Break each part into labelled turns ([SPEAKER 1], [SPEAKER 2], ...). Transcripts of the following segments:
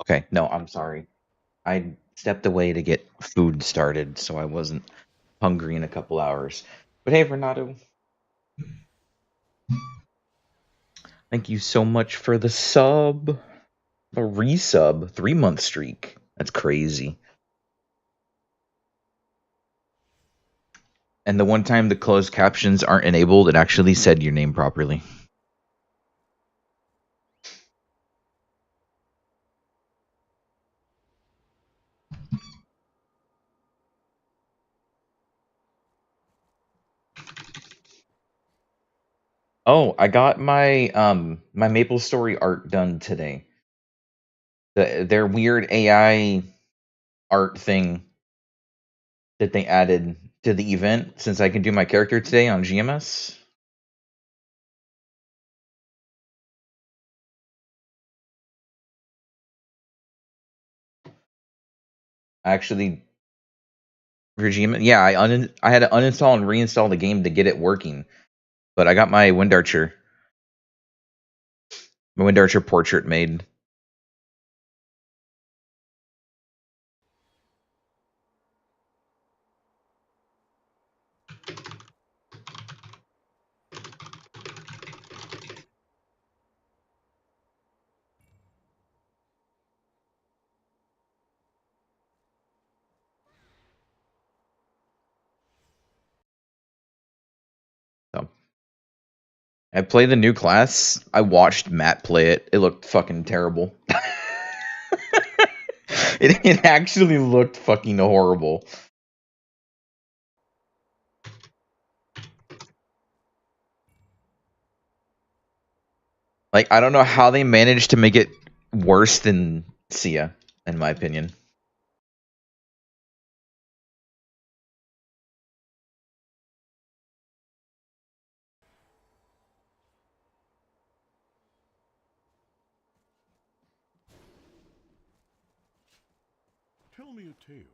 [SPEAKER 1] Okay, no, I'm sorry. I stepped away to get food started, so I wasn't hungry in a couple hours. But hey, Renato, thank you so much for the sub. A resub, 3 month streak. That's crazy. And the one time the closed captions aren't enabled, it actually said your name properly. Oh, I got my Maple Story art done today. Their weird AI art thing that they added to the event, since I can do my character today on GMS. I actually for GMS, yeah, I had to uninstall and reinstall the game to get it working. But I got my Wind Archer portrait made. So I played the new class. I watched Matt play it. It looked fucking terrible. It actually looked fucking horrible. Like, I don't know how they managed to make it worse than Sia, in my opinion.
[SPEAKER 2] Tell me a tale.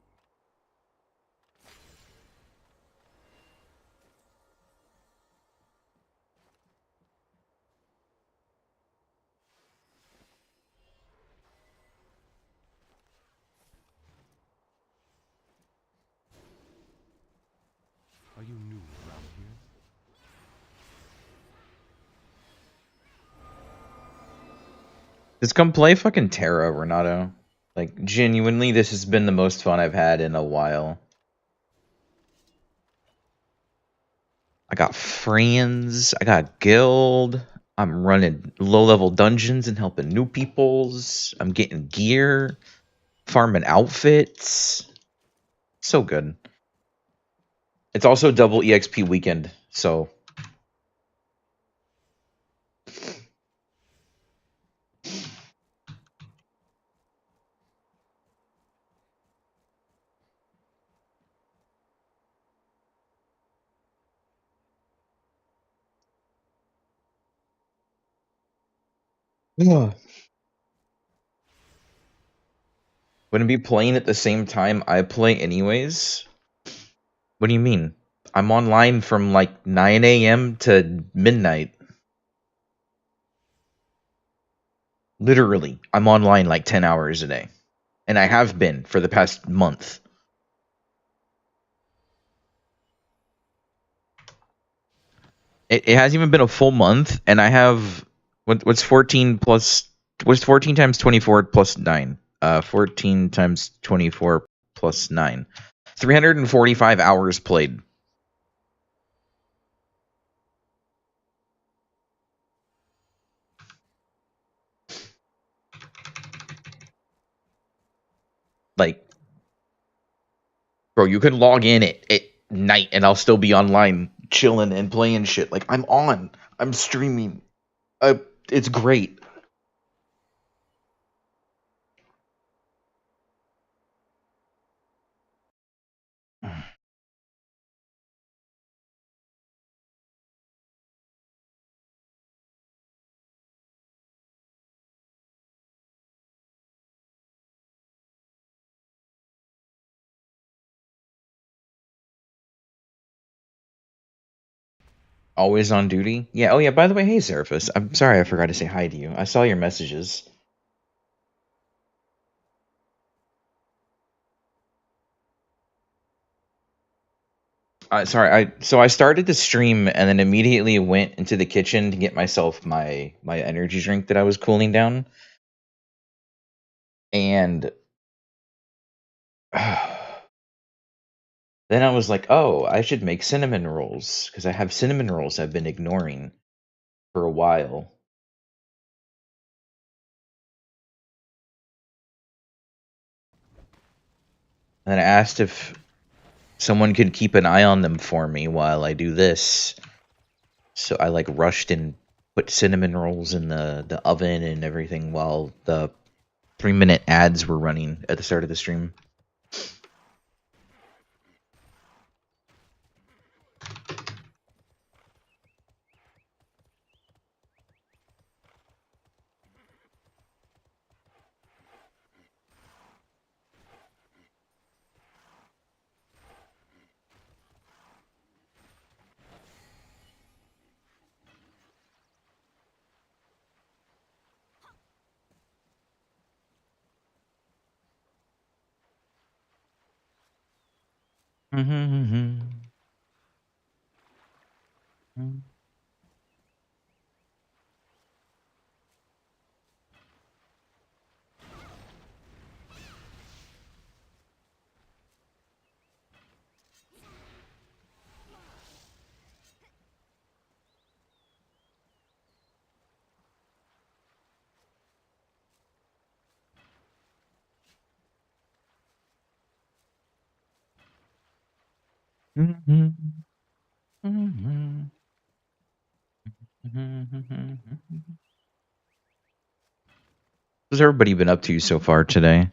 [SPEAKER 2] Are you new around here?
[SPEAKER 1] Just come play fucking TERA, Renato. Like, genuinely, this has been the most fun I've had in a while. I got friends, I got guild, I'm running low-level dungeons and helping new peoples, I'm getting gear, farming outfits. So good. It's also double EXP weekend, so wouldn't be playing at the same time I play anyways. What do you mean? I'm online from like 9 a.m. to midnight. Literally, I'm online like 10 hours a day. And I have been for the past month. It hasn't even been a full month, and I have what's 14 plus what's 14 times 24 plus 9? 14 times 24 plus 9. 345 hours played. Like, bro, you could log in at night and I'll still be online chilling and playing shit. Like, I'm on. I'm streaming. It's great. Always on duty? Yeah, oh yeah, by the way, hey, Seraphis. I'm sorry I forgot to say hi to you. I saw your messages. Sorry, I started the stream and then immediately went into the kitchen to get myself my energy drink that I was cooling down. And then I was like, "Oh, I should make cinnamon rolls because I have cinnamon rolls I've been ignoring for a while." And then I asked if someone could keep an eye on them for me while I do this. So I like rushed and put cinnamon rolls in the oven and everything while the 3-minute ads were running at the start of the stream. What's everybody been up to so far today?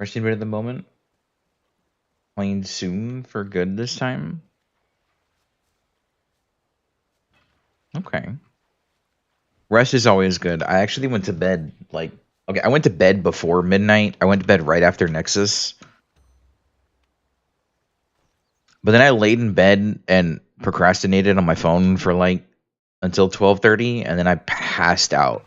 [SPEAKER 1] Resting bit at the moment? Playing soon for good this time? Okay. Rest is always good. I actually went to bed okay, I went to bed before midnight. I went to bed right after Nexus. But then I laid in bed and procrastinated on my phone for like until 12:30 and then I passed out.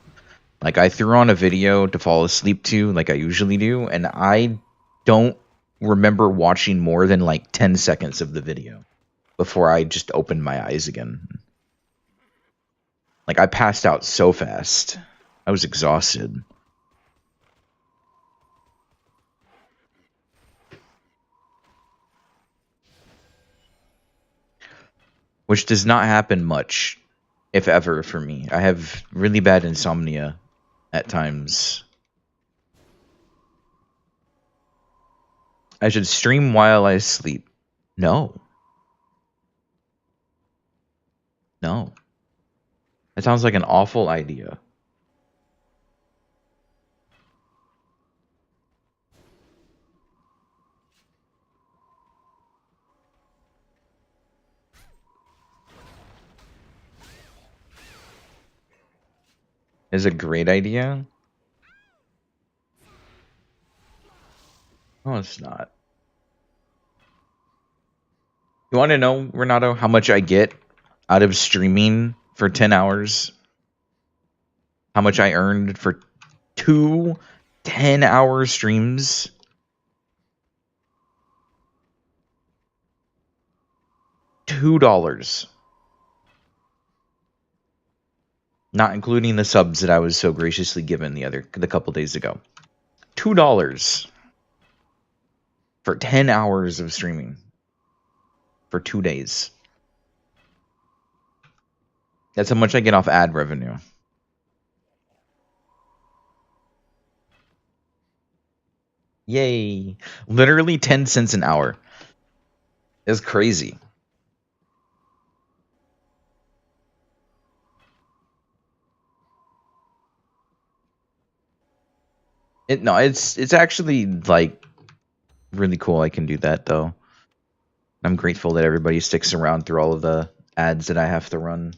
[SPEAKER 1] Like I threw on a video to fall asleep to like I usually do and I don't remember watching more than like 10 seconds of the video before I just opened my eyes again. Like I passed out so fast. I was exhausted. Which does not happen much, if ever, for me. I have really bad insomnia at times. I should stream while I sleep. No. No. That sounds like an awful idea. It's a great idea. No, it's not. You want to know, Renato, how much I get out of streaming for 10 hours? How much I earned for 2 10-hour streams? $2. Not including the subs that I was so graciously given the couple days ago. $2 for 10 hours of streaming for 2 days. That's how much I get off ad revenue. Yay. Literally 10 cents an hour. It's crazy. It's actually like really cool I can do that though. I'm grateful that everybody sticks around through all of the ads that I have to run.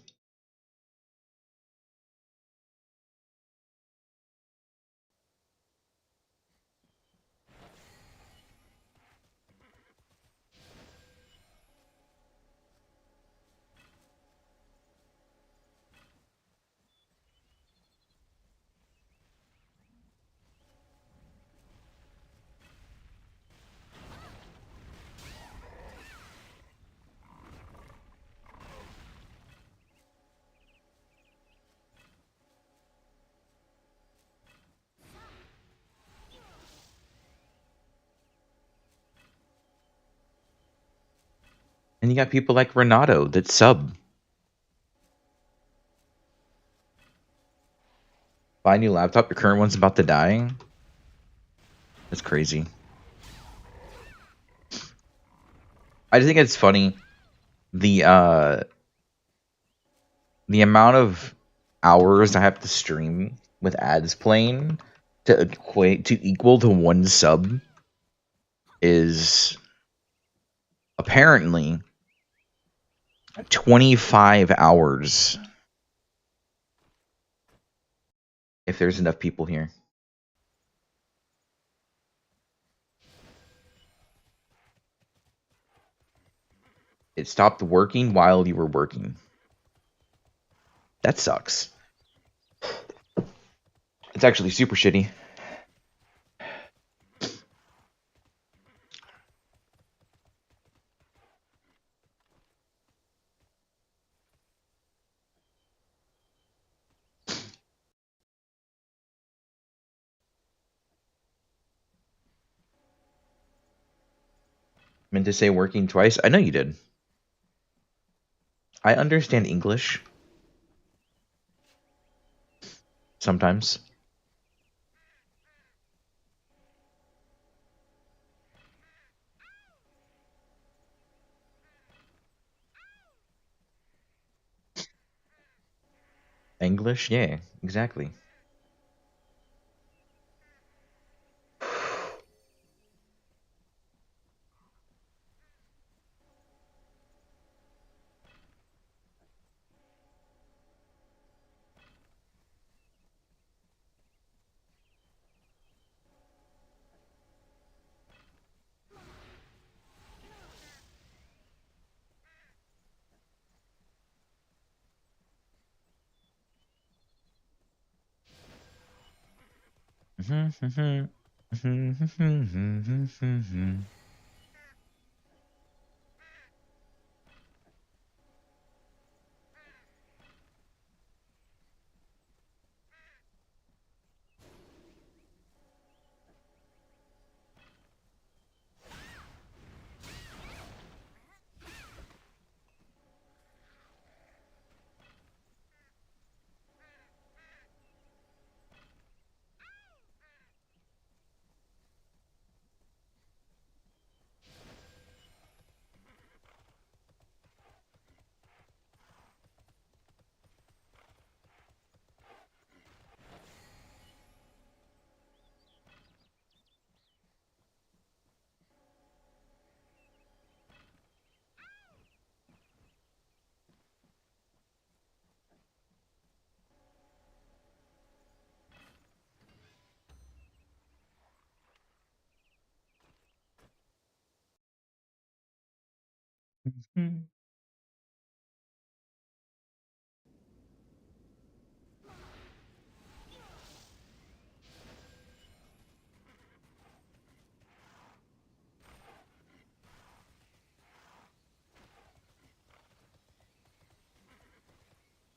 [SPEAKER 1] you got people like Renato that sub. Buy a new laptop, your current one's about to die. That's crazy. I just think it's funny the amount of hours I have to stream with ads playing to equal to one sub is apparently 25 hours if there's enough people here. It stopped working while you were working. That sucks. It's actually super shitty. Meant to say working twice. I know you did. I understand English sometimes. English? Yeah, exactly.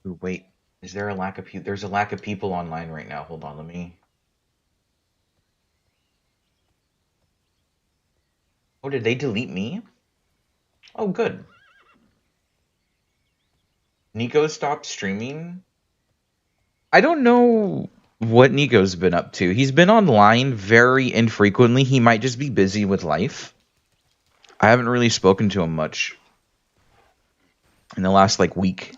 [SPEAKER 1] Ooh, wait, is there a lack of people? There's a lack of people online right now. Hold on, let me. Oh, did they delete me? Oh, good. Nico stopped streaming. I don't know what Nico's been up to. He's been online very infrequently. He might just be busy with life. I haven't really spoken to him much in the last like week.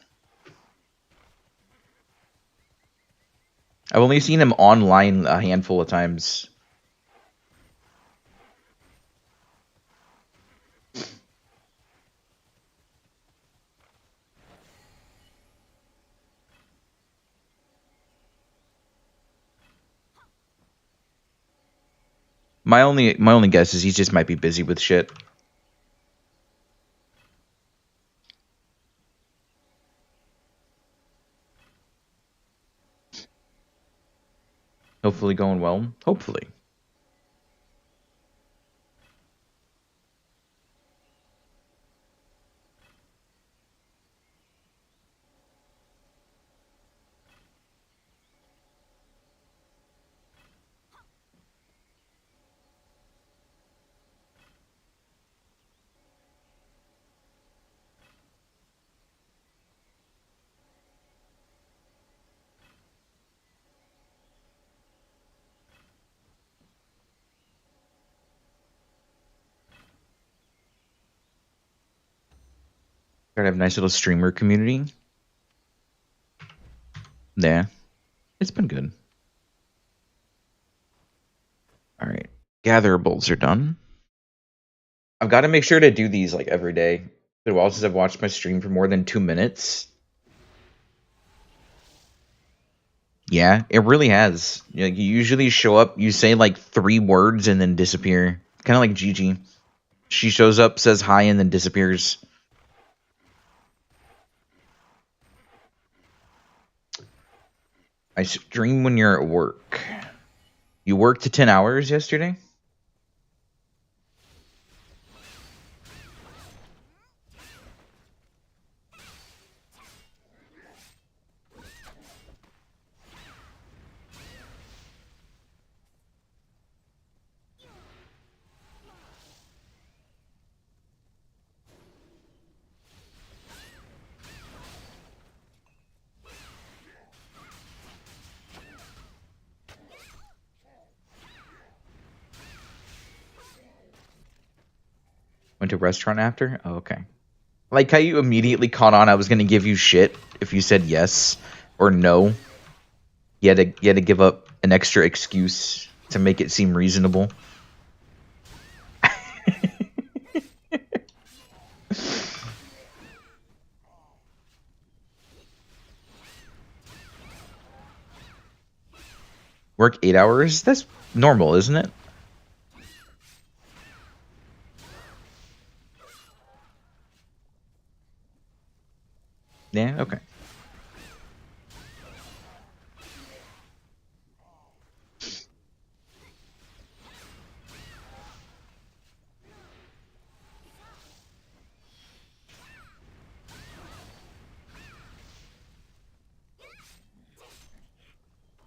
[SPEAKER 1] I've only seen him online a handful of times. My only guess is he just might be busy with shit. Hopefully going well. Hopefully. Try to have a nice little streamer community. Yeah, it's been good. All right, gatherables are done. I've got to make sure to do these like every day. It's been a while since I've watched my stream for more than 2 minutes. Yeah, it really has. You usually show up, you say like 3 words and then disappear. Kind of like Gigi. She shows up, says hi, and then disappears. I stream when you're at work. You worked 10 hours yesterday? Went to a restaurant after? Oh, okay. Like how you immediately caught on I was going to give you shit if you said yes or no. You had to give up an extra excuse to make it seem reasonable. Work 8 hours? That's normal, isn't it? Yeah, okay.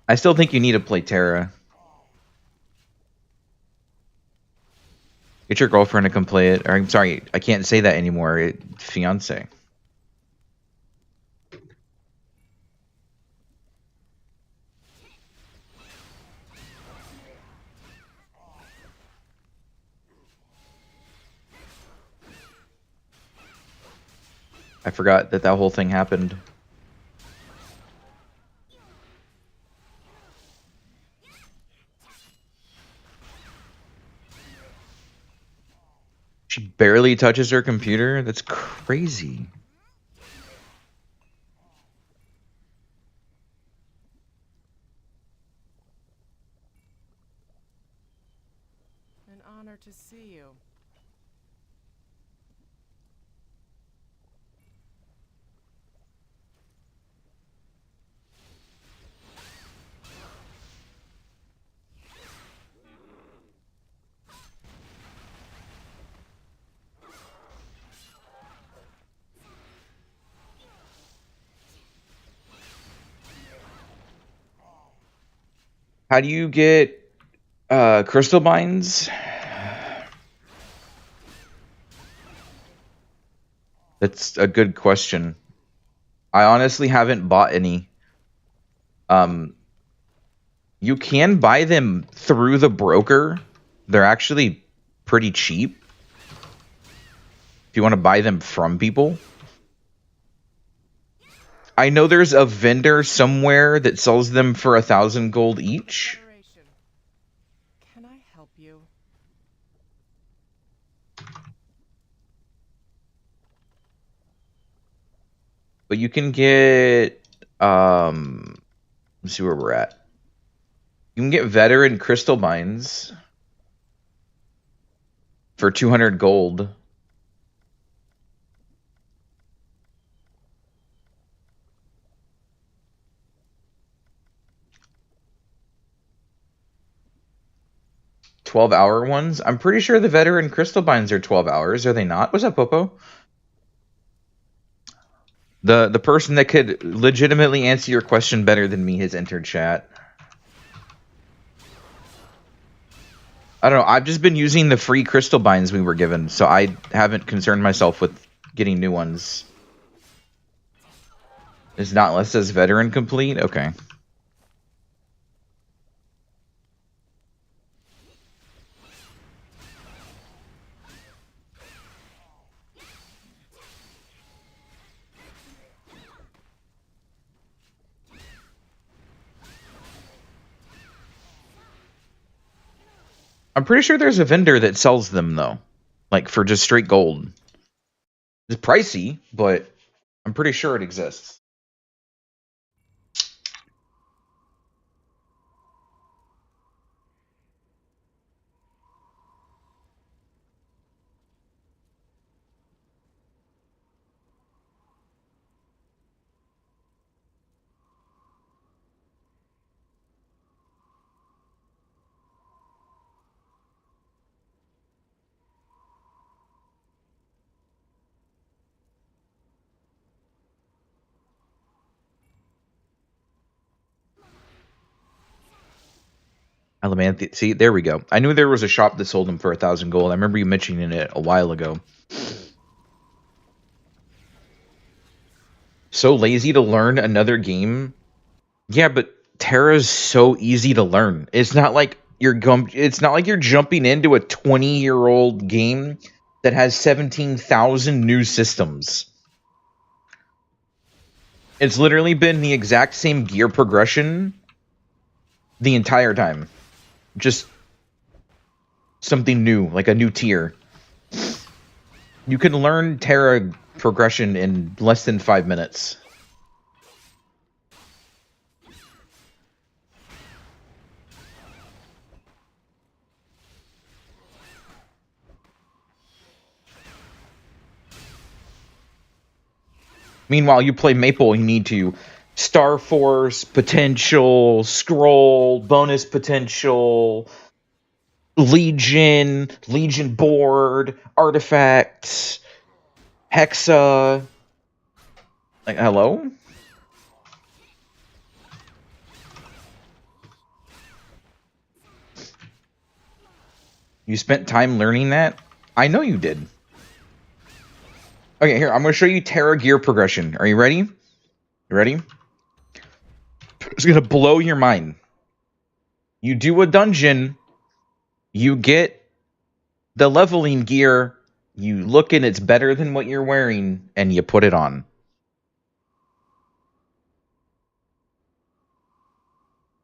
[SPEAKER 1] I still think you need to play TERA. Get your girlfriend to come play it. Or I'm sorry, I can't say that anymore. Fiance. I forgot that whole thing happened. She barely touches her computer? That's crazy.
[SPEAKER 3] An honor to see you.
[SPEAKER 1] How do you get crystal mines? That's a good question. I honestly haven't bought any. You can buy them through the broker. They're actually pretty cheap. If you want to buy them from people. I know there's a vendor somewhere that sells them for 1,000 gold each.
[SPEAKER 3] Can I help you?
[SPEAKER 1] But you can get let's see where we're at. You can get veteran crystal mines for 200 gold. $12-hour ones. I'm pretty sure the veteran crystal mines are 12 hours. Are they not? What's up, Popo? The person that could legitimately answer your question better than me has entered chat. I don't know. I've just been using the free crystal binds we were given, so I haven't concerned myself with getting new ones. It's not unless it says veteran complete? Okay. I'm pretty sure there's a vendor that sells them though, like for just straight gold. It's pricey, but I'm pretty sure it exists. Alamanthi. See, there we go. I knew there was a shop that sold them for 1,000 gold. I remember you mentioning it a while ago. So lazy to learn another game. Yeah, but TERA's so easy to learn. It's not like it's not like you're jumping into a 20-year-old game that has 17,000 new systems. It's literally been the exact same gear progression the entire time. Just something new, like a new tier. You can learn TERA progression in less than 5 minutes. Meanwhile, you play Maple, you need to Star Force, potential, scroll, bonus potential, Legion board, artifacts, Hexa. Like, hello? You spent time learning that? I know you did. Okay, here, I'm going to show you TERA gear progression. Are you ready? You ready? It's going to blow your mind. You do a dungeon, you get the leveling gear, you look and it's better than what you're wearing, and you put it on.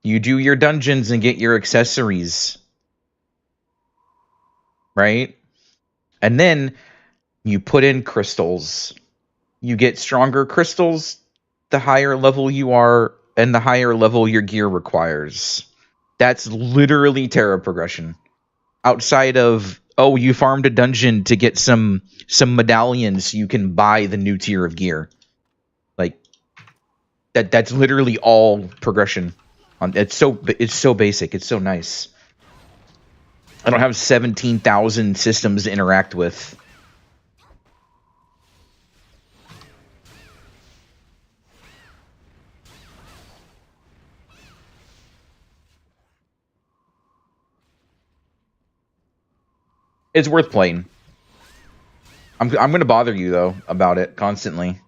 [SPEAKER 1] You do your dungeons and get your accessories. Right? And then you put in crystals. You get stronger crystals the higher level you are and the higher level your gear requires. That's literally TERA progression. Outside of, oh, you farmed a dungeon to get some medallions so you can buy the new tier of gear. Like that's literally all progression. It's so basic. It's so nice. I don't have 17,000 systems to interact with. It's worth playing. I'm going to bother you, though, about it constantly.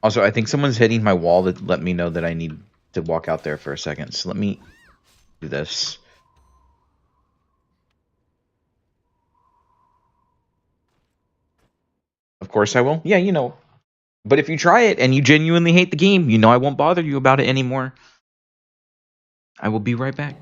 [SPEAKER 1] Also, I think someone's hitting my wall that let me know that I need to walk out there for a second. So let me do this. Of course I will. Yeah, you know. But if you try it and you genuinely hate the game, you know I won't bother you about it anymore. I will be right back.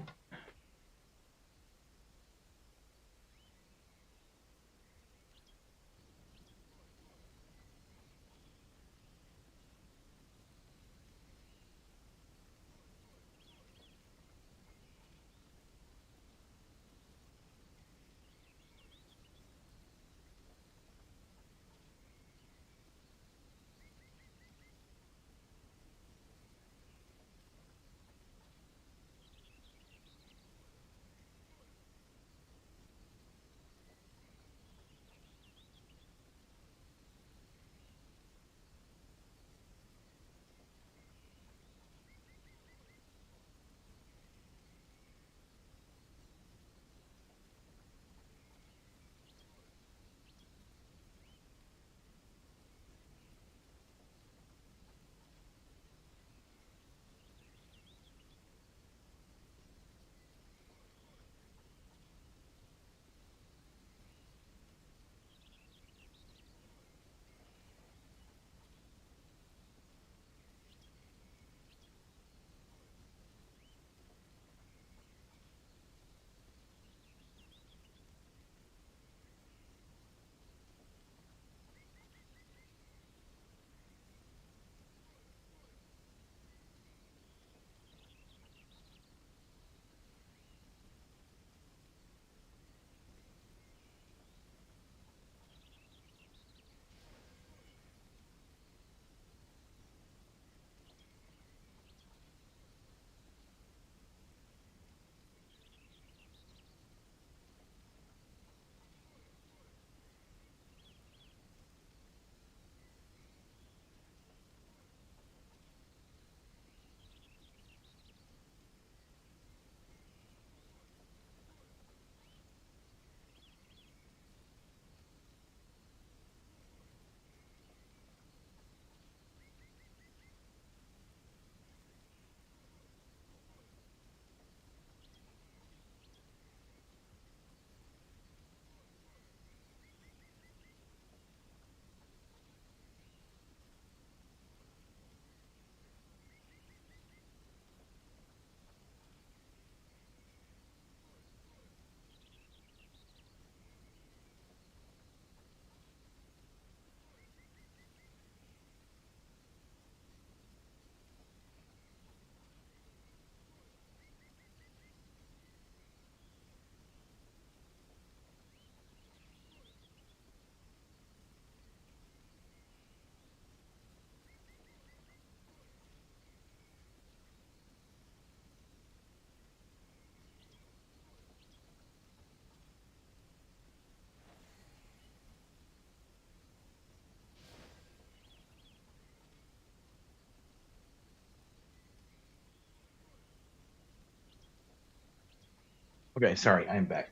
[SPEAKER 1] Okay, sorry, I'm back.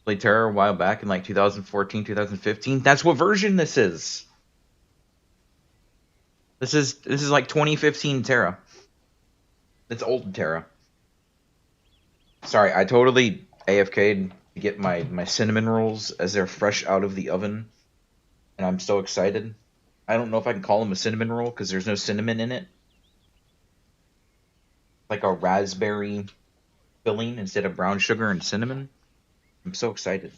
[SPEAKER 1] Played Terra a while back in like 2014, 2015. That's what version this is. This is like 2015 Terra. It's old Terra. Sorry, I totally AFK'd to get my cinnamon rolls as they're fresh out of the oven, and I'm so excited. I don't know if I can call them a cinnamon roll because there's no cinnamon in it. Like a raspberry filling instead of brown sugar and cinnamon. I'm so excited.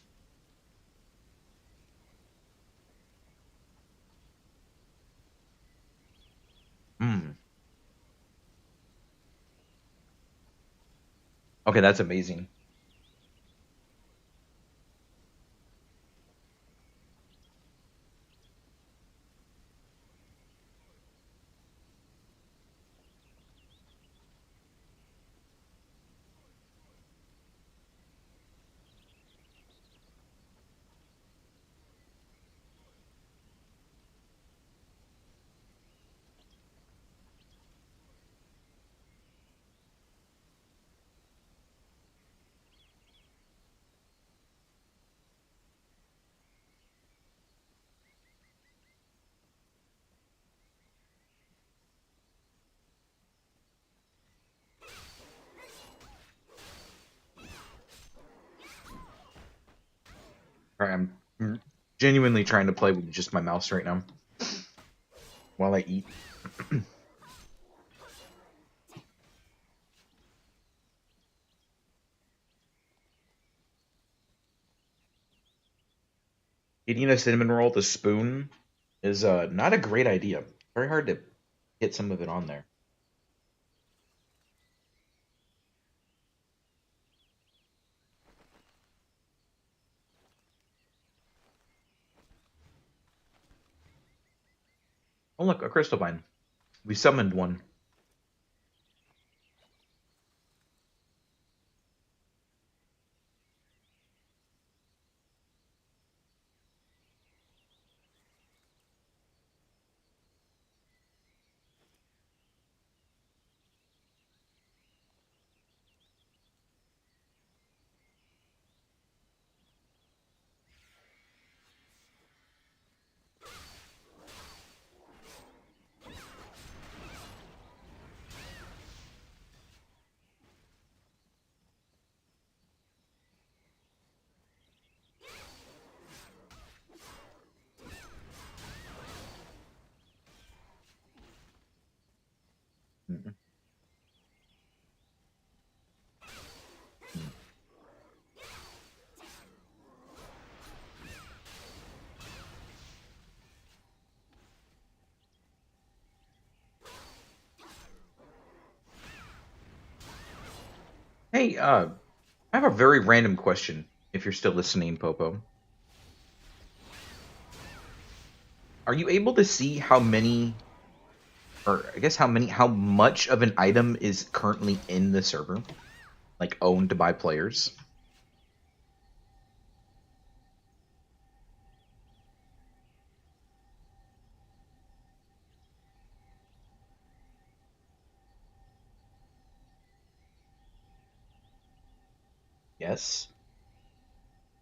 [SPEAKER 1] Mm. Okay, that's amazing. Alright, I'm genuinely trying to play with just my mouse right now while I eat. Eating a cinnamon roll with a spoon is not a great idea. Very hard to get some of it on there. Oh look, a crystal mine. We summoned one. Mm-mm. Hey, I have a very random question. If you're still listening, Popo, are you able to see how many, or I guess how much of an item is currently in the server, like owned by players? Yes.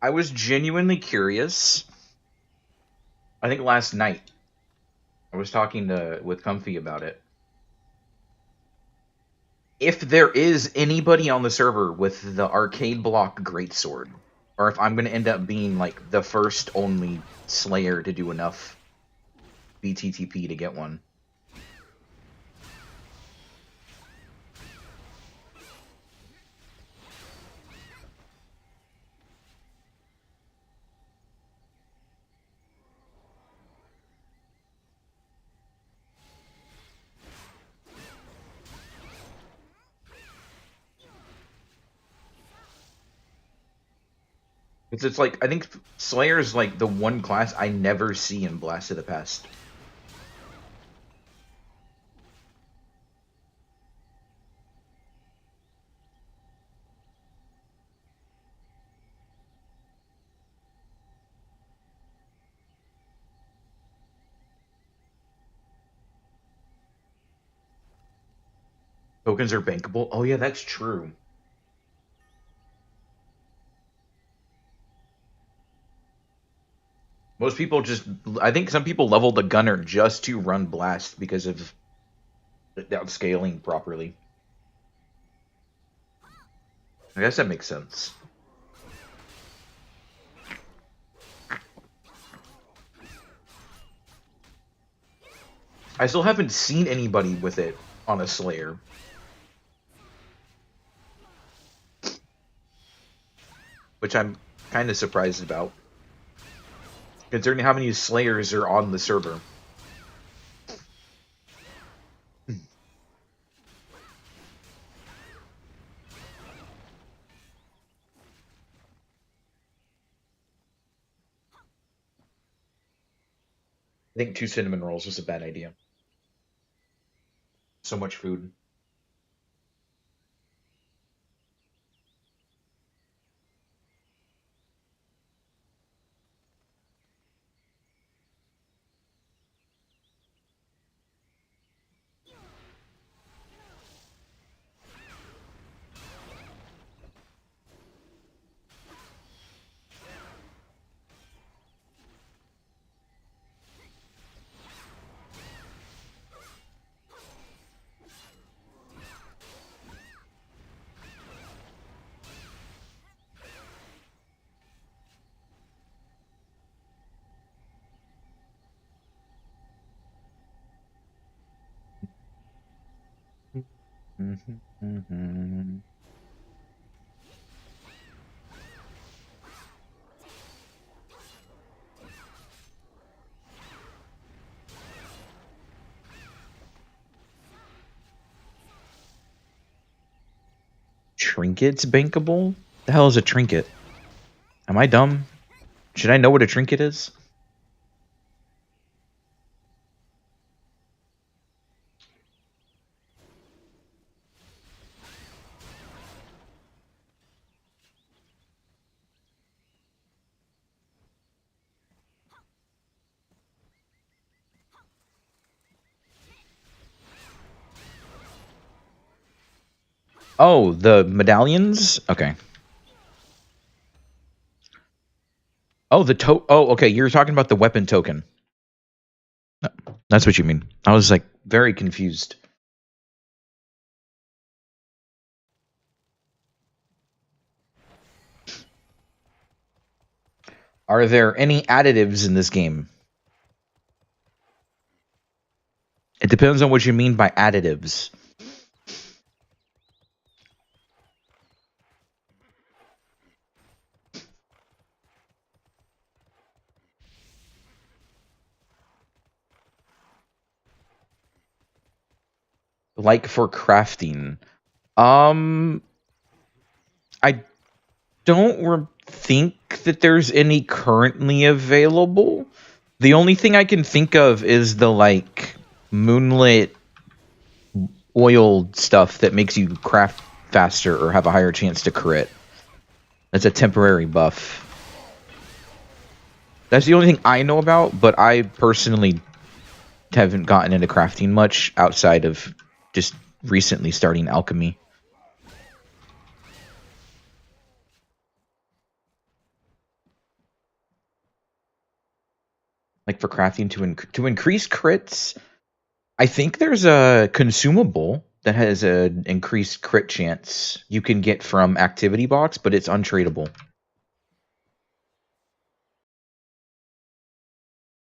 [SPEAKER 1] I was genuinely curious. I think last night I was talking to with Comfy about it. If there is anybody on the server with the arcade block greatsword, or if I'm gonna end up being like the first only Slayer to do enough BTTP to get one. It's like I think Slayer is like the one class I never see in Blast of the Past. Tokens are bankable. Oh yeah, that's true. Most people just, I think some people level the gunner just to run blast because of without scaling properly. I guess that makes sense. I still haven't seen anybody with it on a Slayer. Which I'm kind of surprised about, considering how many Slayers are on the server. I think 2 cinnamon rolls was a bad idea. So much food. Trinkets bankable? The hell is a trinket? Am I dumb? Should I know what a trinket is? Oh, the medallions? Okay. Oh, oh, okay, you're talking about the weapon token. That's what you mean. I was like very confused. Are there any additives in this game? It depends on what you mean by additives. Like for crafting. Um, I don't think that there's any currently available. The only thing I can think of is the like moonlit oil stuff that makes you craft faster or have a higher chance to crit. That's a temporary buff. That's the only thing I know about, but I personally haven't gotten into crafting much outside of just recently starting alchemy. Like for crafting to increase crits, I think there's a consumable that has an increased crit chance you can get from activity box, but it's untradeable.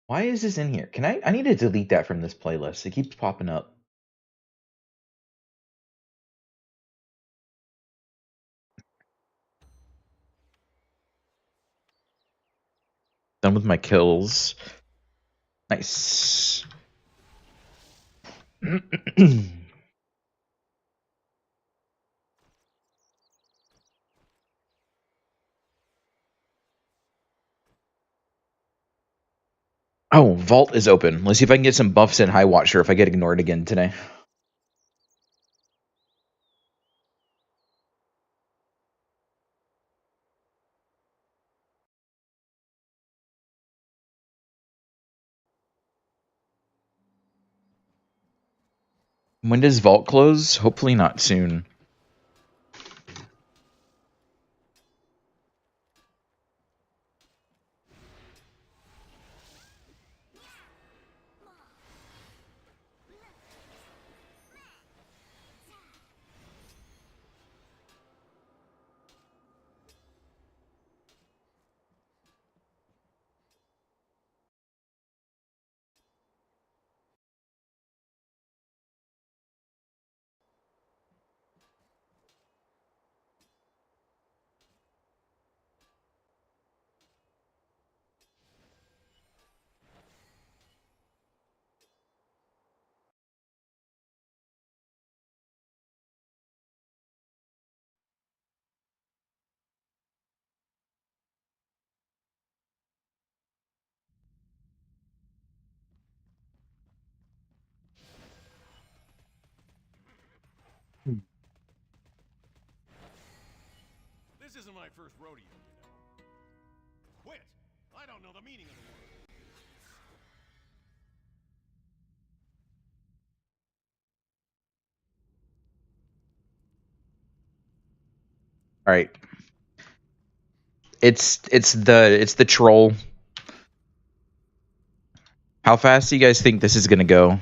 [SPEAKER 1] Why is this in here? I need to delete that from this playlist. It keeps popping up. Done with my kills. Nice. Oh, vault is open. Let's see if I can get some buffs in High Watcher if I get ignored again today. When does Vault close? Hopefully not soon.
[SPEAKER 2] This isn't my first rodeo, you know. Quit! I don't know the meaning of the word.
[SPEAKER 1] All right. It's the troll. How fast do you guys think this is gonna go?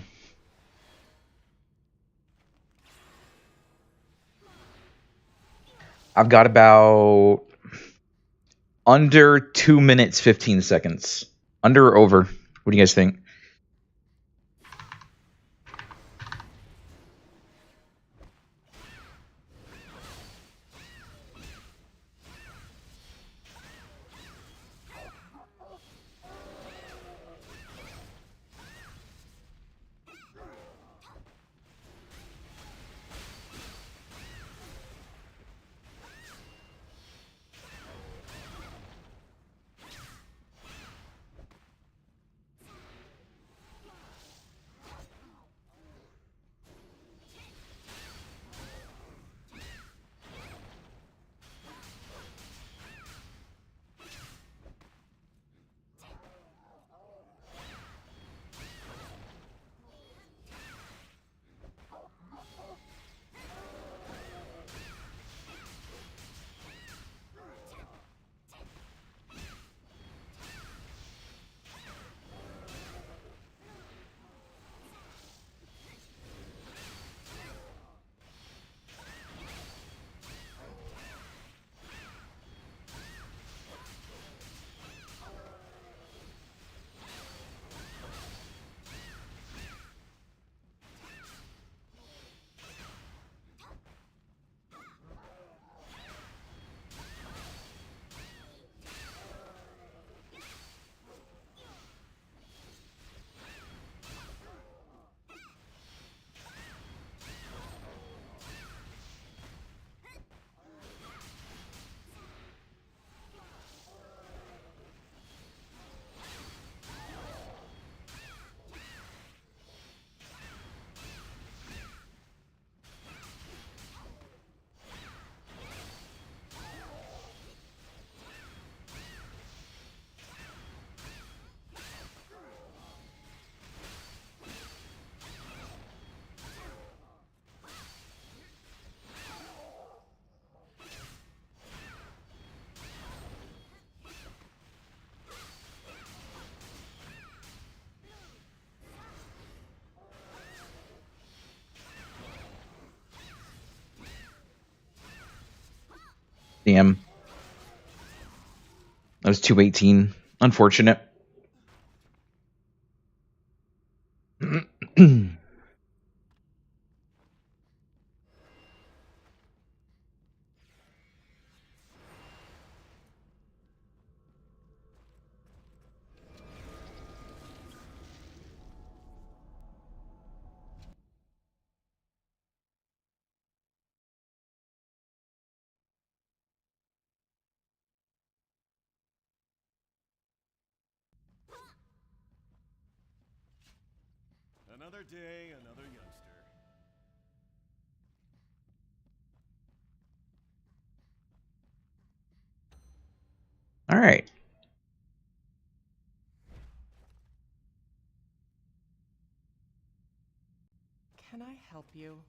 [SPEAKER 1] I've got about under 2 minutes 15 seconds. Under or over? What do you guys think? Damn. That was 218. Unfortunate.
[SPEAKER 2] Another day, another youngster.
[SPEAKER 1] All right.
[SPEAKER 3] Can I help you?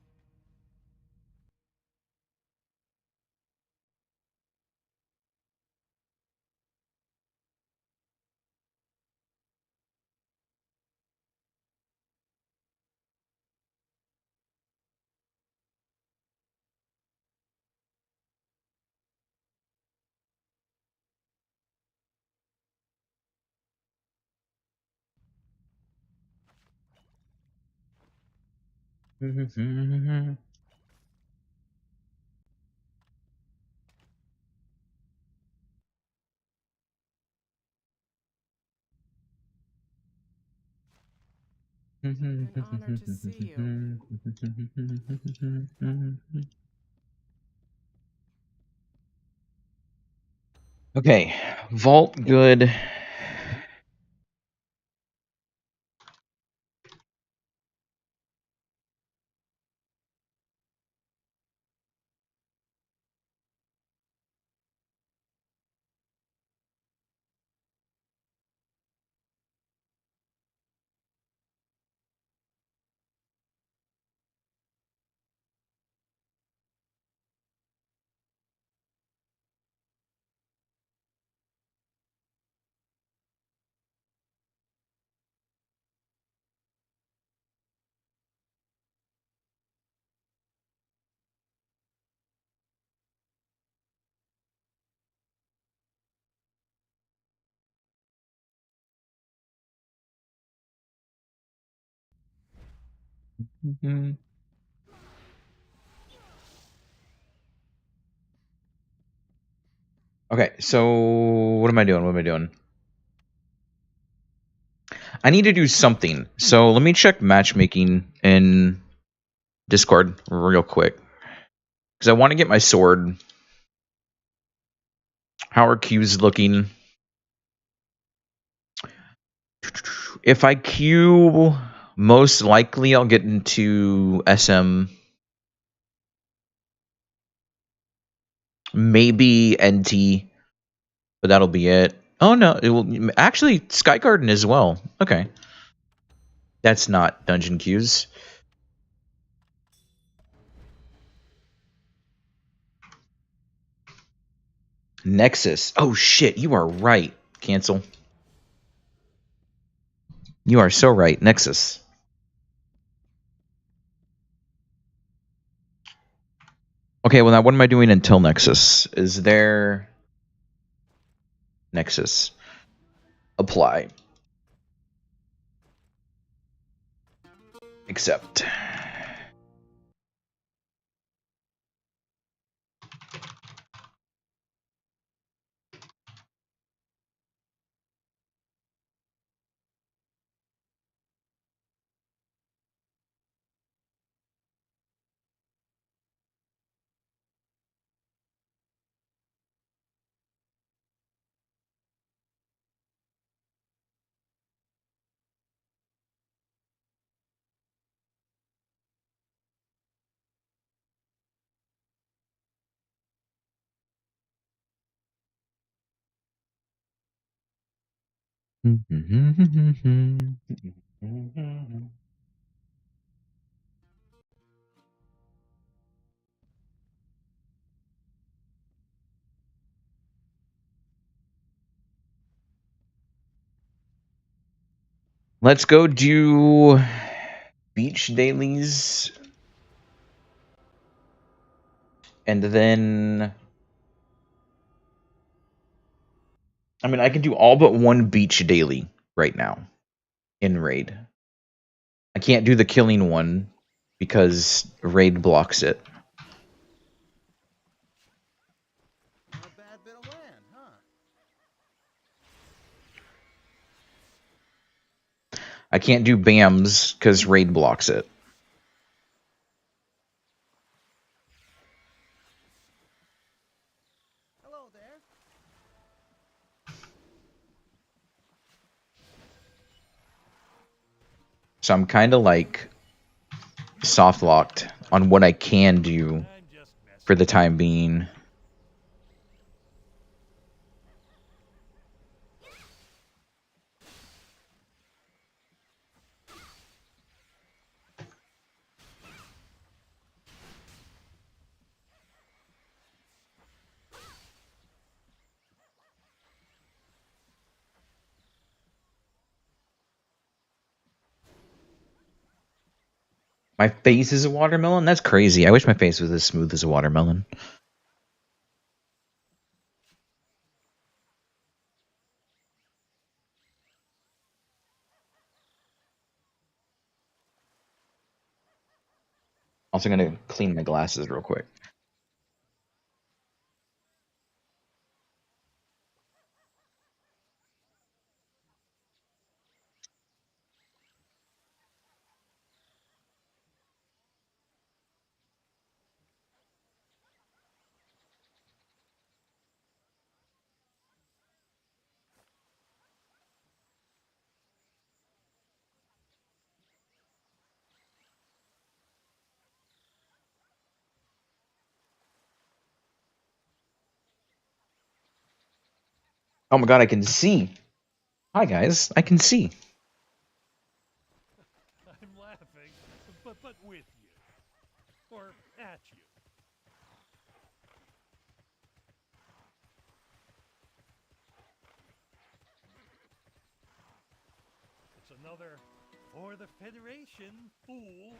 [SPEAKER 3] An honor to see you.
[SPEAKER 1] Okay, vault good. Okay, so what am I doing? What am I doing? I need to do something. So let me check matchmaking in Discord real quick. Because I want to get my sword. How are queues looking? If I queue, most likely I'll get into SM. Maybe NT, but that'll be it. Oh no, it will actually Sky Garden as well. Okay. That's not dungeon queues. Nexus. Oh shit, you are right. Cancel. You are so right. Nexus. Okay, well now what am I doing until Nexus? Is there Nexus? Apply. Accept. Let's go do beach dailies. And then I mean I can do all but one beach daily right now in raid. I can't do the killing one because raid blocks it.
[SPEAKER 2] Not a bad bit of land, huh?
[SPEAKER 1] I can't do BAMs because raid blocks it.
[SPEAKER 2] Hello there.
[SPEAKER 1] So I'm kind of like soft locked on what I can do
[SPEAKER 2] I'm just messing.
[SPEAKER 1] for the time being. My face is a watermelon? That's crazy. I wish my face was as smooth as a watermelon. Also gonna clean my glasses real quick. Oh my god, I can see. Hi guys, I can see.
[SPEAKER 2] I'm laughing, but with you. Or at you. It's another for the Federation, fool.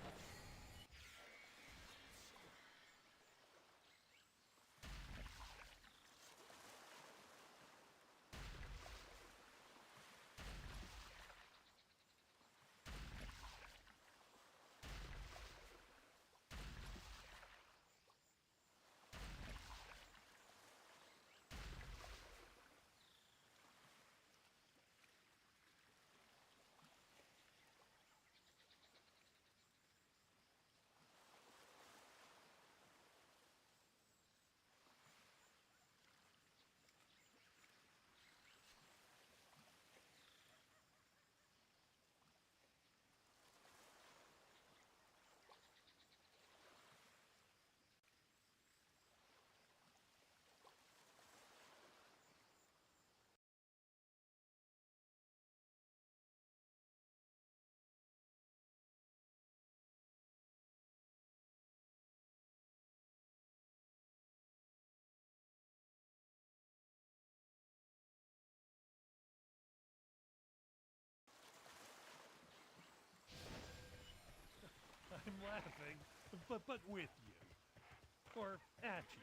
[SPEAKER 2] I'm laughing, but with you. Or at you.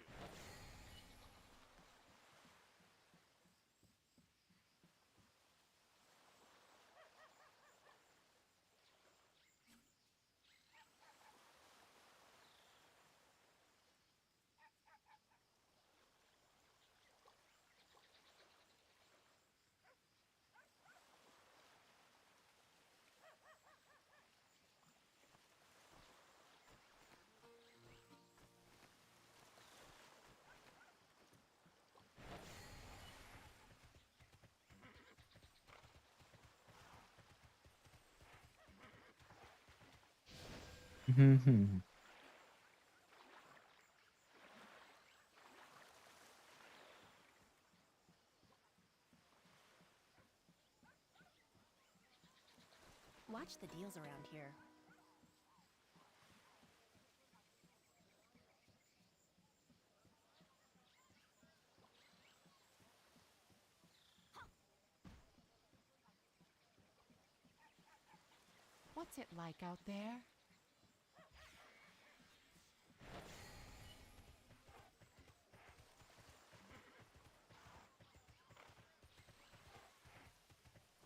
[SPEAKER 4] Watch the deals around here.
[SPEAKER 3] What's it like out there?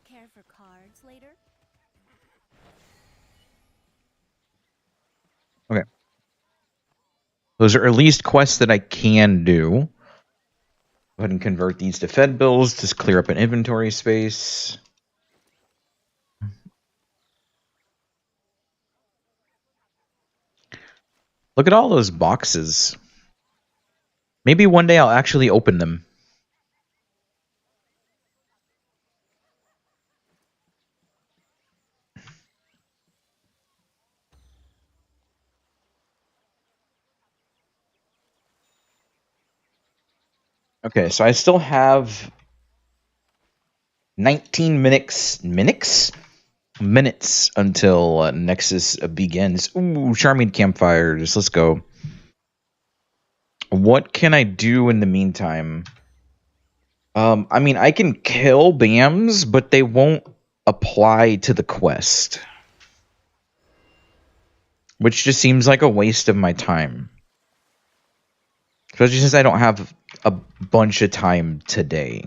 [SPEAKER 4] Care for cards later?
[SPEAKER 1] Okay. Those are at least quests that I can do. Go ahead and convert these to Fed bills to clear up an inventory space. Look at all those boxes. Maybe one day I'll actually open them. Okay, so I still have 19 minutes until Nexus begins. Ooh, charming campfires. Let's go. What can I do in the meantime? I mean, I can kill BAMs, but they won't apply to the quest. which just seems like a waste of my time. Especially since I don't have a bunch of time today.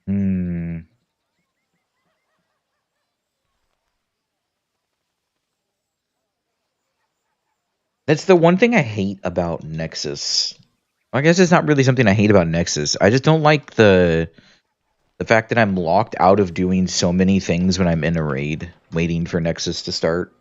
[SPEAKER 1] Hmm. That's the one thing I hate about Nexus. I guess it's not really something I hate about Nexus. I just don't like the fact that I'm locked out of doing so many things when I'm in a raid, waiting for Nexus to start.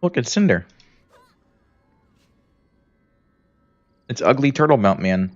[SPEAKER 1] Look, it's Cinder. It's ugly turtle mount man.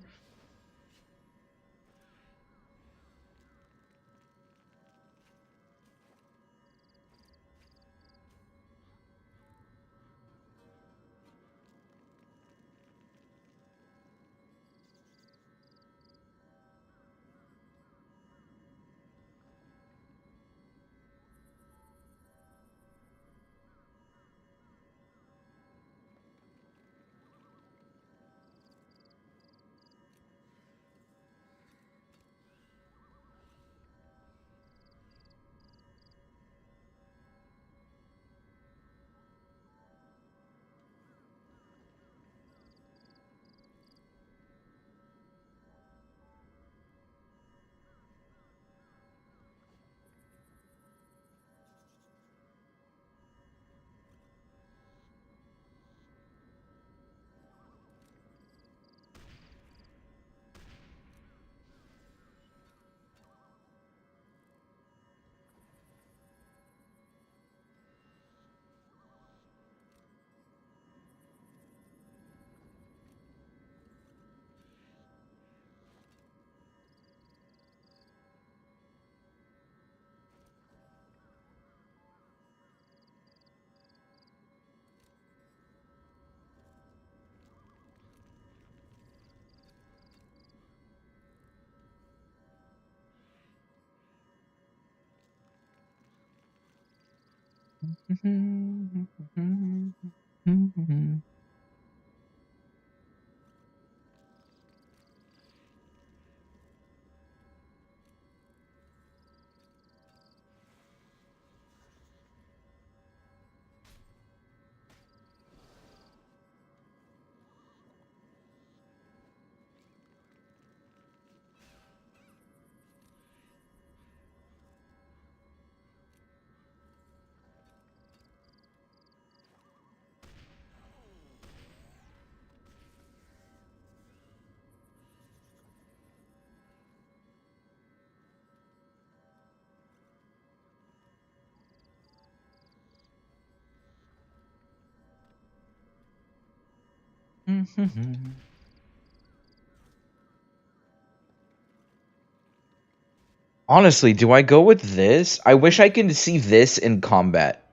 [SPEAKER 1] Honestly, do I go with this? I wish I could see this in combat.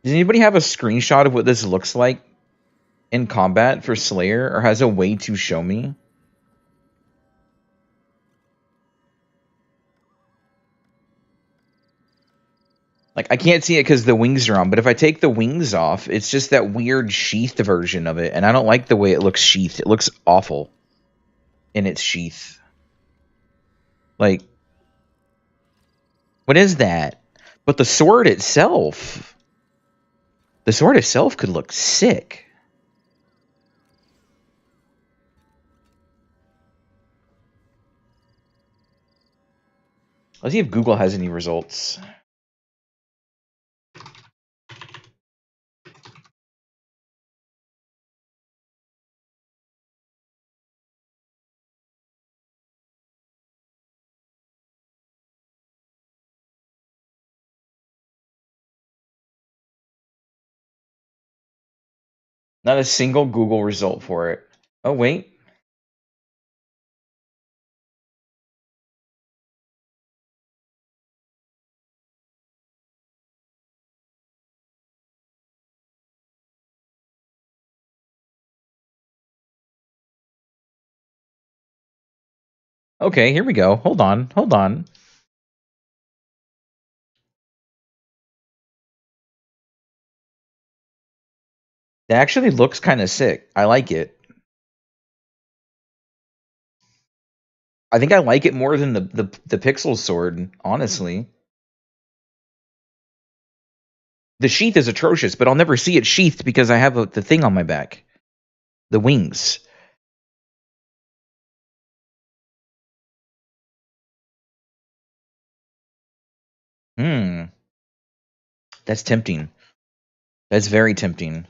[SPEAKER 1] Does anybody have a screenshot of what this looks like in combat for Slayer, or has a way to show me? Like, I can't see it because the wings are on, but if I take the wings off, it's just that weird sheathed version of it, and I don't like the way it looks sheathed. It looks awful in its sheath. Like, what is that? But the sword itself could look sick. Let's see if Google has any results. Not a single Google result for it. Oh, wait. Okay, here we go. Hold on. Hold on. It actually looks kind of sick. I like it. I think I like it more than the Pixel sword, honestly. The sheath is atrocious, but I'll never see it sheathed because I have the thing on my back. The wings. Hmm. That's tempting. That's very tempting.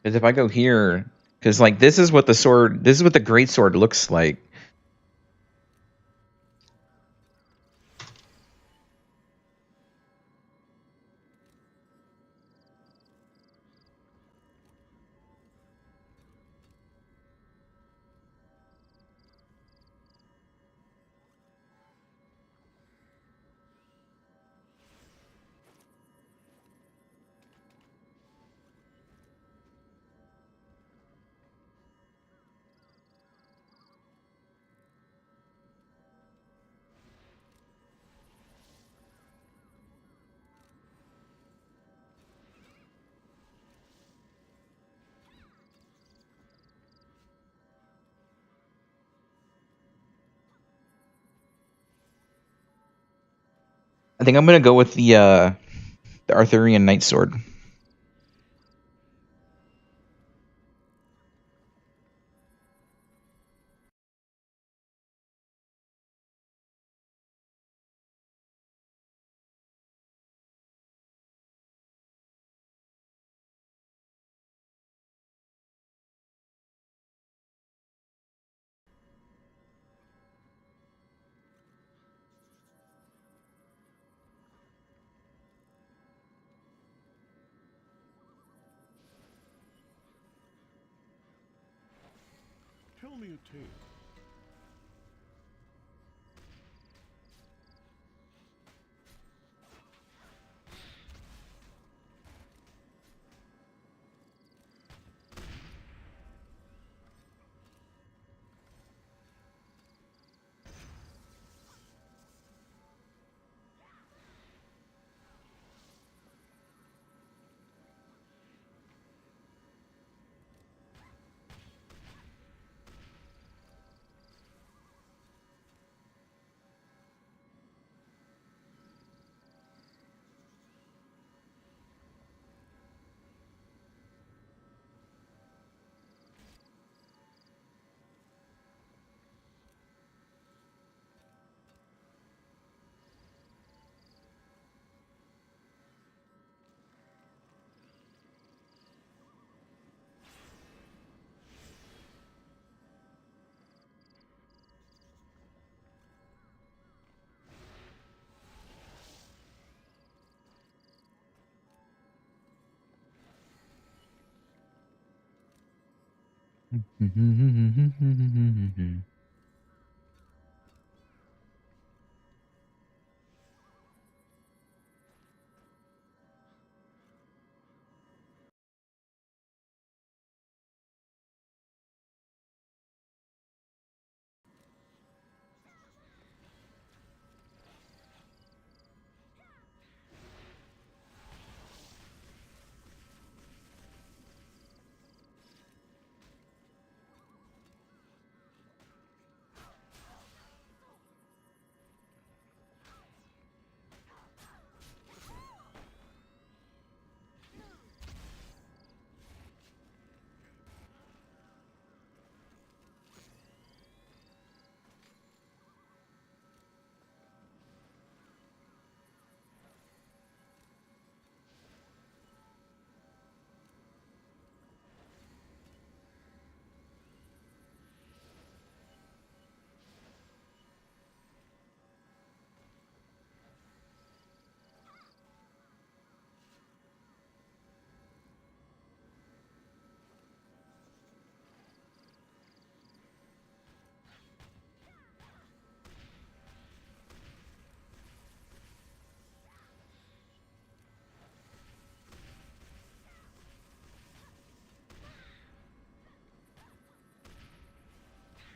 [SPEAKER 1] Because if I go here, because like this is what the great sword looks like. I think I'm gonna go with the Arthurian Knight sword.
[SPEAKER 2] Tell me a tale.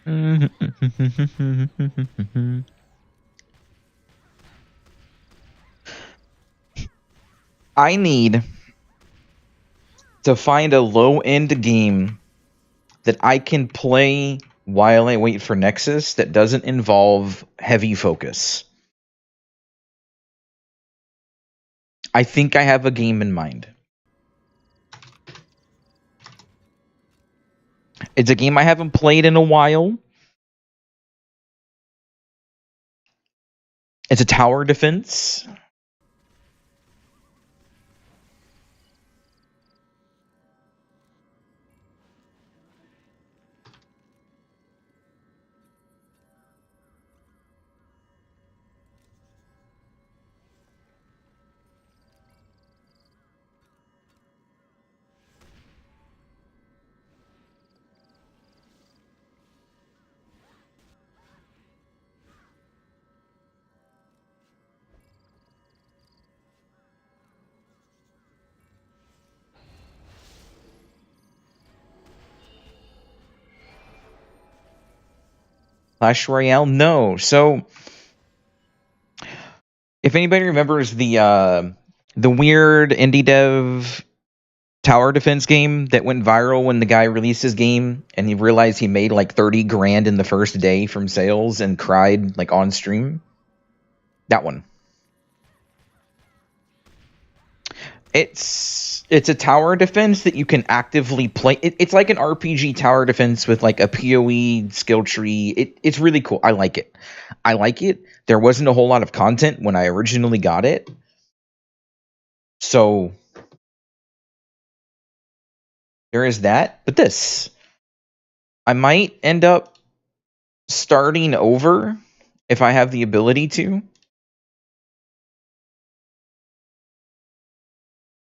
[SPEAKER 1] I need to find a low-end game that I can play while I wait for Nexus that doesn't involve heavy focus. I think I have a game in mind. It's a game I haven't played in a while. It's a tower defense. Clash Royale? No. So, if anybody remembers the weird indie dev tower defense game that went viral when the guy released his game and he realized he made like 30 grand in the first day from sales and cried like on stream? That one. It's a tower defense that you can actively play. It's like an RPG tower defense with like a PoE skill tree. It's really cool. I like it. I like it. There wasn't a whole lot of content when I originally got it. So there is that. But this, I might end up starting over if I have the ability to.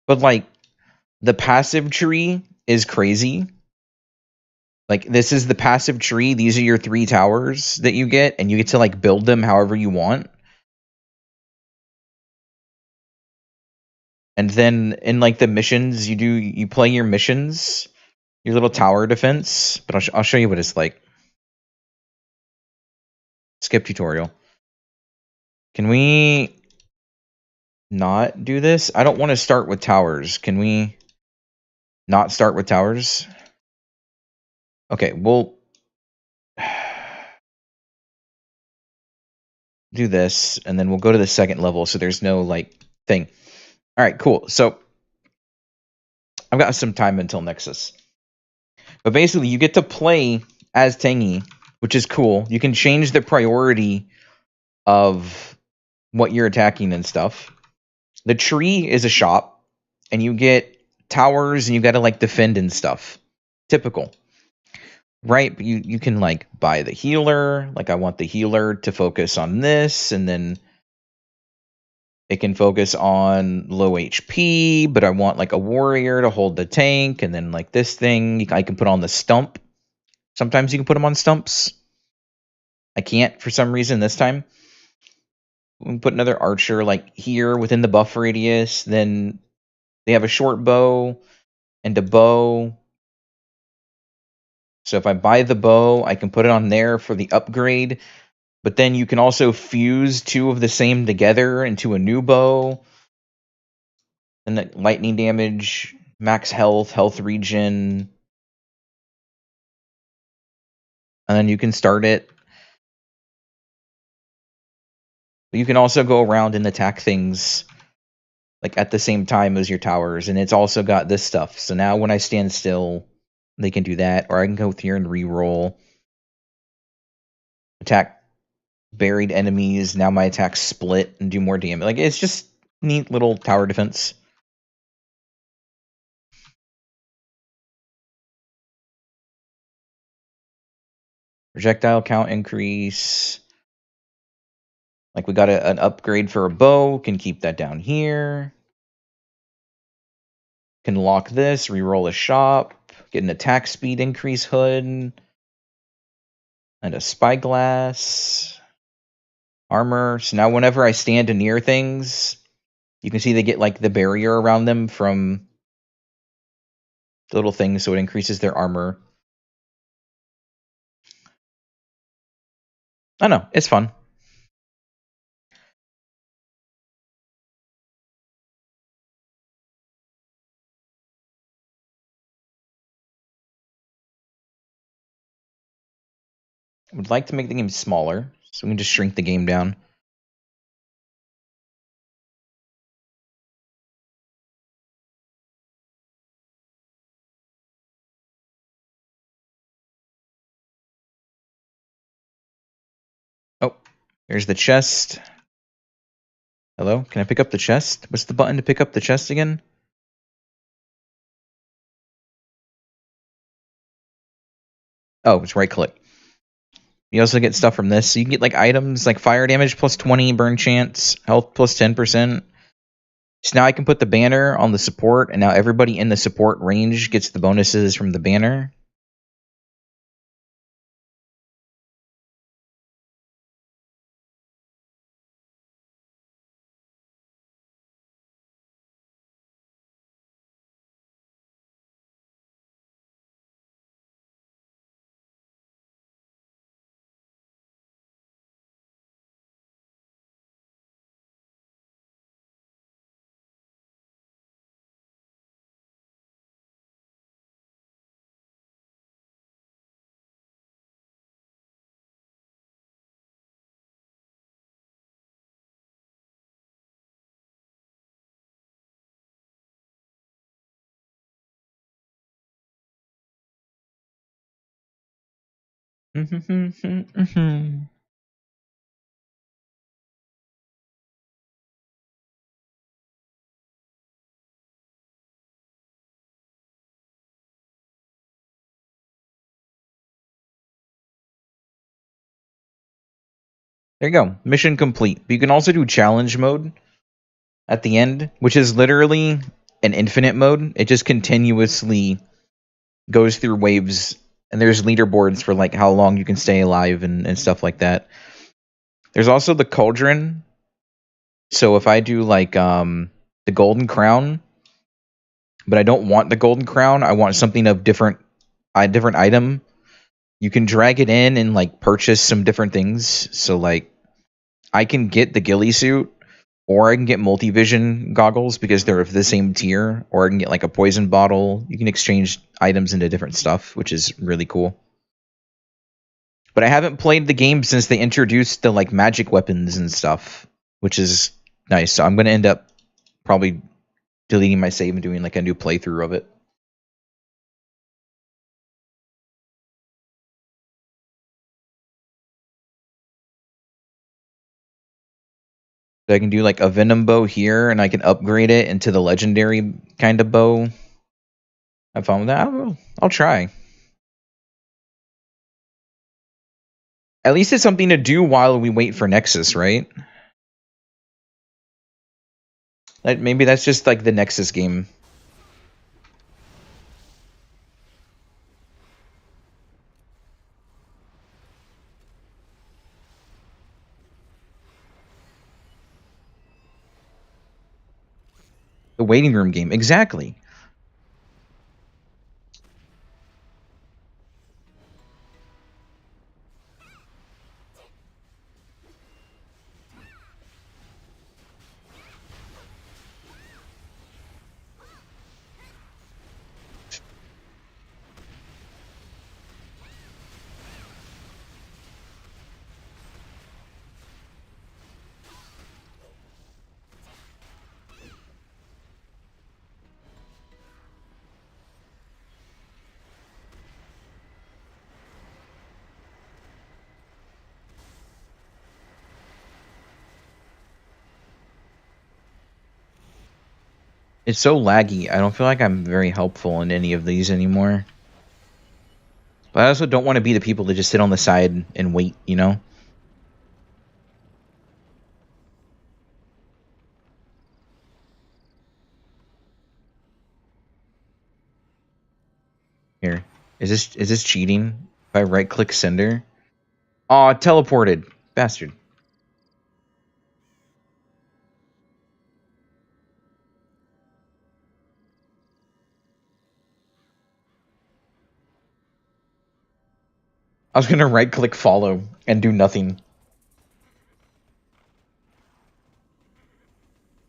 [SPEAKER 1] But like the passive tree is crazy. Like this is the passive tree. These are your 3 towers that you get, and you get to like build them however you want. And then in like the missions, you play your missions, your little tower defense. But I'll show you what it's like. Skip tutorial. Can we not do this? I don't want to start with towers. Can we not start with towers? Okay, we'll do this, and then we'll go to the second level so there's no like thing. All right, cool. So I've got some time until Nexus. But basically, you get to play as Tangy, which is cool. You can change the priority of what you're attacking and stuff. The tree is a shop, and you get towers, and you got to like defend and stuff. Typical. Right? But you can like buy the healer. Like I want the healer to focus on this, and then it can focus on low HP, but I want like a warrior to hold the tank, and then like this thing I can put on the stump. Sometimes you can put them on stumps. I can't for some reason this time. We can put another archer like here within the buff radius. Then they have a short bow and a bow. So if I buy the bow, I can put it on there for the upgrade. But then you can also fuse 2 of the same together into a new bow. And that lightning damage, max health, health regen. And then you can start it. But you can also go around and attack things like at the same time as your towers, and it's also got this stuff. So now when I stand still, they can do that, or I can go here and re-roll. Attack buried enemies. Now my attacks split and do more damage. Like it's just neat little tower defense. Projectile count increase. Like we got an upgrade for a bow. Can keep that down here. Can lock this. Reroll a shop. Get an attack speed increase hood. And a spyglass. Armor. So now whenever I stand near things, you can see they get like the barrier around them from the little thing, so it increases their armor. I know, it's fun. I would like to make the game smaller, so we can just shrink the game down. Oh, here's the chest. Hello, can I pick up the chest? What's the button to pick up the chest again? Oh, it's right click. You also get stuff from this. So you can get like items like fire damage plus 20, burn chance, health plus 10%. So now I can put the banner on the support, and now everybody in the support range gets the bonuses from the banner. There you go. Mission complete. But you can also do challenge mode at the end, which is literally an infinite mode. It just continuously goes through waves, and there's leaderboards for like how long you can stay alive and stuff like that. There's also the cauldron. So if I do like the golden crown, but I don't want the golden crown, I want something of different item. You can drag it in and like purchase some different things. So like I can get the ghillie suit, or I can get multi-vision goggles because they're of the same tier, or I can get like a poison bottle. You can exchange items into different stuff, which is really cool. But I haven't played the game since they introduced the like magic weapons and stuff, which is nice. So I'm gonna end up probably deleting my save and doing like a new playthrough of it. So I can do like a venom bow here, and I can upgrade it into the legendary kind of bow. Have fun with that. I'll try. At least it's something to do while we wait for Nexus, right? Maybe that's just like the Nexus game. The waiting room game. Exactly. It's so laggy. I don't feel like I'm very helpful in any of these anymore. But I also don't want to be the people that just sit on the side and wait, you know? Here. Is this cheating? If I right click sender? Aw, teleported. Bastard. I was gonna right click follow and do nothing.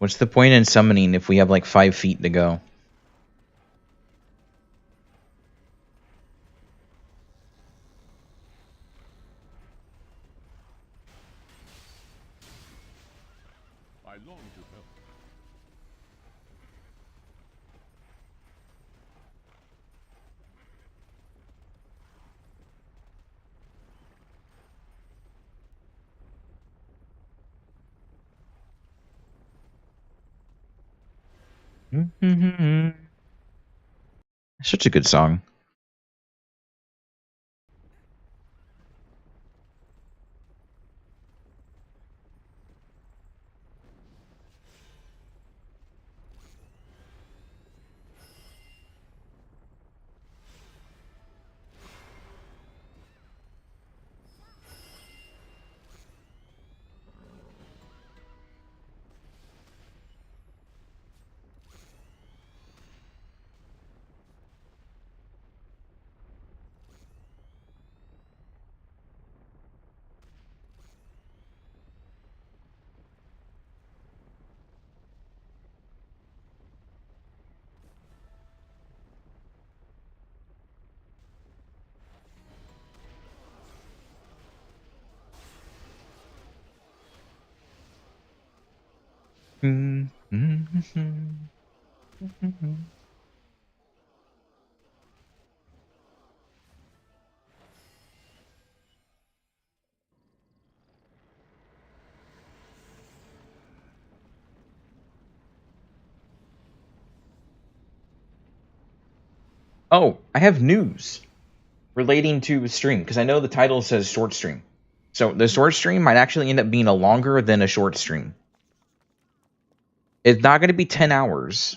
[SPEAKER 1] What's the point in summoning if we have like 5 feet to go?
[SPEAKER 2] I long to help.
[SPEAKER 1] Such a good song. Oh, I have news relating to stream because I know the title says short stream. So the short stream might actually end up being a longer than a short stream. It's not going to be 10 hours,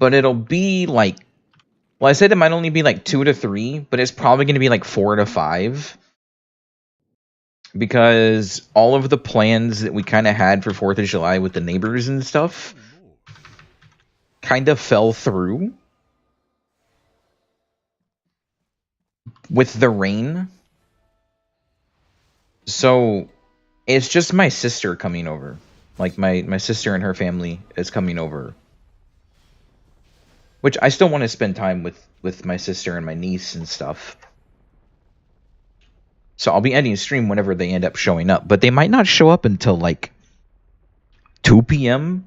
[SPEAKER 1] but it'll be like, well, I said it might only be like 2 to 3, but it's probably going to be like 4 to 5 because all of the plans that we kind of had for 4th of July with the neighbors and stuff kind of fell through with the rain. So it's just my sister coming over. Like my sister and her family is coming over. Which I still want to spend time with my sister and my niece and stuff. So I'll be ending stream whenever they end up showing up, but they might not show up until like 2 p.m.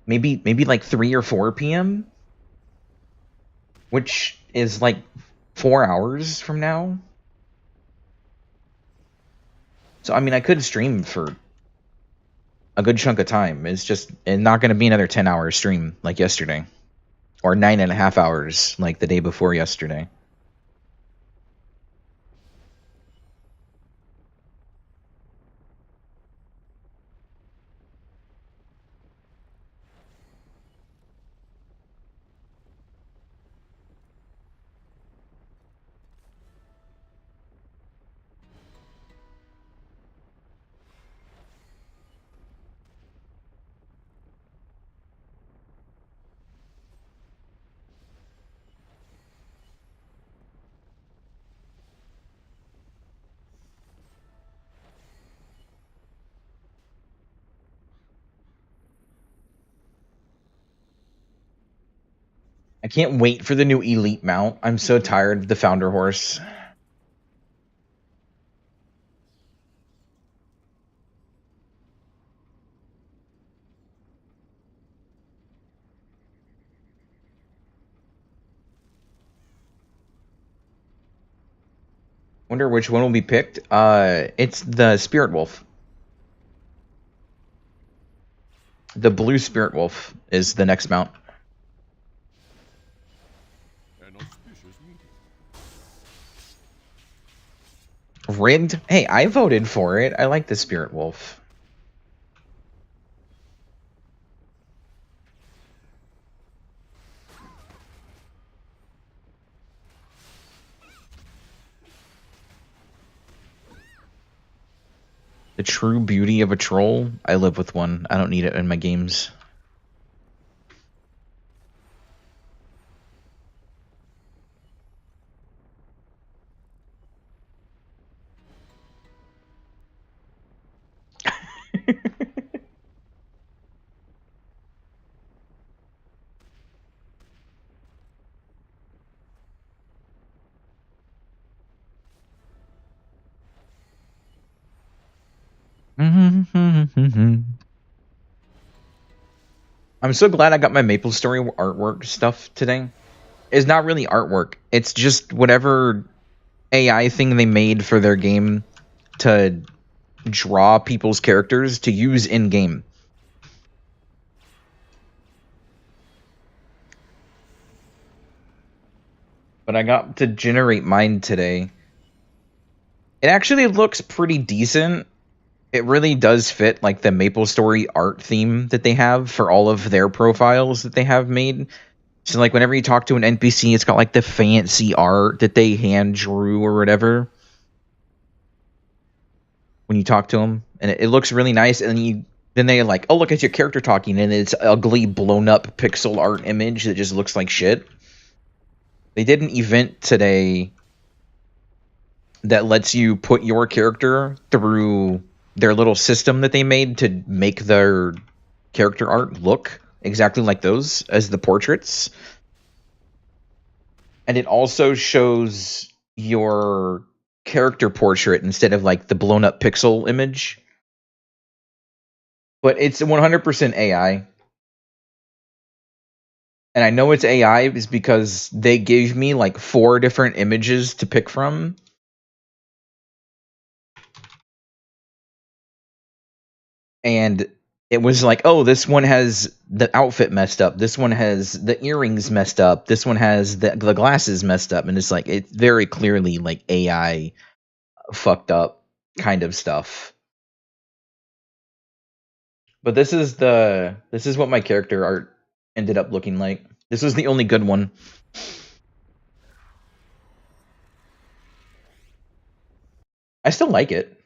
[SPEAKER 1] Maybe like 3 or 4 p.m. Which is like 4 hours from now. So I mean I could stream for a good chunk of time. It's just not going to be another 10-hour stream like yesterday. Or 9.5 hours like the day before yesterday. I can't wait for the new Elite mount. I'm so tired of the Founder Horse. Wonder which one will be picked. It's the Spirit Wolf. The blue Spirit Wolf is the next mount.
[SPEAKER 2] An auspicious meeting.
[SPEAKER 1] Rigged? Hey, I voted for it. I like the Spirit Wolf. The true beauty of a troll. I live with one. I don't need it in my games. I'm so glad I got my Maple Story artwork stuff today. It's not really artwork. It's just whatever AI thing they made for their game to draw people's characters to use in game. But I got to generate mine today. It actually looks pretty decent. It really does fit like the Maple Story art theme that they have for all of their profiles that they have made. So like whenever you talk to an NPC, it's got like the fancy art that they hand drew or whatever. When you talk to them, and it looks really nice, and then they like, oh, look at your character talking, and it's ugly blown up pixel art image that just looks like shit. They did an event today that lets you put your character through their little system that they made to make their character art look exactly like those as the portraits. And it also shows your character portrait instead of like the blown up pixel image. But it's 100% AI. And I know it's AI is because they gave me like 4 different images to pick from. And it was like, oh, this one has the outfit messed up. This one has the earrings messed up. This one has the glasses messed up. And it's like, it's very clearly like AI fucked up kind of stuff. But this is what my character art ended up looking like. This was the only good one. I still like it.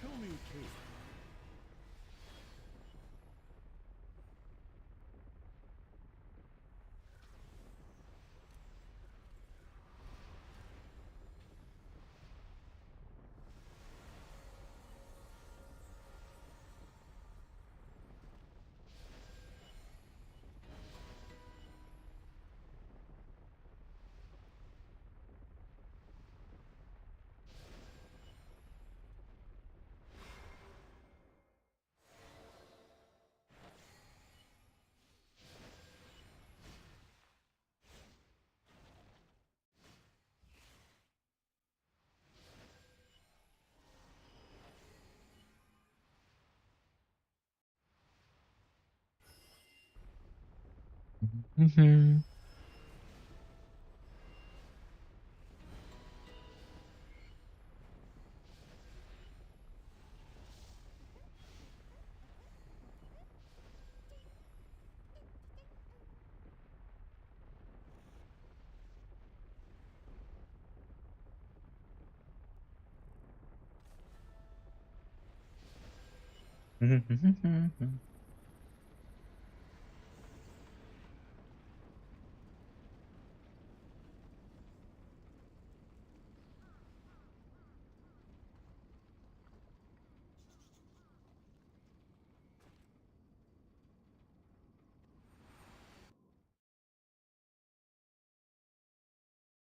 [SPEAKER 2] Tell me, too.
[SPEAKER 1] Mm-hmm.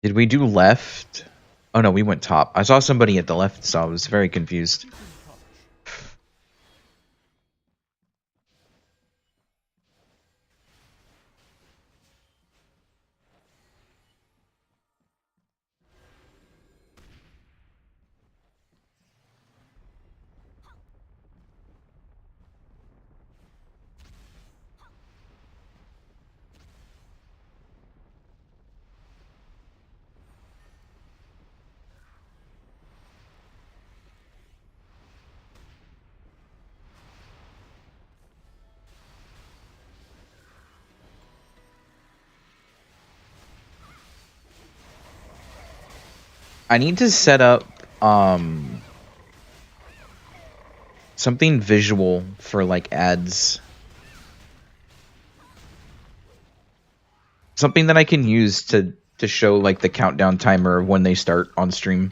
[SPEAKER 1] Did we do left? Oh no, we went top. I saw somebody at the left, so I was very confused.
[SPEAKER 2] Keep in touch.
[SPEAKER 1] I need to set up something visual for like ads. Something that I can use to show like the countdown timer of when they start on stream.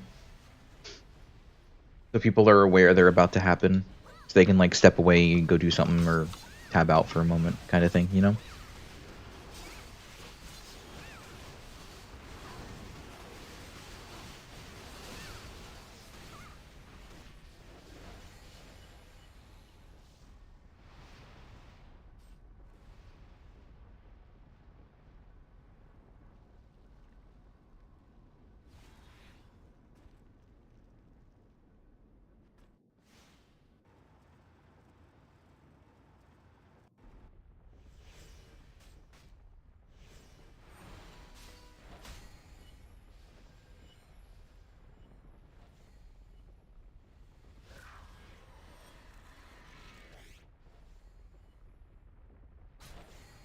[SPEAKER 1] So people are aware they're about to happen. So they can like step away and go do something or tab out for a moment kind of thing, you know?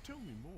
[SPEAKER 2] Tell me more.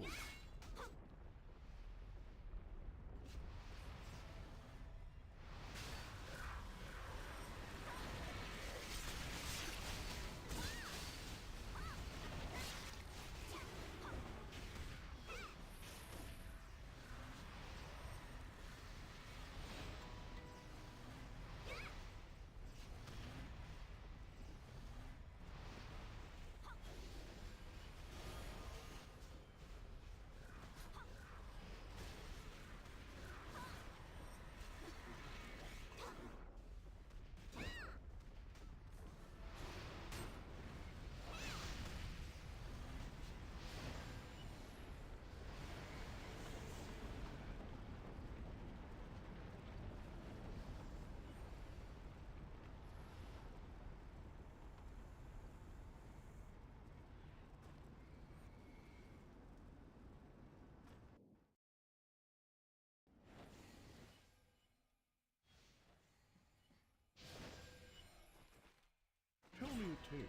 [SPEAKER 2] Tell me a tale.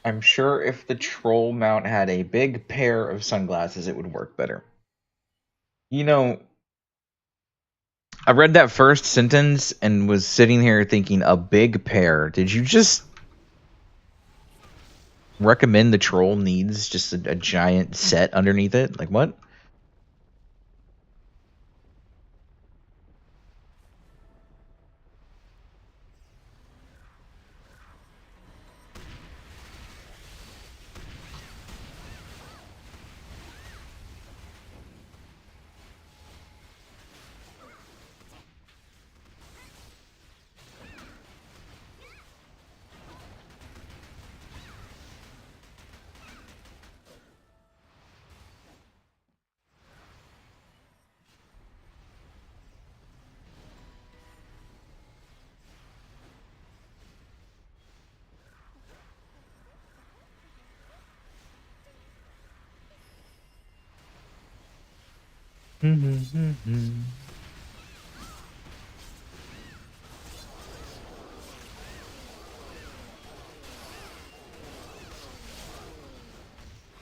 [SPEAKER 1] I'm sure if the troll mount had a big pair of sunglasses, it would work better. You know, I read that first sentence and was sitting here thinking, a big pair. Did you just recommend the troll needs just a giant set underneath it? Like, what?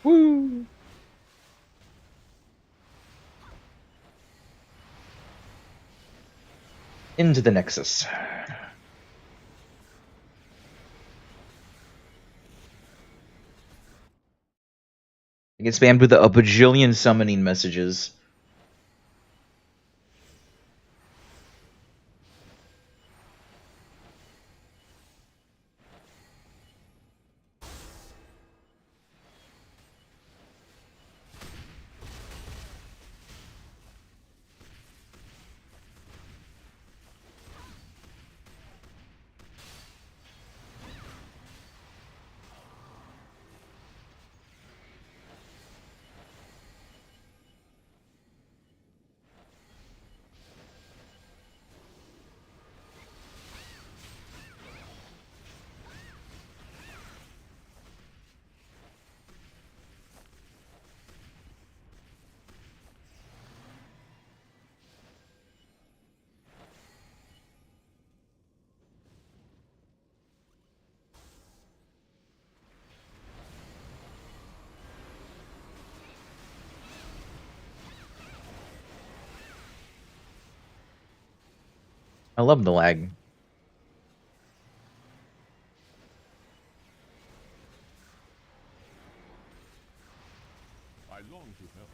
[SPEAKER 1] Woo! Into the Nexus. I get spammed with a bajillion summoning messages. I love the lag.
[SPEAKER 2] I long to help.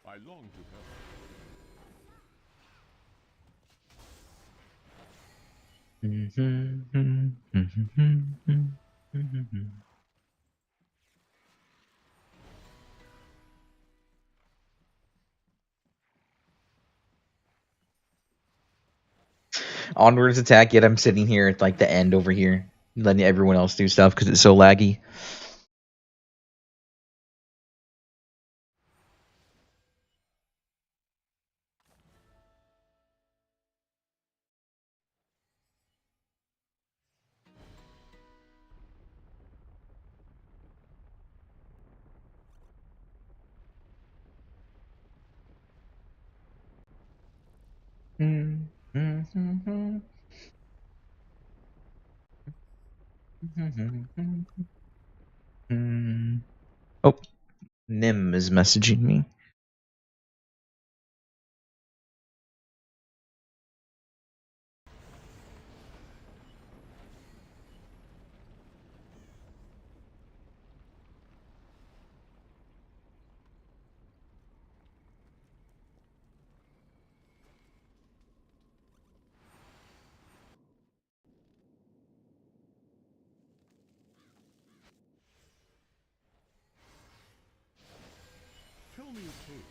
[SPEAKER 2] I long to help.
[SPEAKER 1] Onwards attack, yet I'm sitting here at like the end over here, letting everyone else do stuff because it's so laggy. Oh, Nim is messaging me.
[SPEAKER 2] Tell me a tale.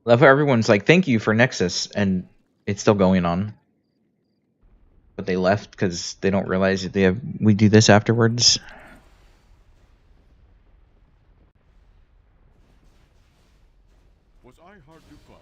[SPEAKER 1] Love how everyone's like, "Thank you for Nexus," and it's still going on. But they left because they don't realize that we do this afterwards.
[SPEAKER 2] Was I hard to find?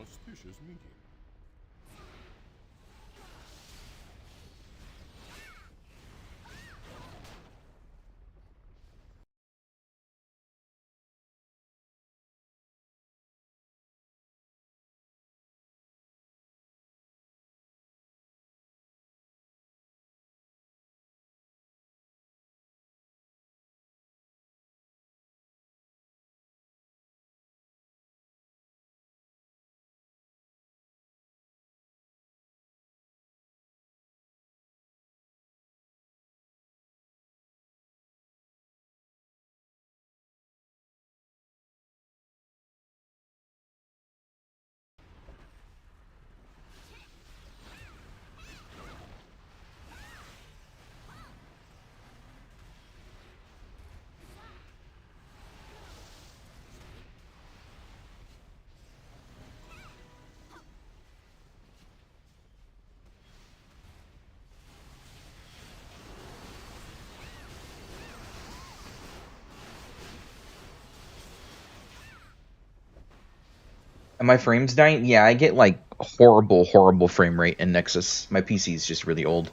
[SPEAKER 2] auspicious meeting.
[SPEAKER 1] Am my frames dying? Yeah, I get like horrible frame rate in Nexus. My PC is just really old.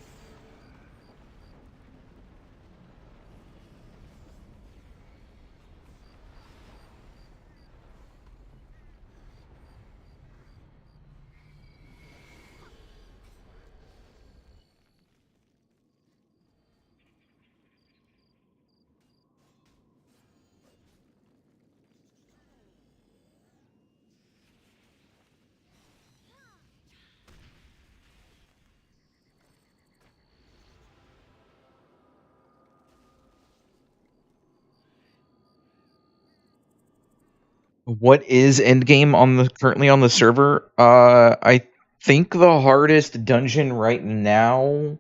[SPEAKER 1] What is endgame on the currently on the server? I think the hardest dungeon right now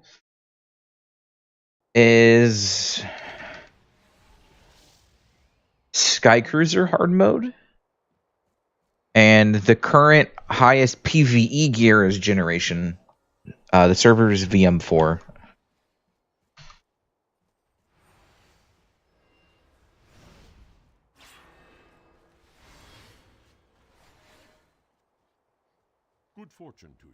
[SPEAKER 1] is Sky Cruiser hard mode, and the current highest PvE gear is Generation. The server is VM4.
[SPEAKER 2] Good fortune to you.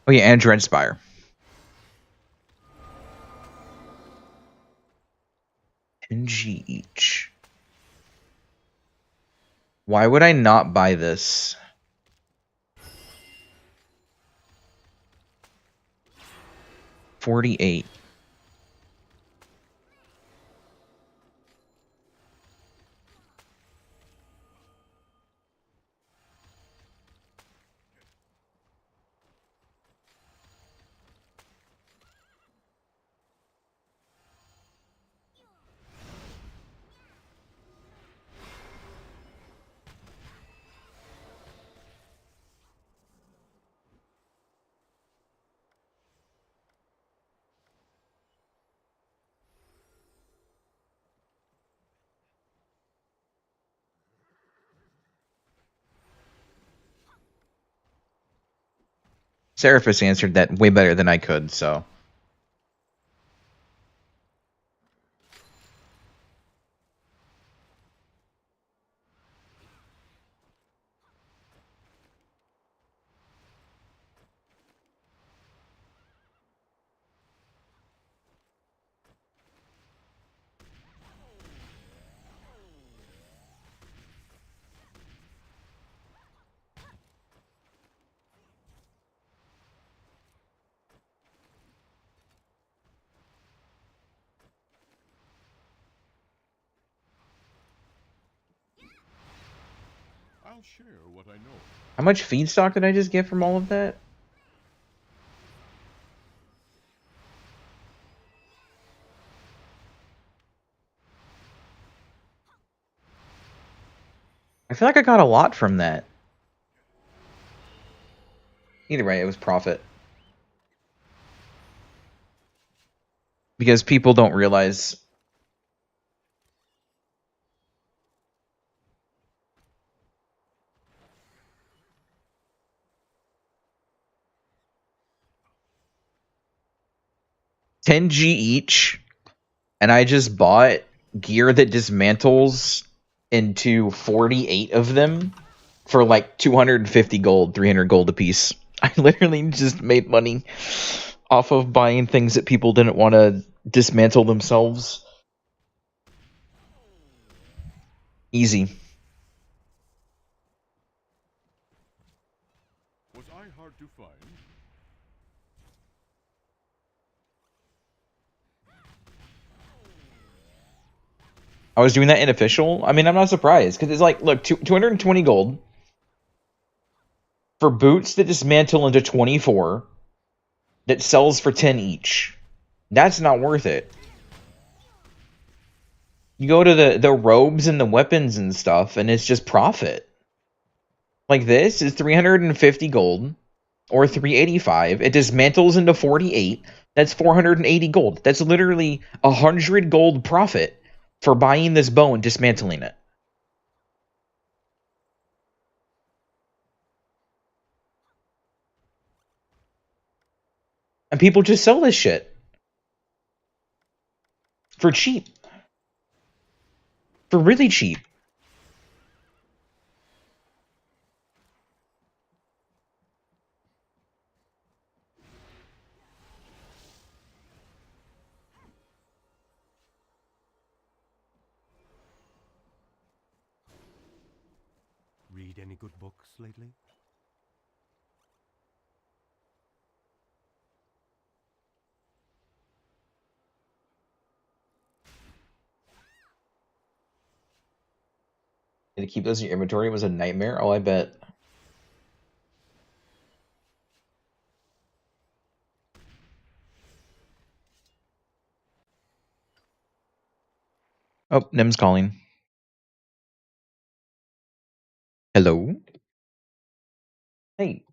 [SPEAKER 1] Oh yeah, and Dreadspire. 10G each. Why would I not buy this? 48. Seraphis answered that way better than I could, so.
[SPEAKER 2] I'll share what I know.
[SPEAKER 1] How much feedstock did I just get from all of that? I feel like I got a lot from that. Either way, it was profit. Because people don't realize. $10G each and I just bought gear that dismantles into 48 of them for like 250 gold, 300 gold a piece. I literally just made money off of buying things that people didn't want to dismantle themselves. Easy.
[SPEAKER 2] Was I hard to find?
[SPEAKER 1] I was doing that in official. I mean, I'm not surprised because it's like, look, 220 gold for boots that dismantle into 24 that sells for 10 each. That's not worth it. You go to the robes and the weapons and stuff, and it's just profit. Like this is 350 gold or 385. It dismantles into 48. That's 480 gold. That's literally 100 gold profit for buying this bow and dismantling it. And people just sell this shit for cheap. For really cheap.
[SPEAKER 2] Read any good books lately?
[SPEAKER 1] And to keep those in your inventory was a nightmare. Oh, I bet. Oh, Nim's calling. Hello? Hey.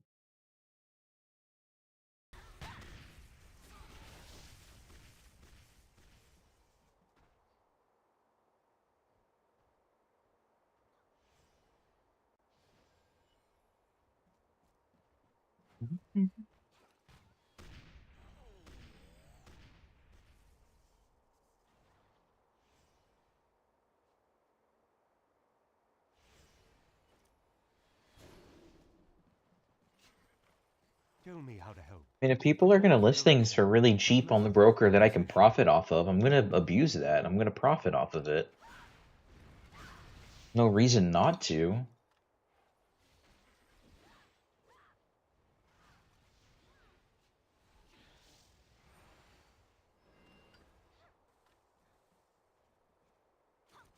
[SPEAKER 2] Tell me how to help.
[SPEAKER 1] I mean, if people are going to list things for really cheap on the broker that I can profit off of, I'm going to abuse that. I'm going to profit off of it. No reason not to.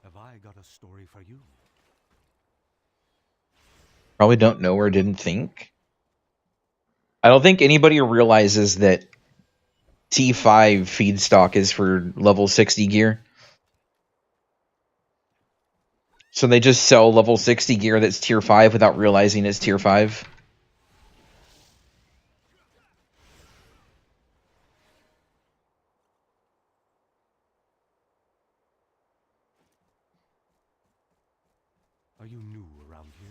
[SPEAKER 2] Have I got a story for you?
[SPEAKER 1] Probably don't know or didn't think. I don't think anybody realizes that T5 feedstock is for level 60 gear. So they just sell level 60 gear that's tier 5 without realizing it's tier 5.
[SPEAKER 2] Are you new around here?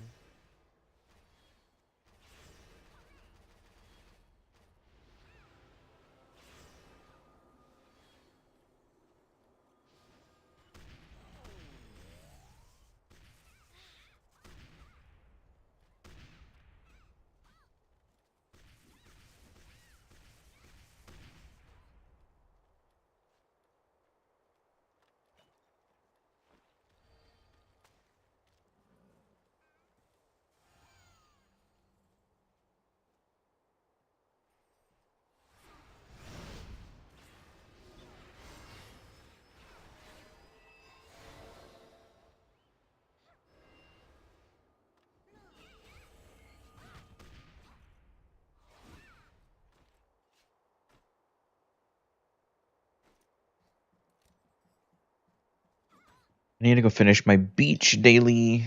[SPEAKER 1] I need to go finish my beach daily.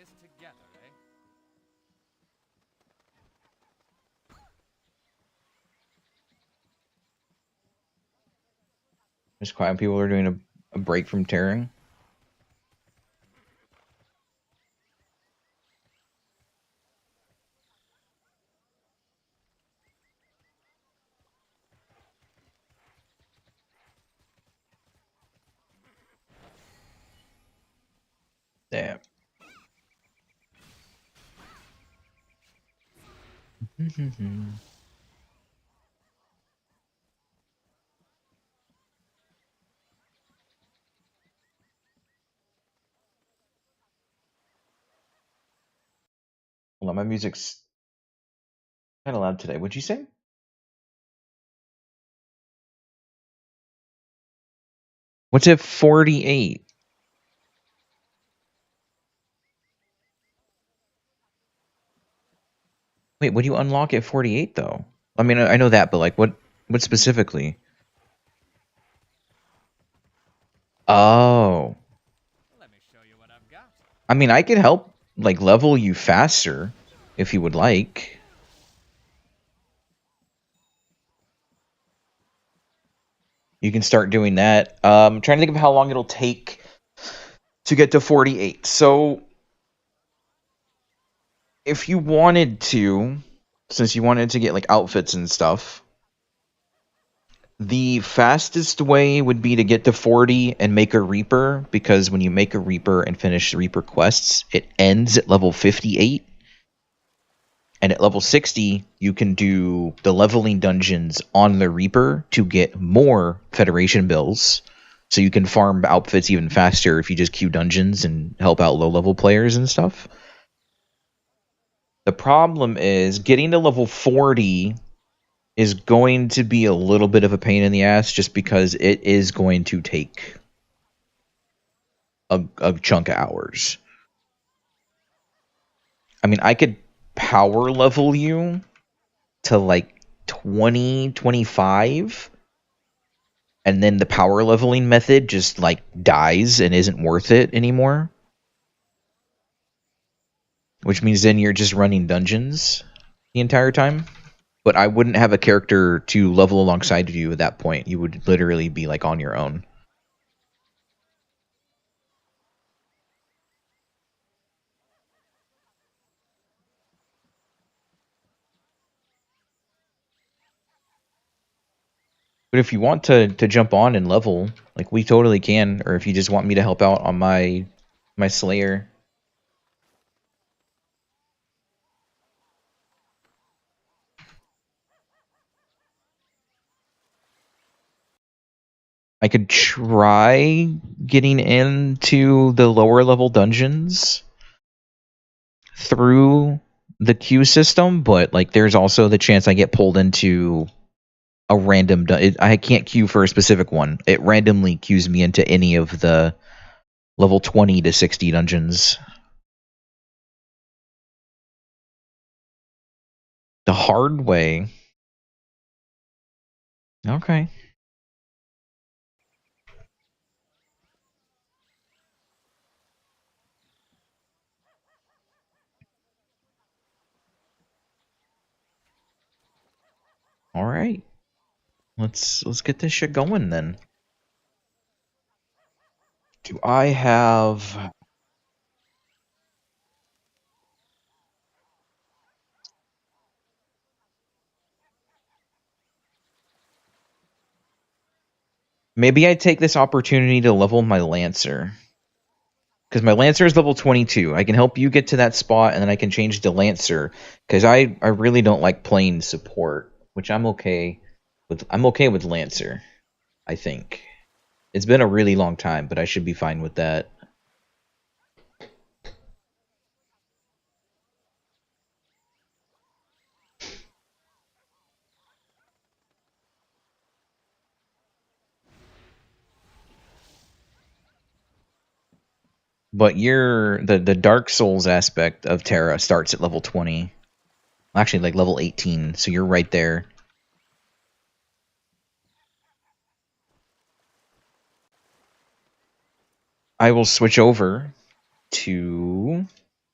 [SPEAKER 2] this together, eh?
[SPEAKER 1] Just quiet. People are doing a break from tearing. Damn. Hold on, my music's kind of loud today. What'd you say? What's at 48? Wait, what do you unlock at 48 though? I mean, I know that, but like, what specifically? Oh,
[SPEAKER 2] Let me show you what I've got.
[SPEAKER 1] I mean, I could help like level you faster if you would like. You can start doing that. I'm trying to think of how long it'll take to get to 48. So, if you wanted to, since you wanted to get like outfits and stuff, the fastest way would be to get to 40 and make a Reaper, because when you make a Reaper and finish Reaper quests, it ends at level 58. And at level 60, you can do the leveling dungeons on the Reaper to get more Federation bills. So you can farm outfits even faster if you just queue dungeons and help out low-level players and stuff. The problem is getting to level 40 is going to be a little bit of a pain in the ass, just because it is going to take a chunk of hours. I mean, I could power level you to like 20, 25, and then the power leveling method just like dies and isn't worth it anymore. Which means then you're just running dungeons the entire time. But I wouldn't have a character to level alongside you at that point. You would literally be like on your own. But if you want to jump on and level, like we totally can. Or if you just want me to help out on my Slayer, I could try getting into the lower level dungeons through the queue system, but like there's also the chance I get pulled into a random I can't queue for a specific one. It randomly queues me into any of the level 20 to 60 dungeons. The hard way. Okay. All right. Let's get this shit going then. Do I have Maybe I take this opportunity to level my Lancer. Because my Lancer is level 22. I can help you get to that spot, and then I can change to Lancer. Because I really don't like playing support, which I'm okay with. I'm okay with Lancer, I think. It's been a really long time, but I should be fine with that. But the Dark Souls aspect of TERA starts at level 20. Actually, like level 18, so you're right there. I will switch over to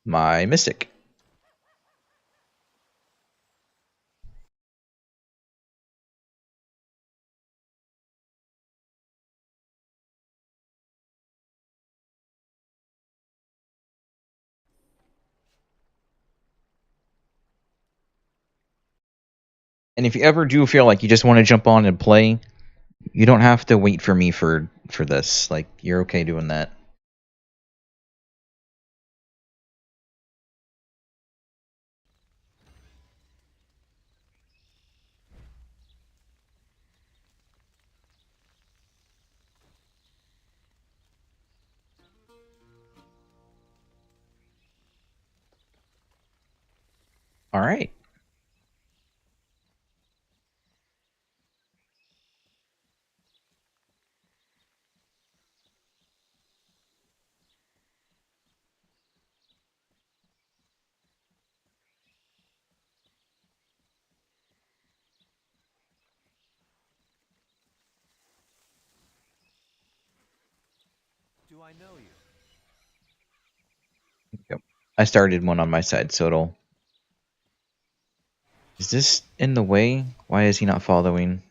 [SPEAKER 1] my mystic. And if you ever do feel like you just want to jump on and play, you don't have to wait for me for this. Like, you're okay doing that. All right.
[SPEAKER 2] Do I know you?
[SPEAKER 1] Yep. I started one on my side, so it'll. Is this in the way? Why is he not following?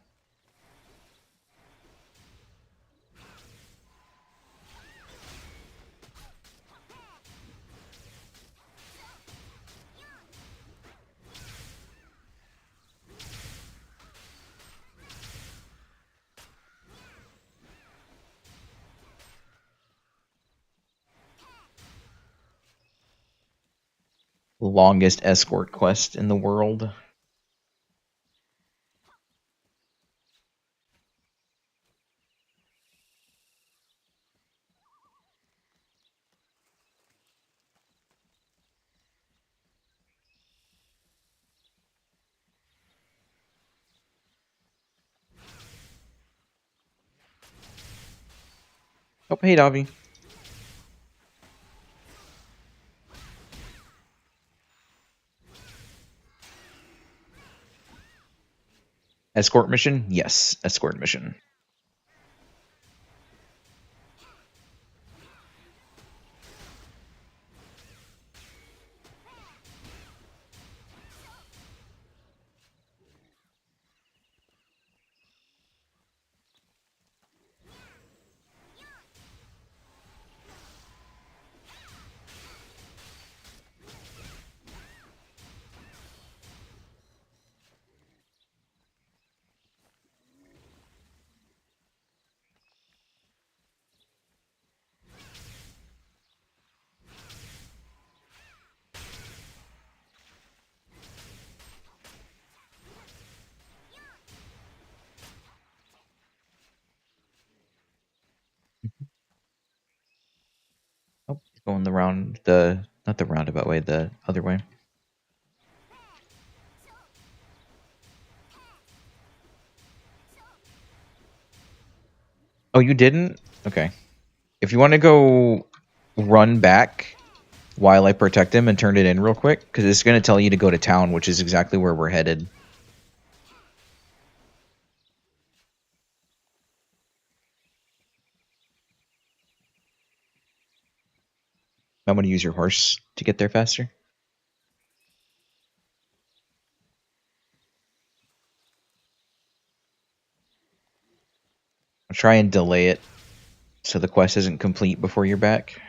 [SPEAKER 1] Longest escort quest in the world. Oh, hey, Davi. Escort mission? Yes, escort mission. Oh, he's going not the roundabout way, the other way. Oh, you didn't? Okay. If you want to go run back while I protect him and turn it in real quick, because it's going to tell you to go to town, which is exactly where we're headed. I'm going to use your horse to get there faster. I'll try and delay it so the quest isn't complete before you're back.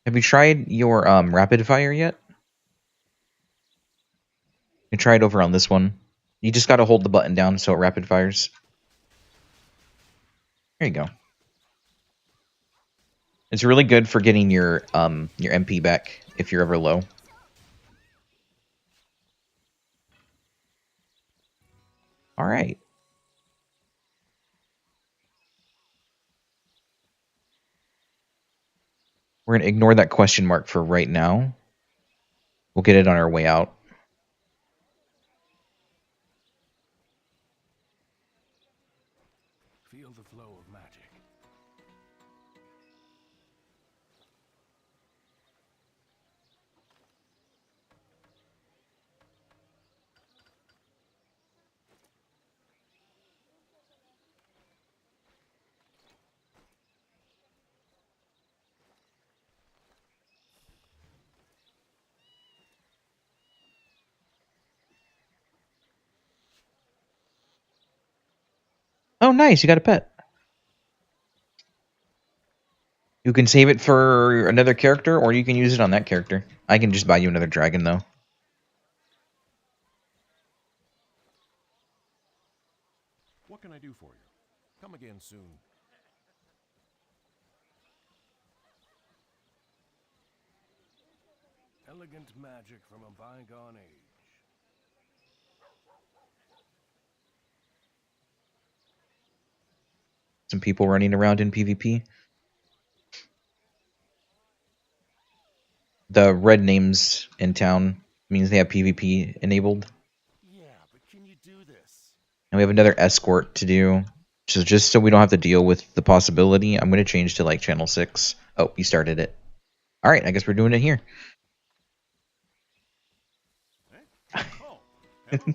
[SPEAKER 1] Have you tried your rapid fire yet? You try it over on this one. You just gotta hold the button down so it rapid fires. There you go. It's really good for getting your MP back if you're ever low. All right. We're gonna ignore that question mark for right now. We'll get it on our way out.
[SPEAKER 2] Feel the flow of magic.
[SPEAKER 1] Oh, nice! You got a pet. You can save it for another character, or you can use it on that character. I can just buy you another dragon, though.
[SPEAKER 2] What can I do for you? Come again soon. Elegant magic from a bygone age.
[SPEAKER 1] Some people running around in PvP. The red names in town means they have PvP enabled.
[SPEAKER 2] Yeah, but can you do this?
[SPEAKER 1] And we have another escort to do. So just so we don't have to deal with the possibility, I'm going to change to like channel 6. Oh, you started it. All right, I guess we're doing it here.
[SPEAKER 2] Eh? Oh, hello.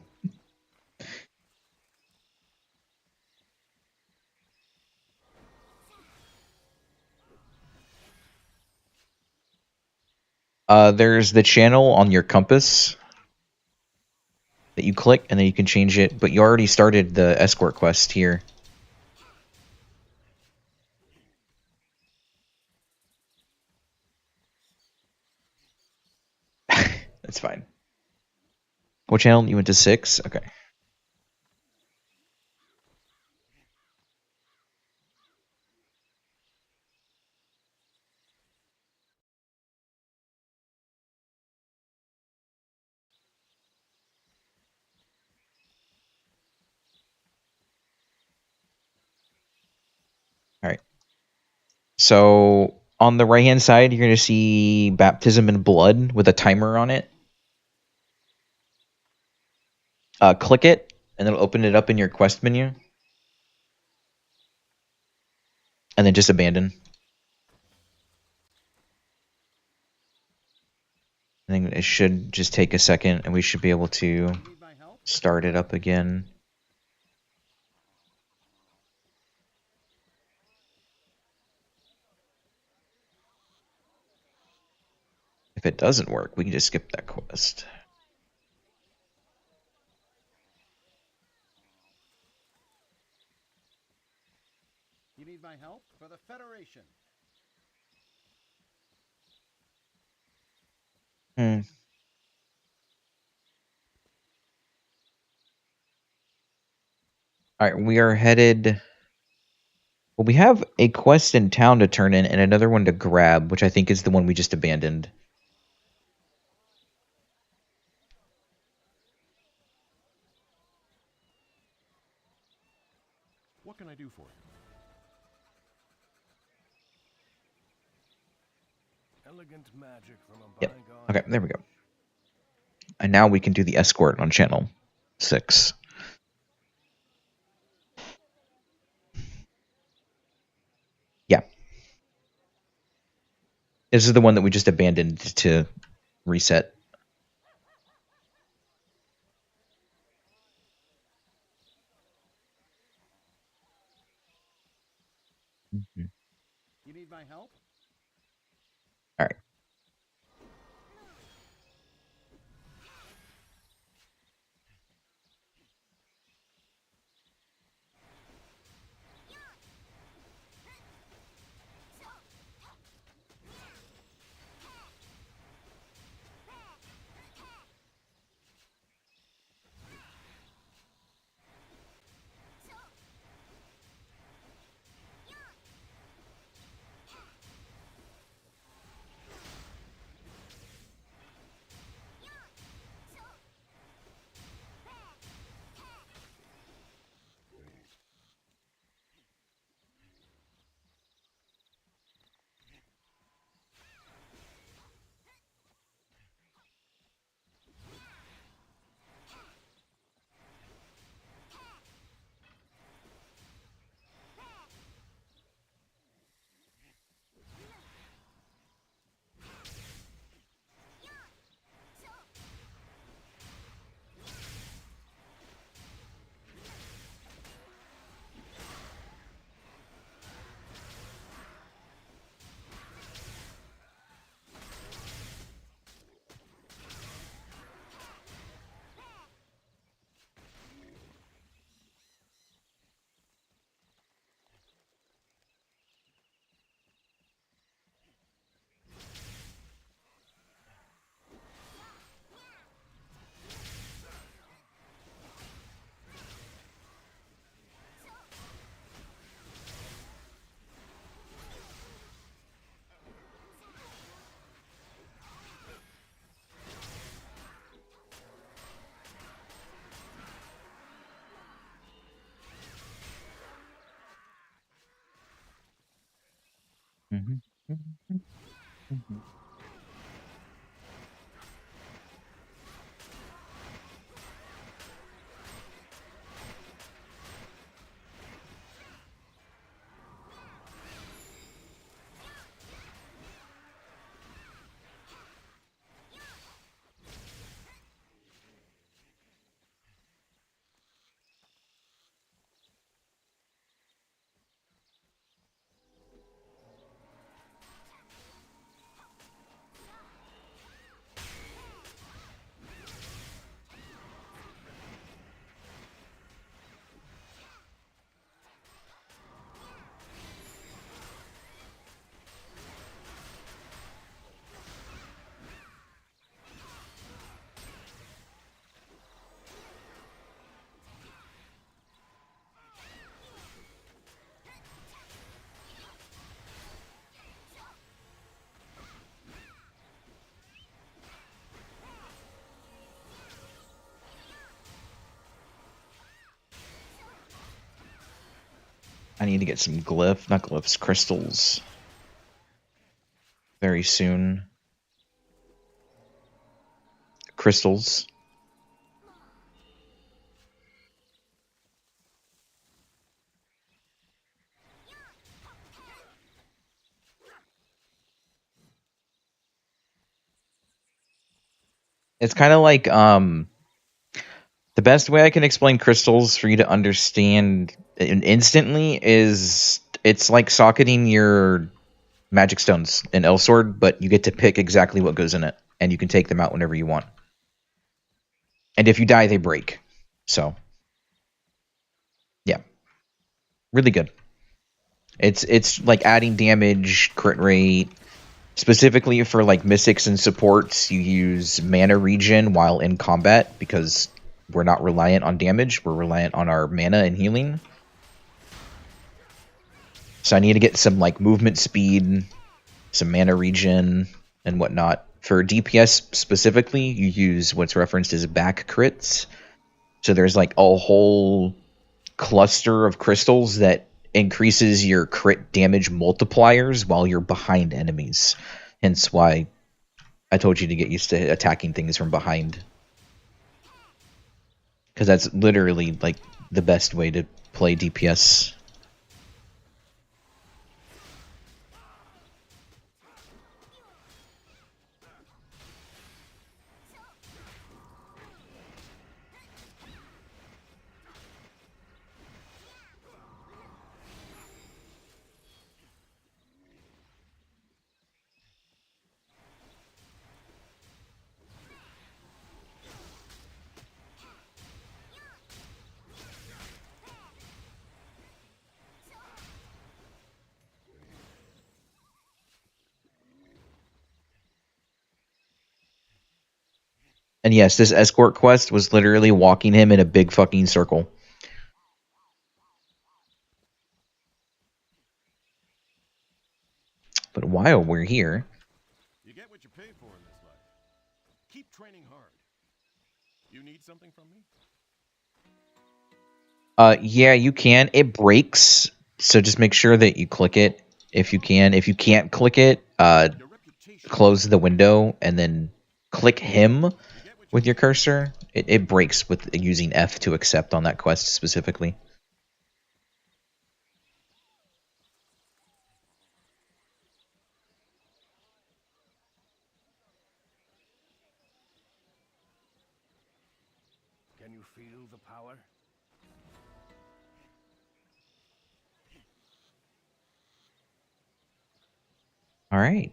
[SPEAKER 1] There's the channel on your compass that you click, and then you can change it. But you already started the escort quest here. That's fine. What channel? You went to 6? Okay. All right. So on the right hand side, you're going to see baptism in blood with a timer on it. Click it, and it'll open it up in your quest menu. And then just abandon. I think it should just take a second, and we should be able to start it up again. If it doesn't work, we can just skip that quest.
[SPEAKER 5] You need my help for the Federation.
[SPEAKER 1] Alright, we are headed... Well, we have a quest in town to turn in and another one to grab, which I think is the one we just abandoned.
[SPEAKER 2] What can I do for you? Elegant magic from a
[SPEAKER 1] Yep.
[SPEAKER 2] bygone
[SPEAKER 1] Okay, there we go. And now we can do the escort on channel 6. Yeah. This is the one that we just abandoned to reset.
[SPEAKER 5] You need my help?
[SPEAKER 1] Alright. I need to get some not glyphs, crystals. Very soon. Crystals. It's kind of like the best way I can explain crystals for you to understand instantly is it's like socketing your magic stones in Elsword, but you get to pick exactly what goes in it, and you can take them out whenever you want. And if you die, they break. So, yeah, really good. It's like adding damage, crit rate. Specifically for like mystics and supports, you use mana regen while in combat because we're not reliant on damage. We're reliant on our mana and healing. So I need to get some like movement speed, some mana regen, and whatnot. For DPS specifically, you use what's referenced as back crits. So there's like a whole cluster of crystals that increases your crit damage multipliers while you're behind enemies. Hence why I told you to get used to attacking things from behind. Because that's literally like the best way to play DPS. And yes, this escort quest was literally walking him in a big fucking circle. But while we're here,
[SPEAKER 2] You get what you pay for in this life. Keep training hard. You need something from me?
[SPEAKER 1] yeah, you can. It breaks, so just make sure that you click it if you can. If you can't click it,
[SPEAKER 2] Your reputation.
[SPEAKER 1] close the window and then click him
[SPEAKER 2] You get what you
[SPEAKER 1] with your
[SPEAKER 2] pay
[SPEAKER 1] cursor. It breaks with using F to accept on that quest specifically.
[SPEAKER 5] Can you feel the power?
[SPEAKER 1] All right.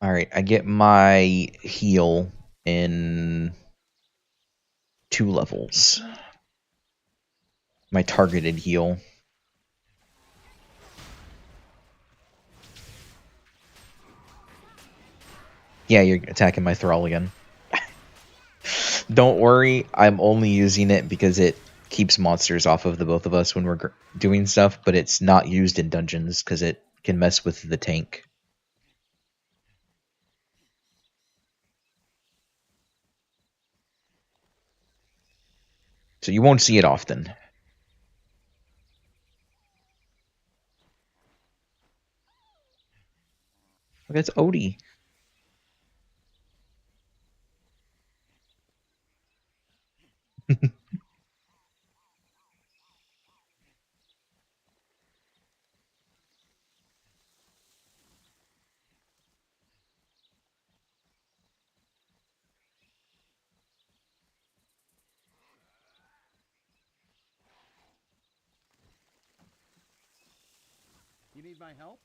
[SPEAKER 1] All right, I get my heal in 2 levels. My targeted heal. Yeah, you're attacking my thrall again. Don't worry, I'm only using it because it keeps monsters off of the both of us when we're doing stuff, but it's not used in dungeons because it can mess with the tank. So you won't see it often. Look, it's Odie.
[SPEAKER 5] You need my help?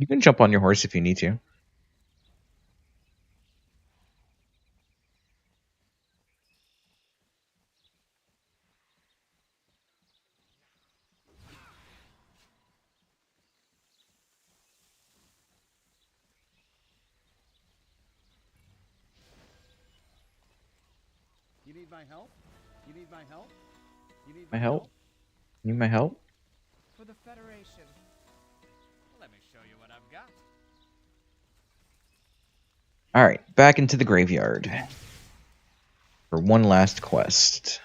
[SPEAKER 1] You can jump on your horse if you need to.
[SPEAKER 5] You need my help? You need my help? You need
[SPEAKER 1] My
[SPEAKER 5] my
[SPEAKER 1] help?
[SPEAKER 5] help?
[SPEAKER 1] Need my help?
[SPEAKER 3] For the Federation.
[SPEAKER 5] Let me show you what I've got.
[SPEAKER 1] Alright, back into the graveyard. For one last quest.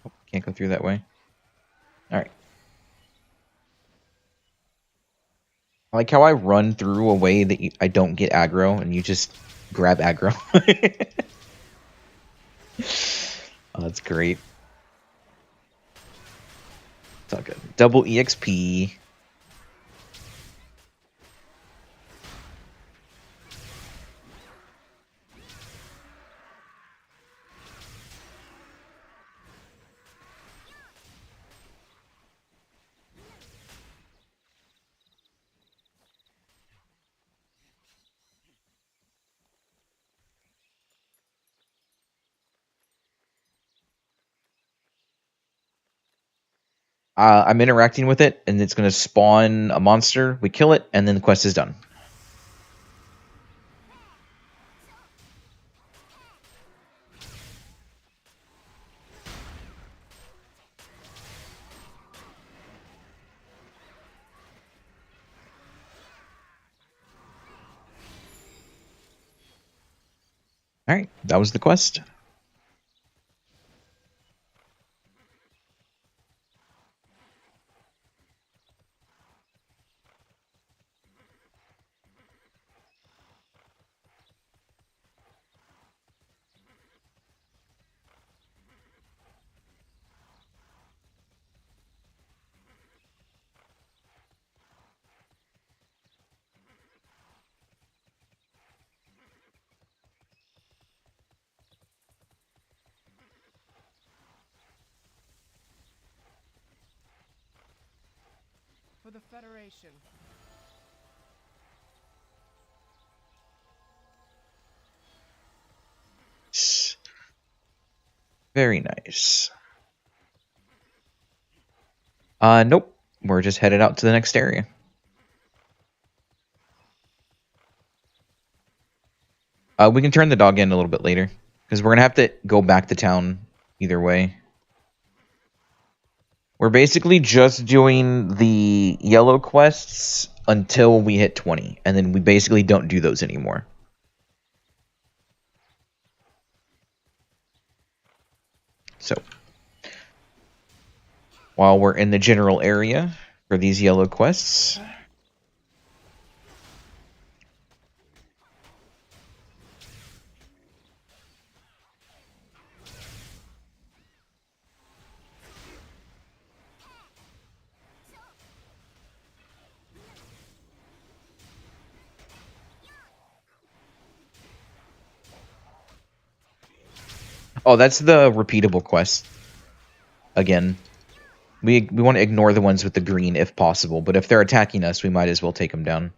[SPEAKER 1] Oh, can't go through that way. Alright. I like how I run through a way that I don't get aggro, and you just grab aggro. Oh, that's great. It's all good. Double EXP. I'm interacting with it, and it's going to spawn a monster. We kill it, and then the quest is done. Alright, that was the quest.
[SPEAKER 3] For the Federation.
[SPEAKER 1] Very nice. Nope. We're just headed out to the next area. We can turn the dog in a little bit later, because we're going to have to go back to town either way. We're basically just doing the yellow quests until we hit 20, and then we basically don't do those anymore. So, while we're in the general area for these yellow quests... Oh, that's the repeatable quest. Again, we want to ignore the ones with the green if possible, but if they're attacking us, we might as well take them down.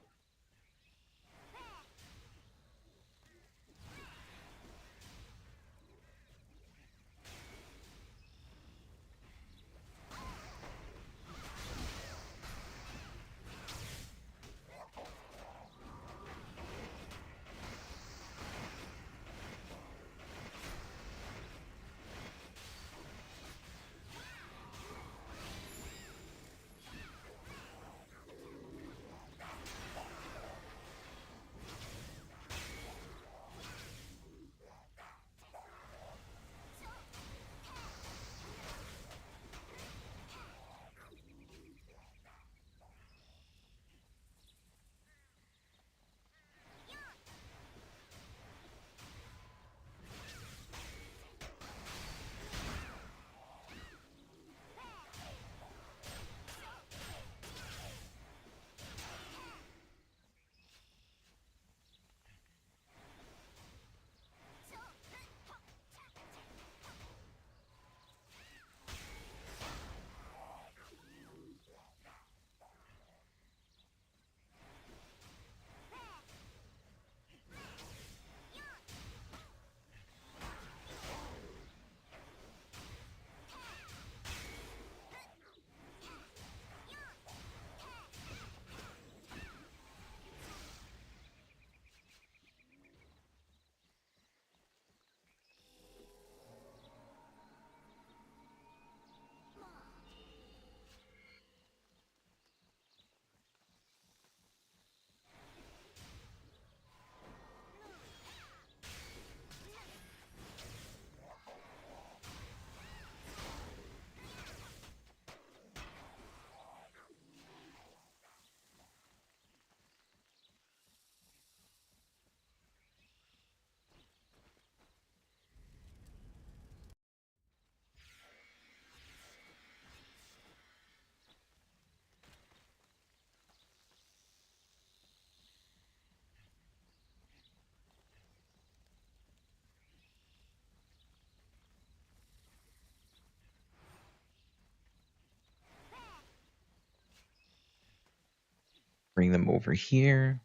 [SPEAKER 1] bring them over here.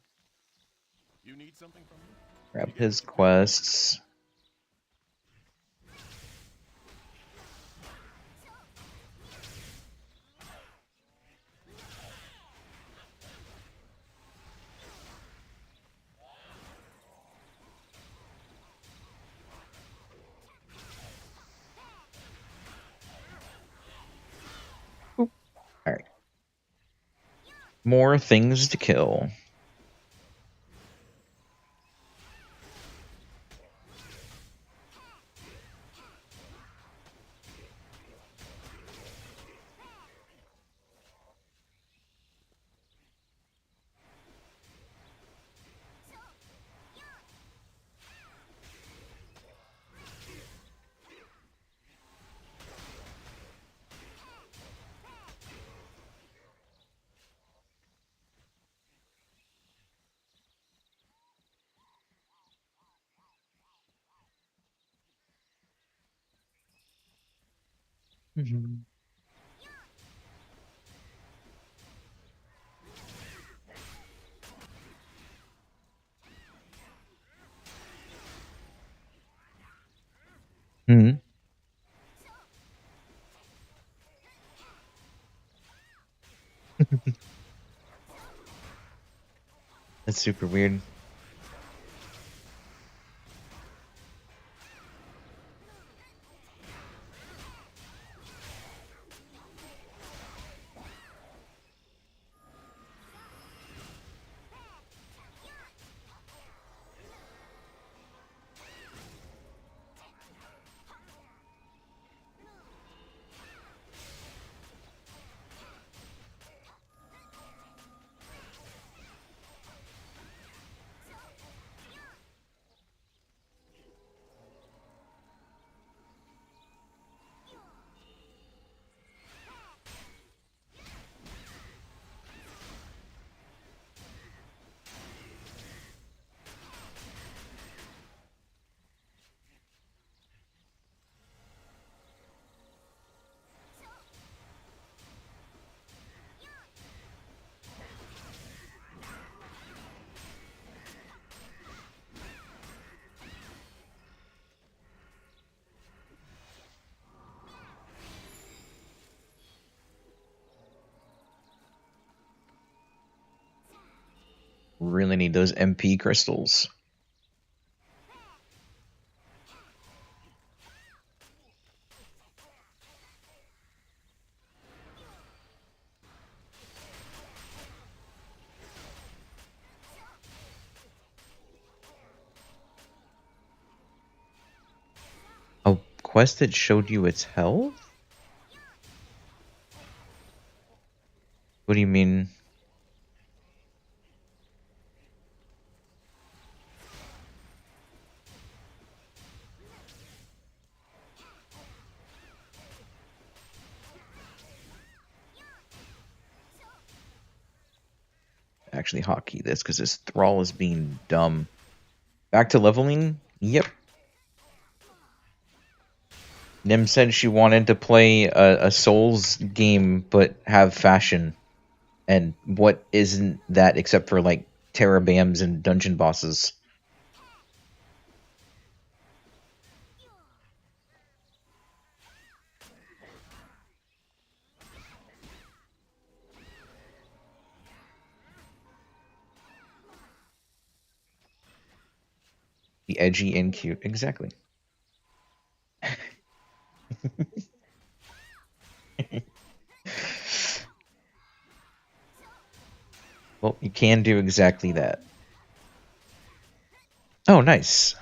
[SPEAKER 2] You need something from me?
[SPEAKER 1] Grab his quests. Alright. More things to kill. Mm-hmm. Mm-hmm. That's super weird. Really need those MP crystals. A quest that showed you its health? What do you mean? Actually hotkey this because this thrall is being dumb. Back to leveling? Yep. Nim said she wanted to play a Souls game but have fashion. And what isn't that except for like TERA BAMs and dungeon bosses? The edgy and cute. Exactly. Well, you can do exactly that. Oh, nice.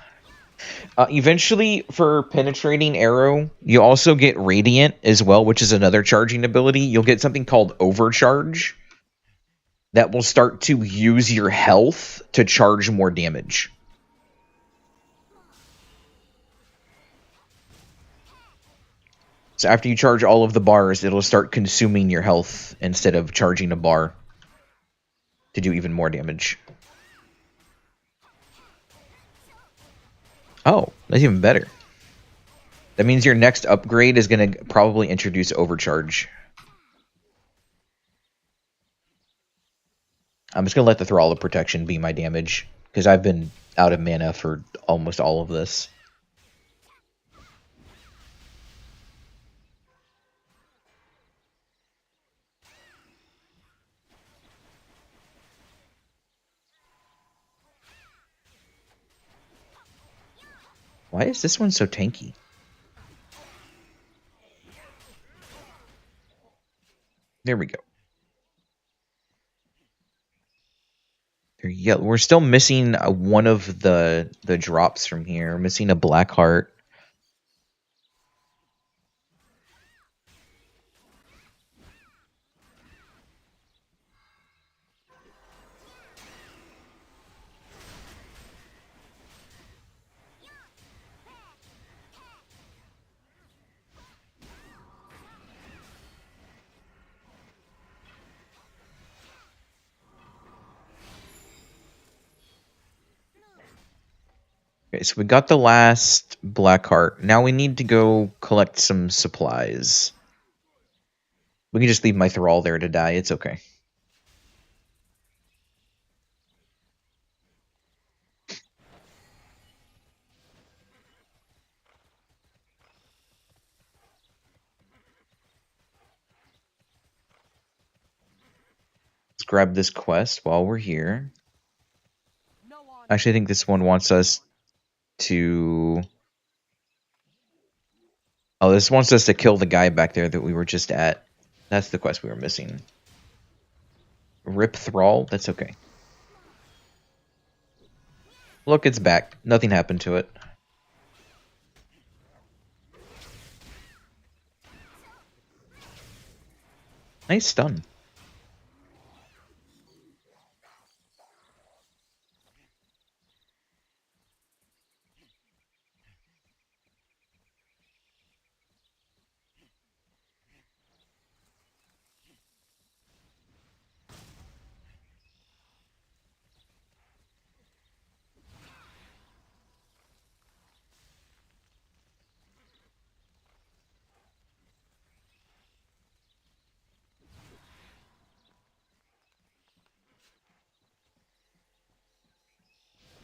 [SPEAKER 1] Eventually, for penetrating arrow, you also get radiant as well, which is another charging ability. You'll get something called overcharge that will start to use your health to charge more damage. So after you charge all of the bars, it'll start consuming your health instead of charging a bar to do even more damage. Oh, that's even better. That means your next upgrade is going to probably introduce overcharge. I'm just gonna let the Thrall of Protection be my damage, because I've been out of mana for almost all of this. Why is this one so tanky? There we go. Yeah, we're still missing one of the drops from here. We're missing a Black Heart. Okay, so we got the last Black Heart. Now we need to go collect some supplies. We can just leave my Thrall there to die. It's okay. Let's grab this quest while we're here. Actually, I think this one wants us to... Oh, this wants us to kill the guy back there that we were just at. That's the quest we were missing. Rip Thrall? That's okay. Look, it's back. Nothing happened to it. Nice stun.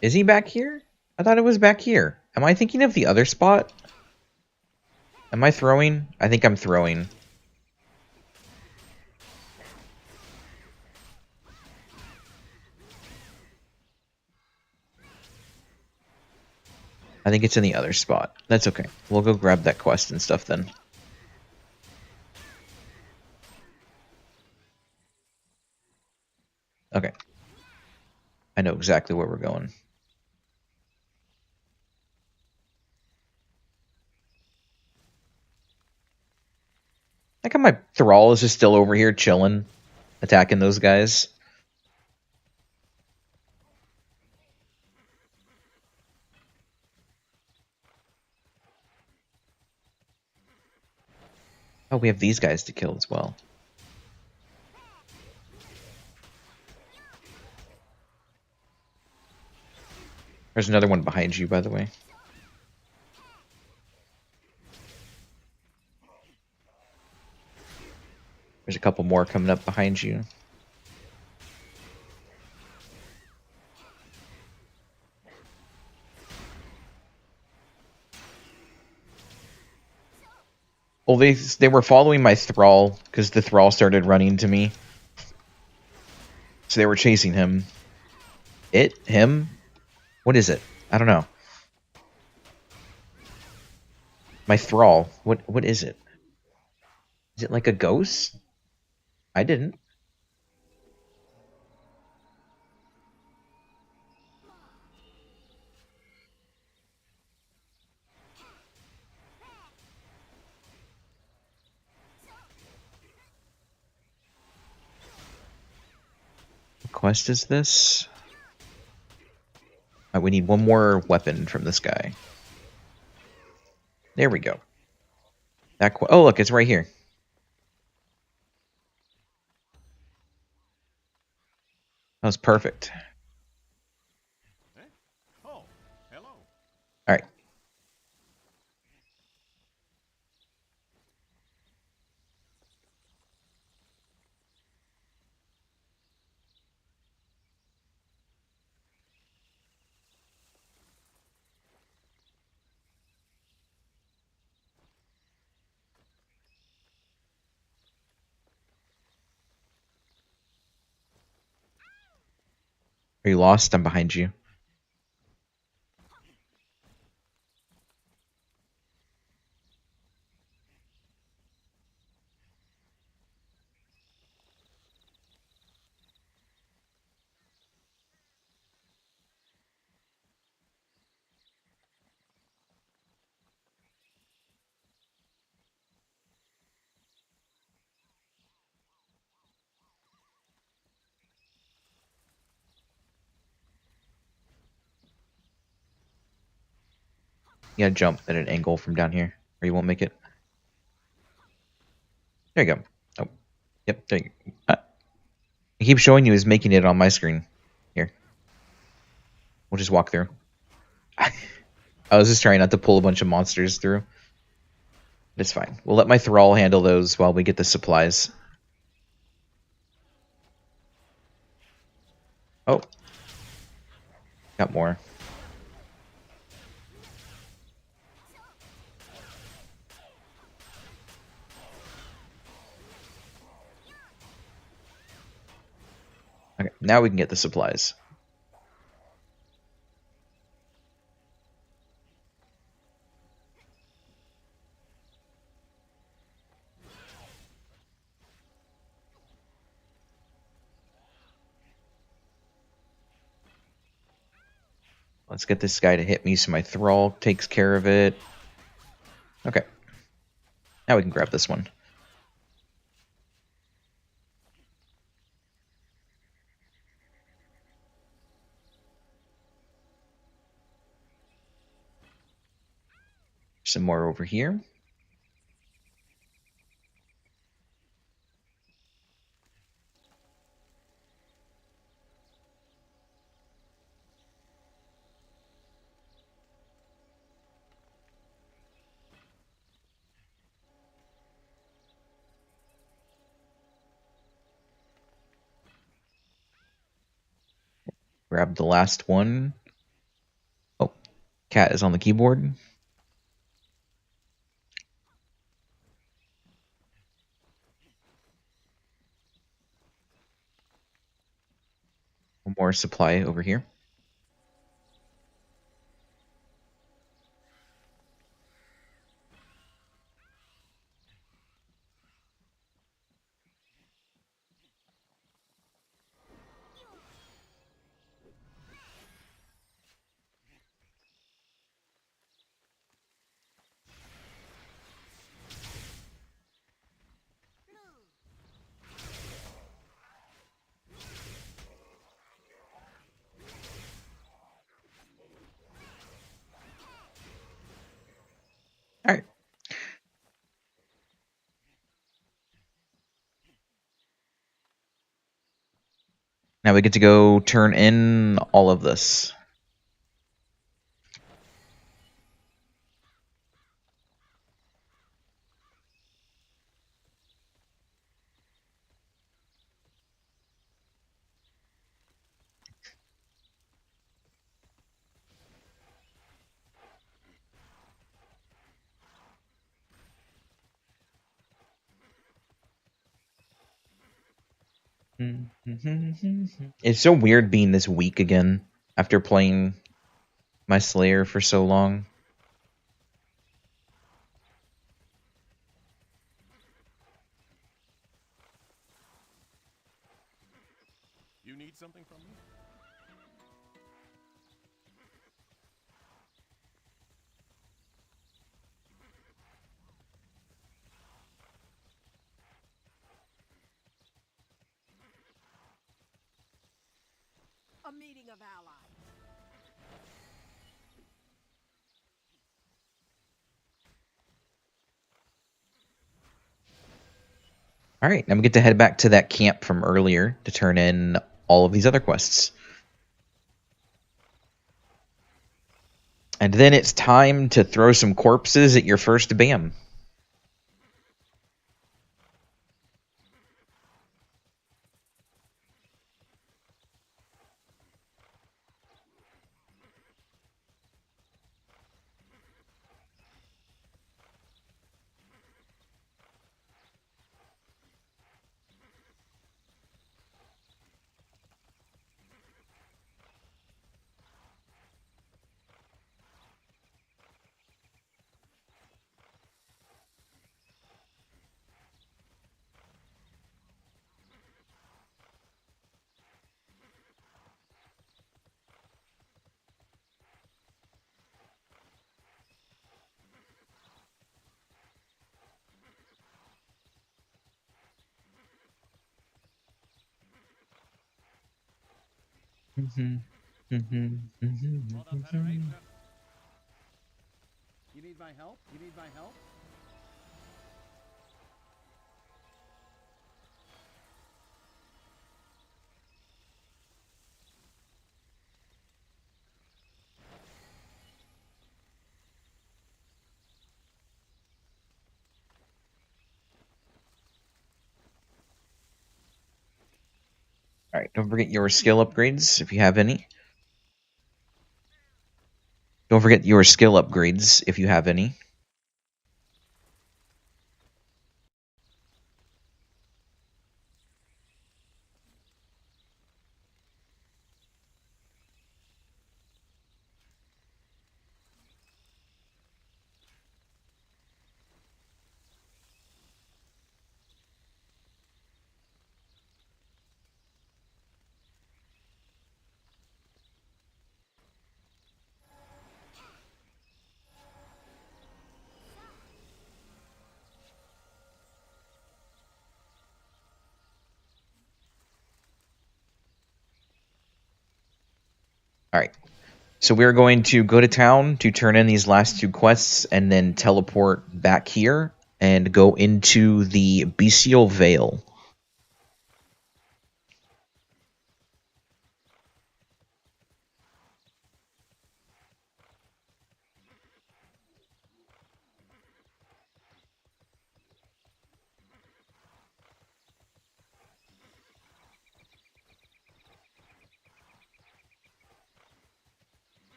[SPEAKER 1] Is he back here? I thought it was back here. Am I thinking of the other spot? Am I throwing? I think I'm throwing. I think it's in the other spot. That's okay. We'll go grab that quest and stuff then. Okay. I know exactly where we're going. Like how my Thrall is just still over here chilling, attacking those guys. Oh, we have these guys to kill as well. There's another one behind you, by the way. There's a couple more coming up behind you. Well, they were following my Thrall, because the Thrall started running to me. So they were chasing him. It? Him? What is it? I don't know. My Thrall. What is it? Is it like a ghost? I didn't. What quest is this? We need one more weapon from this guy. There we go. Oh, look, it's right here. That was perfect.
[SPEAKER 2] Eh? Oh, hello.
[SPEAKER 1] Alright. Are you lost? I'm behind you. You gotta jump at an angle from down here, or you won't make it. There you go. Oh, yep, there you go. I keep showing you is making it on my screen. Here. We'll just walk through. I was just trying not to pull a bunch of monsters through. It's fine. We'll let my thrall handle those while we get the supplies. Oh. Got more. Okay, now we can get the supplies. Let's get this guy to hit me so my thrall takes care of it. Okay. Now we can grab this one. Some more over here. Grab the last one. Oh, cat is on the keyboard. One more supply over here. All right. Now we get to go turn in all of this. It's so weird being this weak again after playing my Slayer for so long.
[SPEAKER 2] You need something from me?
[SPEAKER 3] A meeting of allies.
[SPEAKER 1] All right, now we get to head back to that camp from earlier to turn in all of these other quests. And then it's time to throw some corpses at your first BAM.
[SPEAKER 5] For the Federation. You need my help? You need my help?
[SPEAKER 1] Alright, don't forget your skill upgrades if you have any. Don't forget your skill upgrades if you have any. Alright. So we're going to go to town to turn in these last two quests and then teleport back here and go into the Bestial Vale.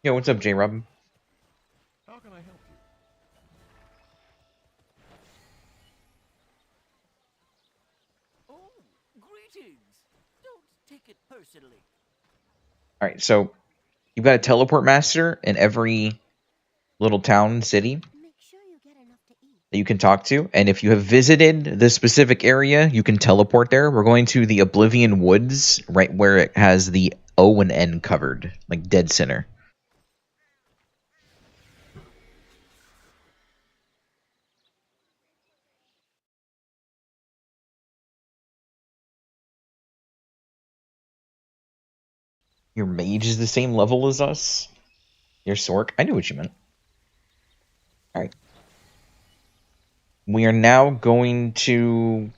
[SPEAKER 1] Yo, what's up, J-Rob?
[SPEAKER 2] How can I help you?
[SPEAKER 6] Oh, greetings. Don't take it personally.
[SPEAKER 1] Alright, so you've got a teleport master in every little town and city
[SPEAKER 4] Make sure you get enough to eat.
[SPEAKER 1] that you can talk to, and if you have visited this specific area, you can teleport there. We're going to the Oblivion Woods, right where it has the O and N covered, like dead center. Your mage is the same level as us? Your Sork? I knew what you meant. Alright. We are now going to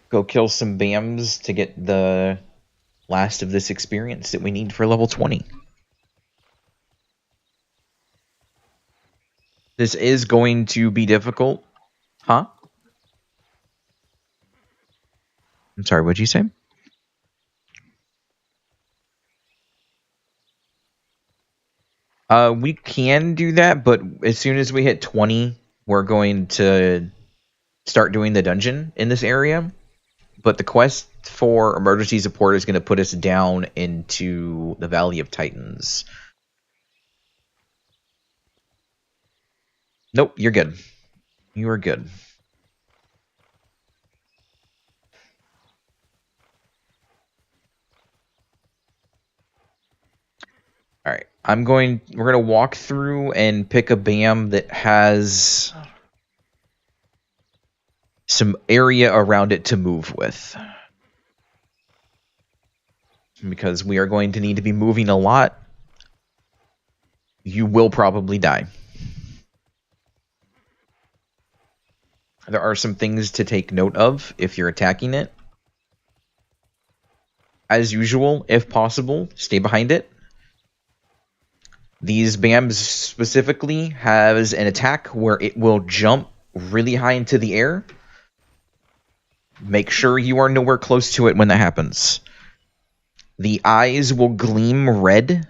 [SPEAKER 1] go kill some BAMs to get the last of this experience that we need for level 20. This is going to be difficult. Huh? I'm sorry, what'd you say? We can do that, but as soon as we hit 20, we're going to start doing the dungeon in this area. But the quest for emergency support is going to put us down into the Valley of Titans. Nope, you're good. You are good. Alright, we're gonna walk through and pick a BAM that has some area around it to move with. Because we are going to need to be moving a lot. You will probably die. There are some things to take note of if you're attacking it. As usual, if possible, stay behind it. These BAMs specifically has an attack where it will jump really high into the air. Make sure you are nowhere close to it when that happens. The eyes will gleam red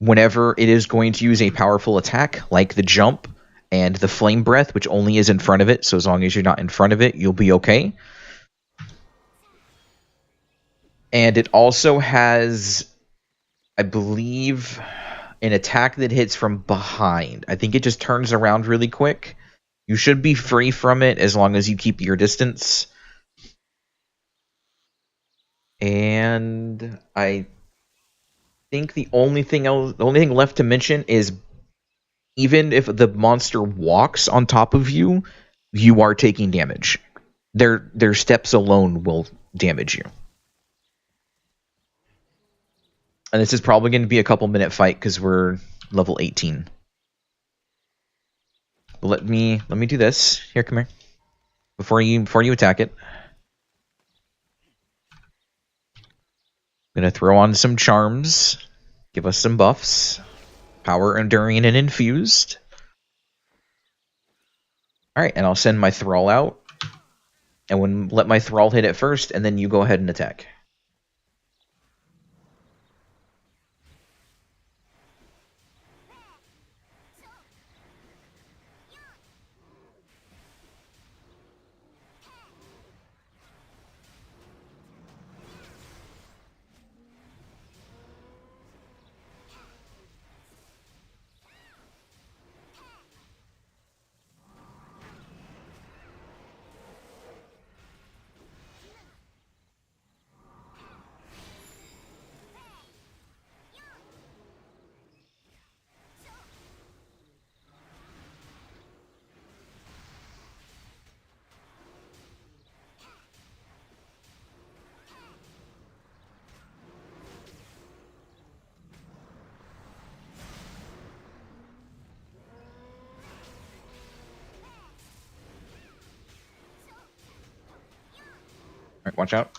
[SPEAKER 1] whenever it is going to use a powerful attack, like the jump and the flame breath, which only is in front of it, so as long as you're not in front of it, you'll be okay. And it also has, I believe, an attack that hits from behind. I think it just turns around really quick. You should be free from it as long as you keep your distance. And I think the only thing left to mention is even if the monster walks on top of you, you are taking damage. Their steps alone will damage you. And this is probably going to be a couple-minute fight because we're level 18. Let me do this. Here, come here. Before you attack it, I'm gonna throw on some charms. Give us some buffs. Power, Enduring, and Infused. Alright, and I'll send my Thrall out. And let my Thrall hit it first, and then you go ahead and attack. Alright, watch out.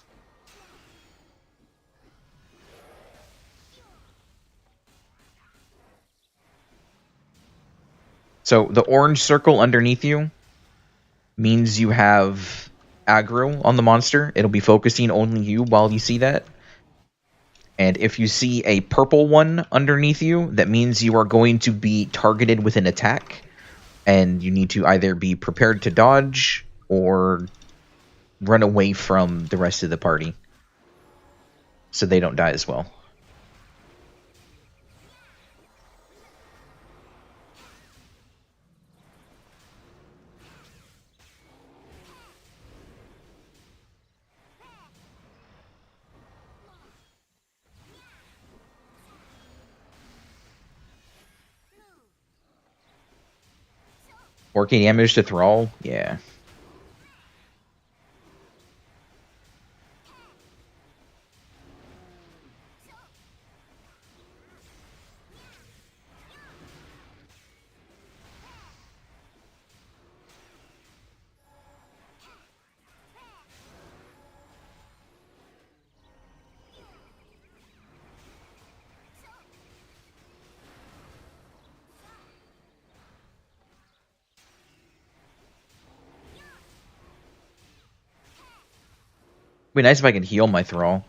[SPEAKER 1] So the orange circle underneath you means you have aggro on the monster. It'll be focusing only you while you see that. And if you see a purple one underneath you, that means you are going to be targeted with an attack. And you need to either be prepared to dodge or run away from the rest of the party so they don't die as well. Working damage to Thrall? Yeah. It'd be nice if I could heal my Thrall.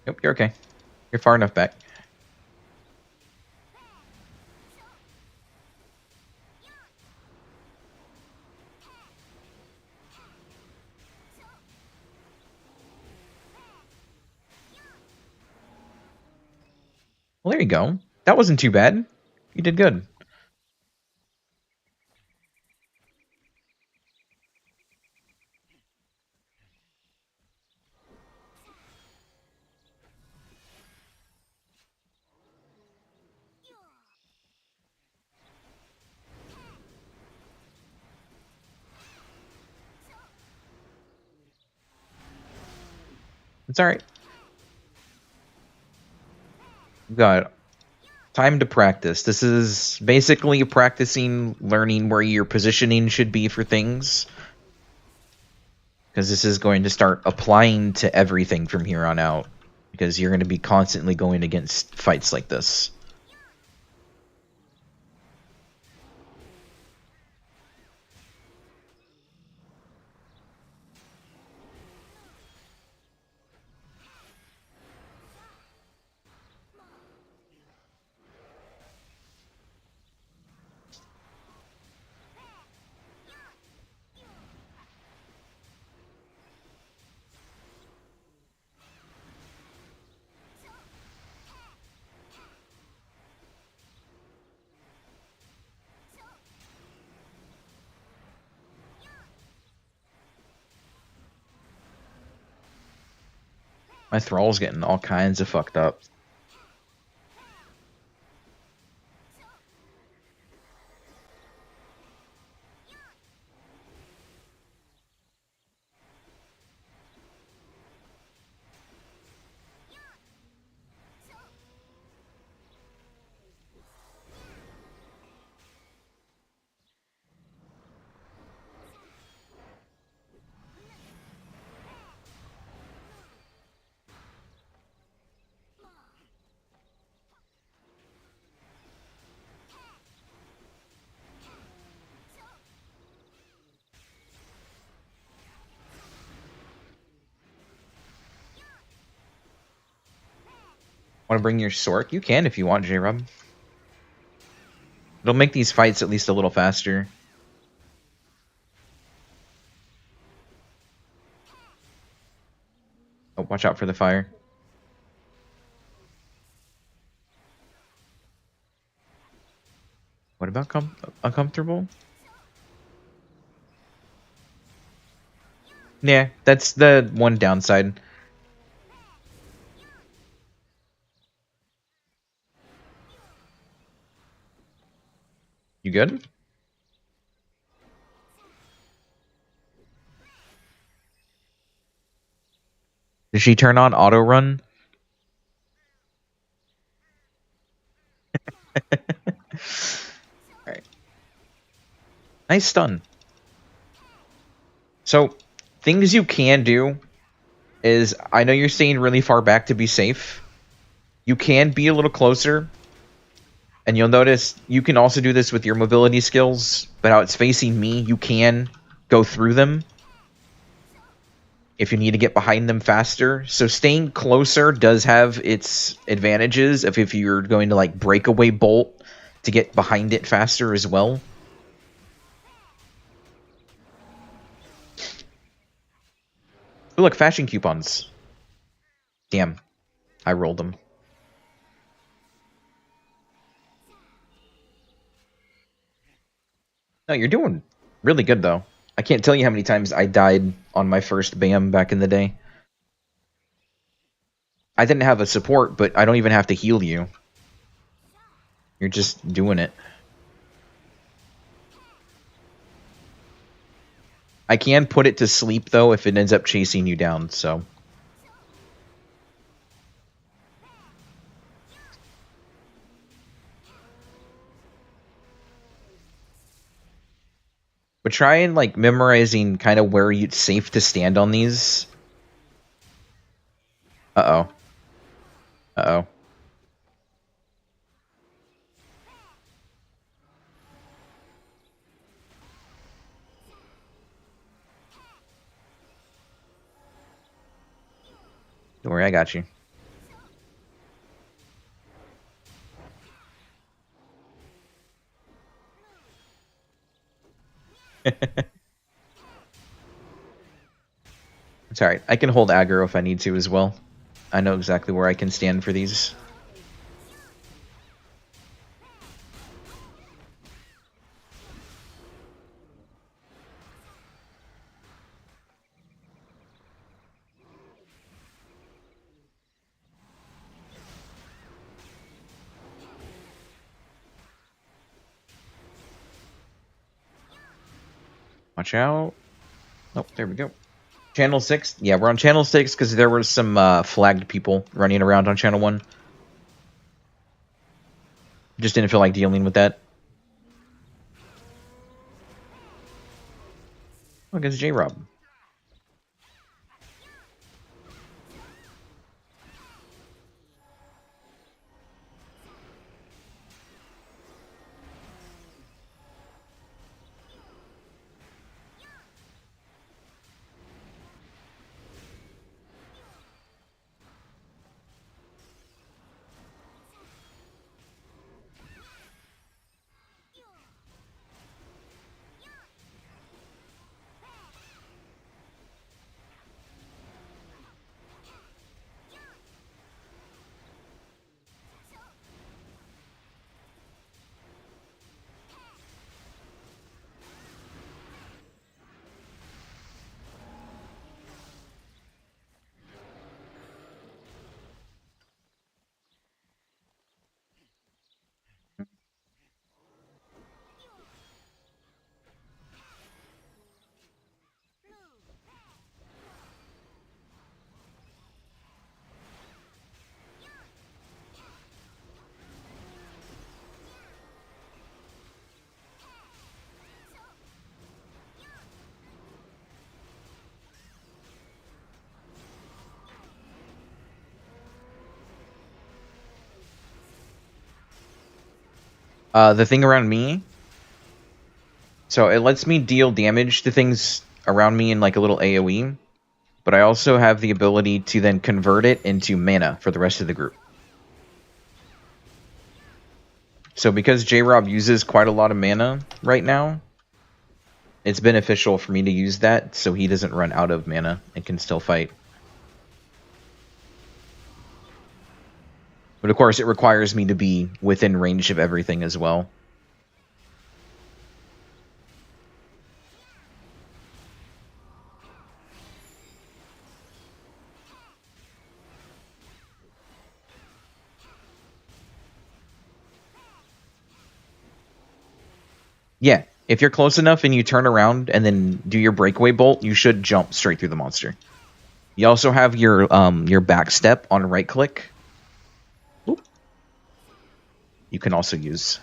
[SPEAKER 1] Yep, you're okay. You're far enough back. Well, there you go. That wasn't too bad. You did good. It's alright. We've got time to practice. This is basically practicing, learning where your positioning should be for things. Because this is going to start applying to everything from here on out. Because you're going to be constantly going against fights like this. My thrall's getting all kinds of fucked up. Want to bring your Sork? You can if you want, J-Rub. It'll make these fights at least a little faster. Oh, watch out for the fire. What about uncomfortable? Yeah, that's the one downside. You good? Did she turn on auto run? Alright. Nice stun. So, things you can do is, I know you're staying really far back to be safe. You can be a little closer. And you'll notice you can also do this with your mobility skills, but how it's facing me, you can go through them if you need to get behind them faster. So staying closer does have its advantages if you're going to like breakaway bolt to get behind it faster as well. Oh, look, fashion coupons. Damn, I rolled them. No, you're doing really good, though. I can't tell you how many times I died on my first BAM back in the day. I didn't have a support, but I don't even have to heal you. You're just doing it. I can put it to sleep, though, if it ends up chasing you down, so... But try and, like, memorizing kind of where it's safe to stand on these. Uh-oh. Uh-oh. Don't worry, I got you. It's alright. I can hold aggro if I need to as well. I know exactly where I can stand for these. Watch out. Oh, there we go. Channel 6? Yeah, we're on Channel 6 because there were some flagged people running around on Channel 1. Just didn't feel like dealing with that. Oh, I guess J-Rob. The thing around me. So it lets me deal damage to things around me in like a little AoE, but I also have the ability to then convert it into mana for the rest of the group. So because J-Rob uses quite a lot of mana right now, it's beneficial for me to use that so he doesn't run out of mana and can still fight. But of course, it requires me to be within range of everything as well. Yeah, if you're close enough and you turn around and then do your breakaway bolt, you should jump straight through the monster. You also have your back step on right click. Oop. You can also use.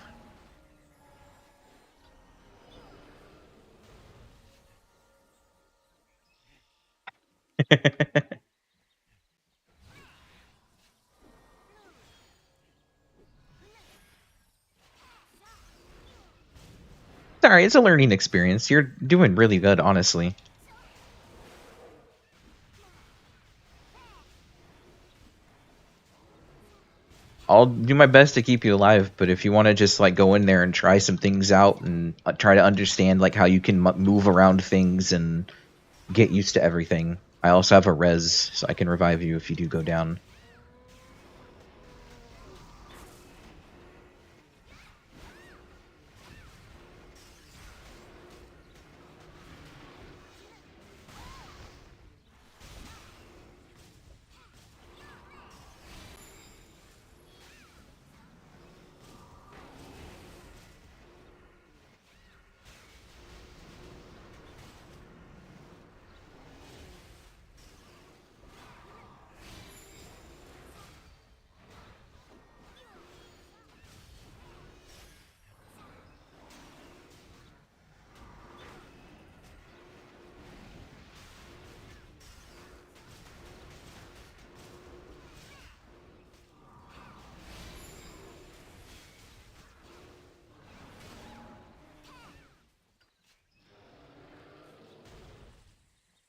[SPEAKER 1] Sorry, it's a learning experience. You're doing really good, honestly. I'll do my best to keep you alive, but if you want to just like go in there and try some things out and try to understand like how you can move around things and get used to everything, I also have a res, so I can revive you if you do go down.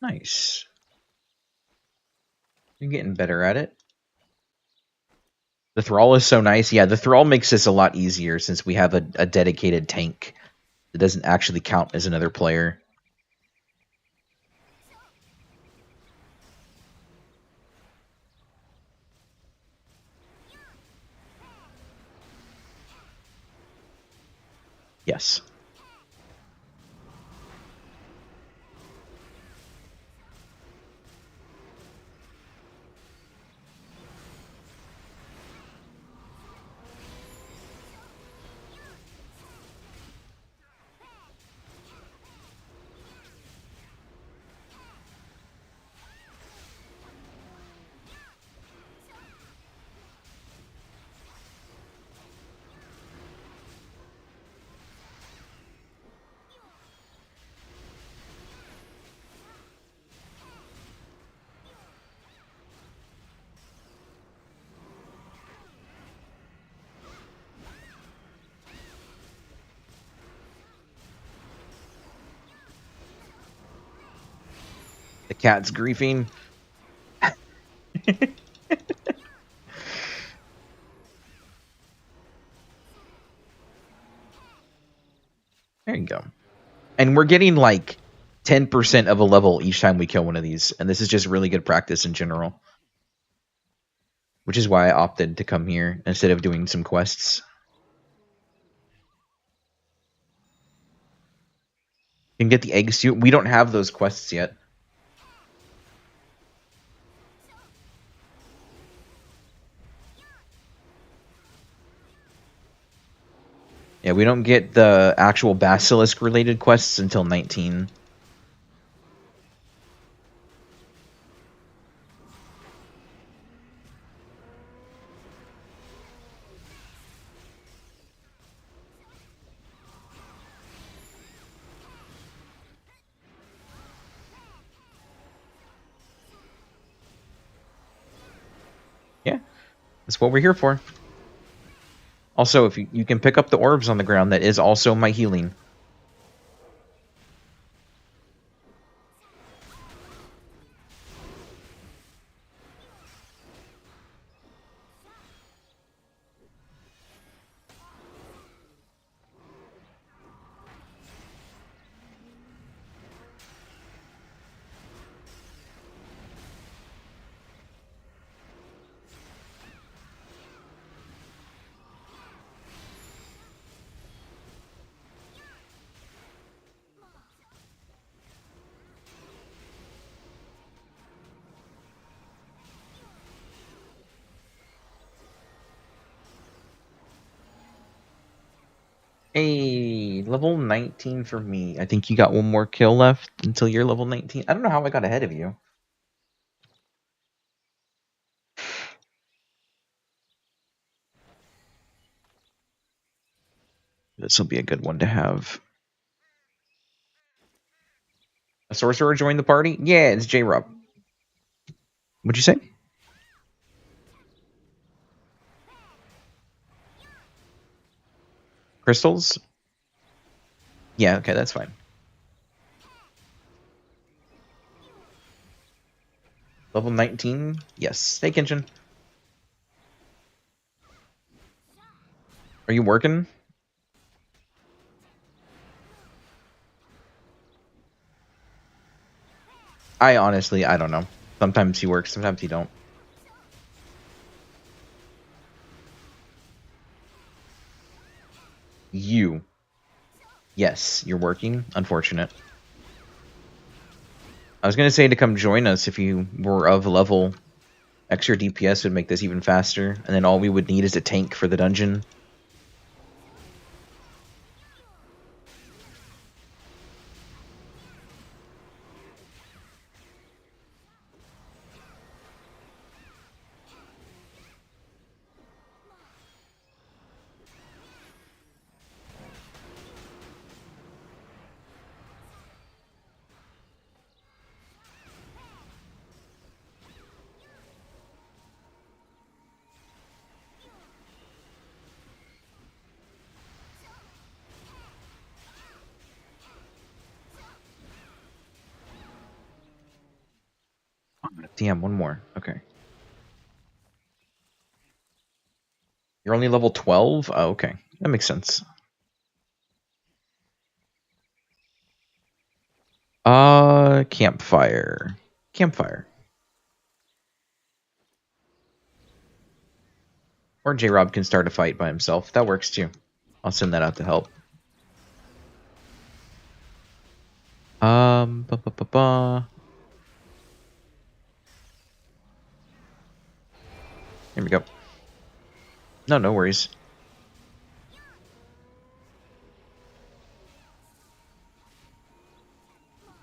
[SPEAKER 1] Nice. You're getting better at it. The Thrall is so nice. Yeah, the Thrall makes this a lot easier since we have a dedicated tank that doesn't actually count as another player. Yes. The cat's griefing. There you go. And we're getting like 10% of a level each time we kill one of these, and this is just really good practice in general. Which is why I opted to come here instead of doing some quests. You can get the egg suit. We don't have those quests yet. Yeah, we don't get the actual basilisk related quests until 19. Yeah, that's what we're here for. Also, if you can pick up the orbs on the ground, that is also my healing. Hey, level 19 for me. I think you got one more kill left until you're level 19. I don't know how I got ahead of you. This will be a good one to have. A sorcerer joined the party? Yeah, it's J-Rob. What'd you say? Crystals? Yeah, okay, that's fine. Level 19? Yes. Hey, Kenshin. Are you working? I don't know. Sometimes he works, sometimes he don't. You. Yes, you're working. Unfortunate. I was going to say to come join us if you were of level. Extra DPS would make this even faster, and then all we would need is a tank for the dungeon. Damn, one more. Okay. You're only level 12? Oh, okay. That makes sense. Campfire. Campfire. Or J-Rob can start a fight by himself. That works too. I'll send that out to help. Ba ba ba ba. Here we go. No, no worries.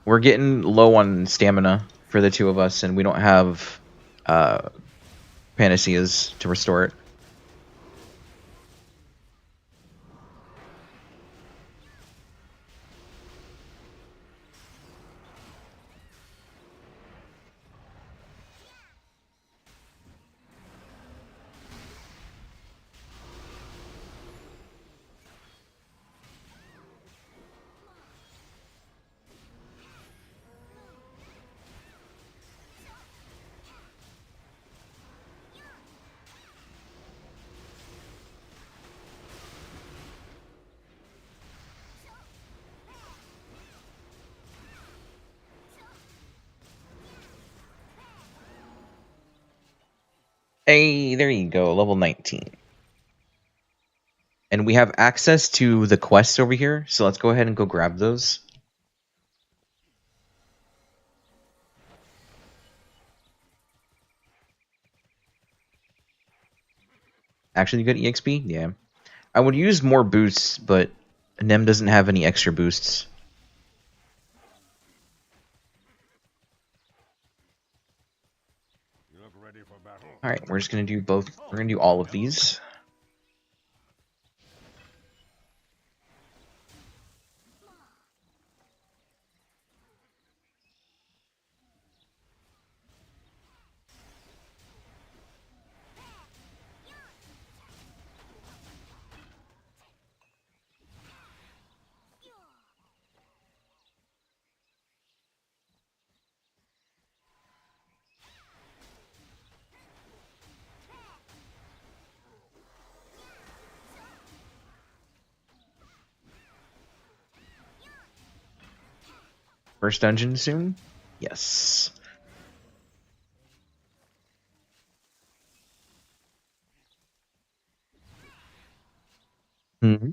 [SPEAKER 1] We're getting low on stamina for the two of us, and we don't have panaceas to restore it. Hey, there you go, level 19. And we have access to the quests over here, so let's go ahead and go grab those. Actually, you got EXP? Yeah. I would use more boosts, but Nem doesn't have any extra boosts.
[SPEAKER 2] You look ready for battle.
[SPEAKER 1] Alright, we're just gonna do both. We're gonna do all of these. First dungeon soon? Yes. Hmm.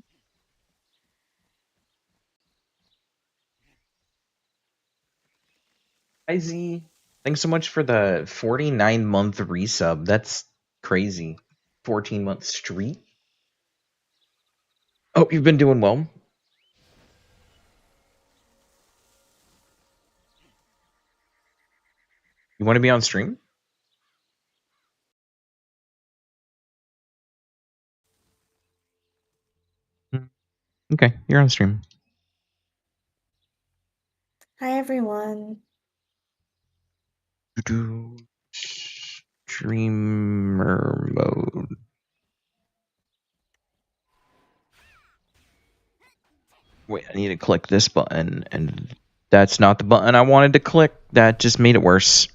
[SPEAKER 1] Hi Z. Thanks so much for the 49-month resub. That's crazy. 14-month streak. Hope you've been doing well. You want to be on stream? Okay, you're on stream.
[SPEAKER 7] Hi everyone.
[SPEAKER 1] Streamer mode. Wait, I need to click this button, and that's not the button I wanted to click. That just made it worse.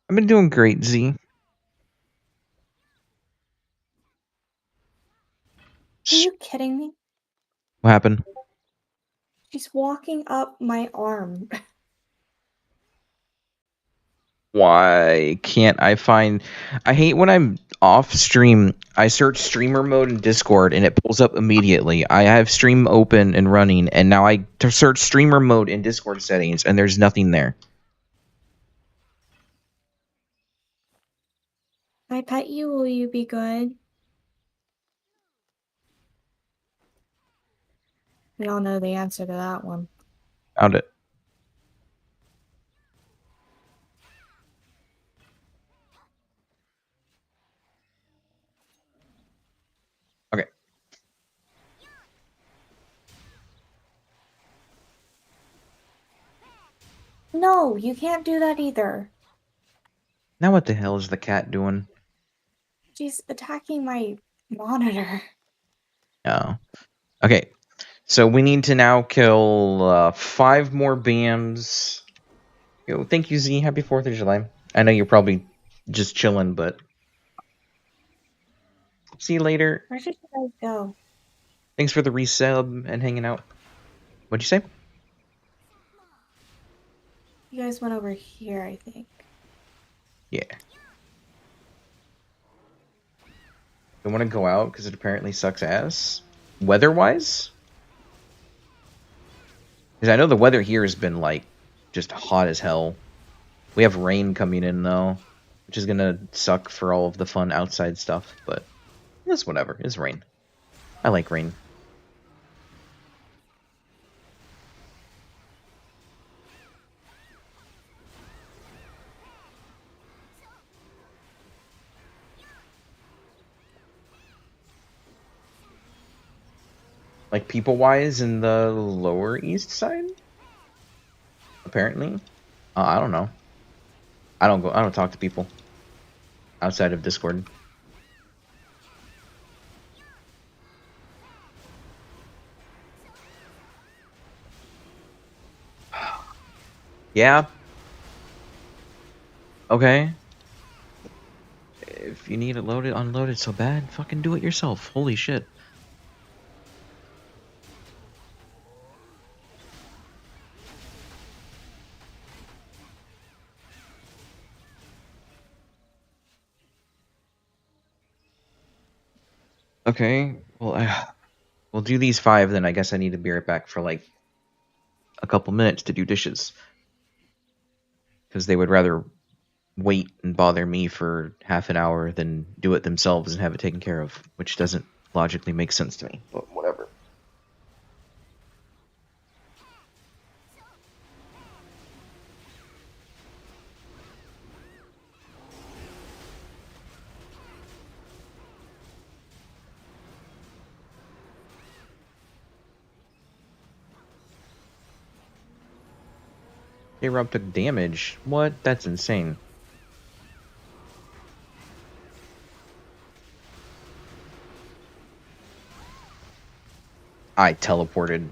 [SPEAKER 1] I've been doing great, Z.
[SPEAKER 7] Are you kidding me?
[SPEAKER 1] What happened?
[SPEAKER 7] She's walking up my arm.
[SPEAKER 1] Why can't I find... I hate when I'm off stream, I search streamer mode in Discord and it pulls up immediately. I have stream open and running, and now I search streamer mode in Discord settings and there's nothing there.
[SPEAKER 7] I pet you, will you be good? We all know the answer to that one.
[SPEAKER 1] Found it. Okay.
[SPEAKER 7] No, you can't do that either.
[SPEAKER 1] Now what the hell is the cat doing?
[SPEAKER 7] She's attacking my monitor.
[SPEAKER 1] Oh. Okay. So we need to now kill 5 more BMs. Yo, thank you, Z. Happy 4th of July. I know you're probably just chilling, but see you later.
[SPEAKER 7] Where did you guys go?
[SPEAKER 1] Thanks for the resub and hanging out. What'd you say?
[SPEAKER 7] You guys went over here, I think.
[SPEAKER 1] Yeah. Don't want to go out because it apparently sucks ass. Weather-wise? Because I know the weather here has been, like, just hot as hell. We have rain coming in, though, which is going to suck for all of the fun outside stuff, but it's whatever. It's rain. I like rain. Like, people-wise in the Lower East Side? Apparently. I don't know. I don't talk to people outside of Discord. Yeah. Okay. If you need it loaded, unloaded so bad, fucking do it yourself. Holy shit. Okay. Well, we'll do these 5, then I guess I need to be right back for like a couple minutes to do dishes. Because they would rather wait and bother me for half an hour than do it themselves and have it taken care of, which doesn't logically make sense to me, but whatever. J-Rob took damage? What? That's insane. I teleported.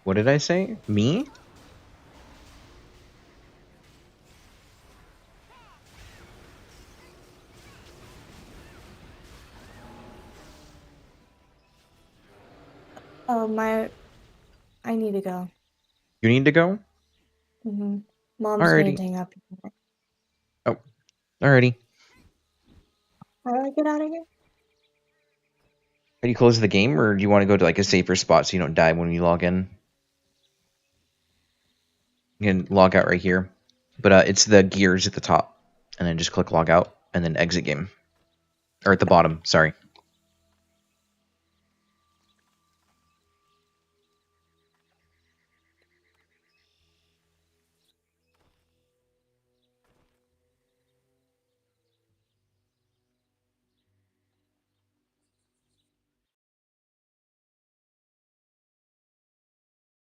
[SPEAKER 1] What did I say? Me?
[SPEAKER 7] Oh, I need to go.
[SPEAKER 1] You need to go?
[SPEAKER 7] Mom's
[SPEAKER 1] Alrighty.
[SPEAKER 7] gonna hang up.
[SPEAKER 1] Oh, alrighty.
[SPEAKER 7] How do I get out of here?
[SPEAKER 1] Are you close the game, or do you want to go to like a safer spot so you don't die when you log in? You can log out right here, but it's the gears at the top, and then just click log out, and then exit game, or at the bottom. Sorry.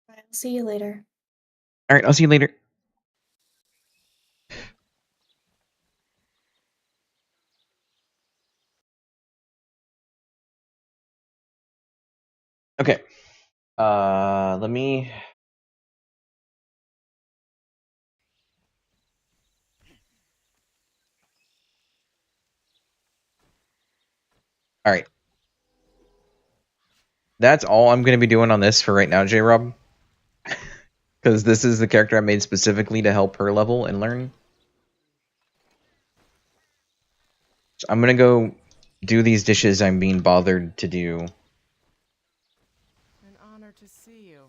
[SPEAKER 7] I'll see you later.
[SPEAKER 1] All right, I'll see you later. Okay. Let me. All right. That's all I'm going to be doing on this for right now, J-Rob. Because this is the character I made specifically to help her level and learn. So I'm going to go do these dishes I'm being bothered to do.
[SPEAKER 3] An honor to see you.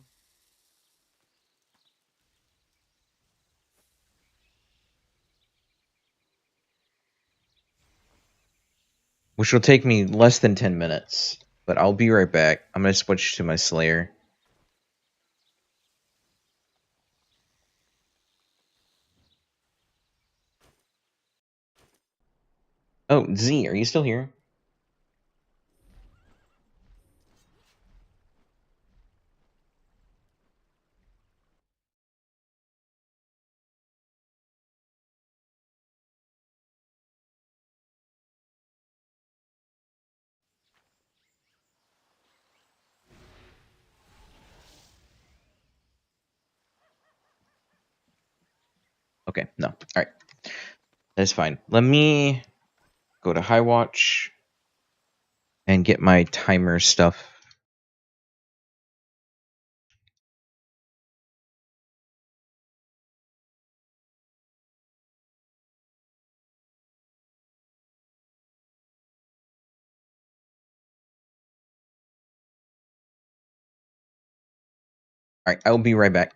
[SPEAKER 1] Which will take me less than 10 minutes. But I'll be right back. I'm going to switch to my Slayer. Oh, Z, are you still here? Okay, no. Alright. That's fine. Let me go to High Watch and get my timer stuff. Alright, I will be right back.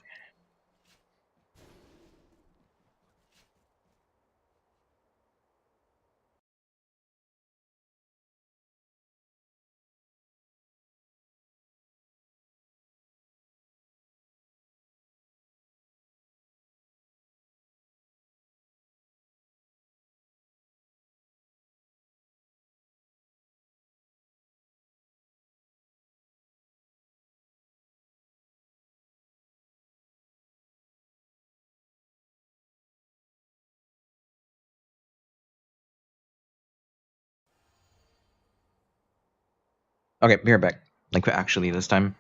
[SPEAKER 1] Okay, be right back. Like, actually, this time.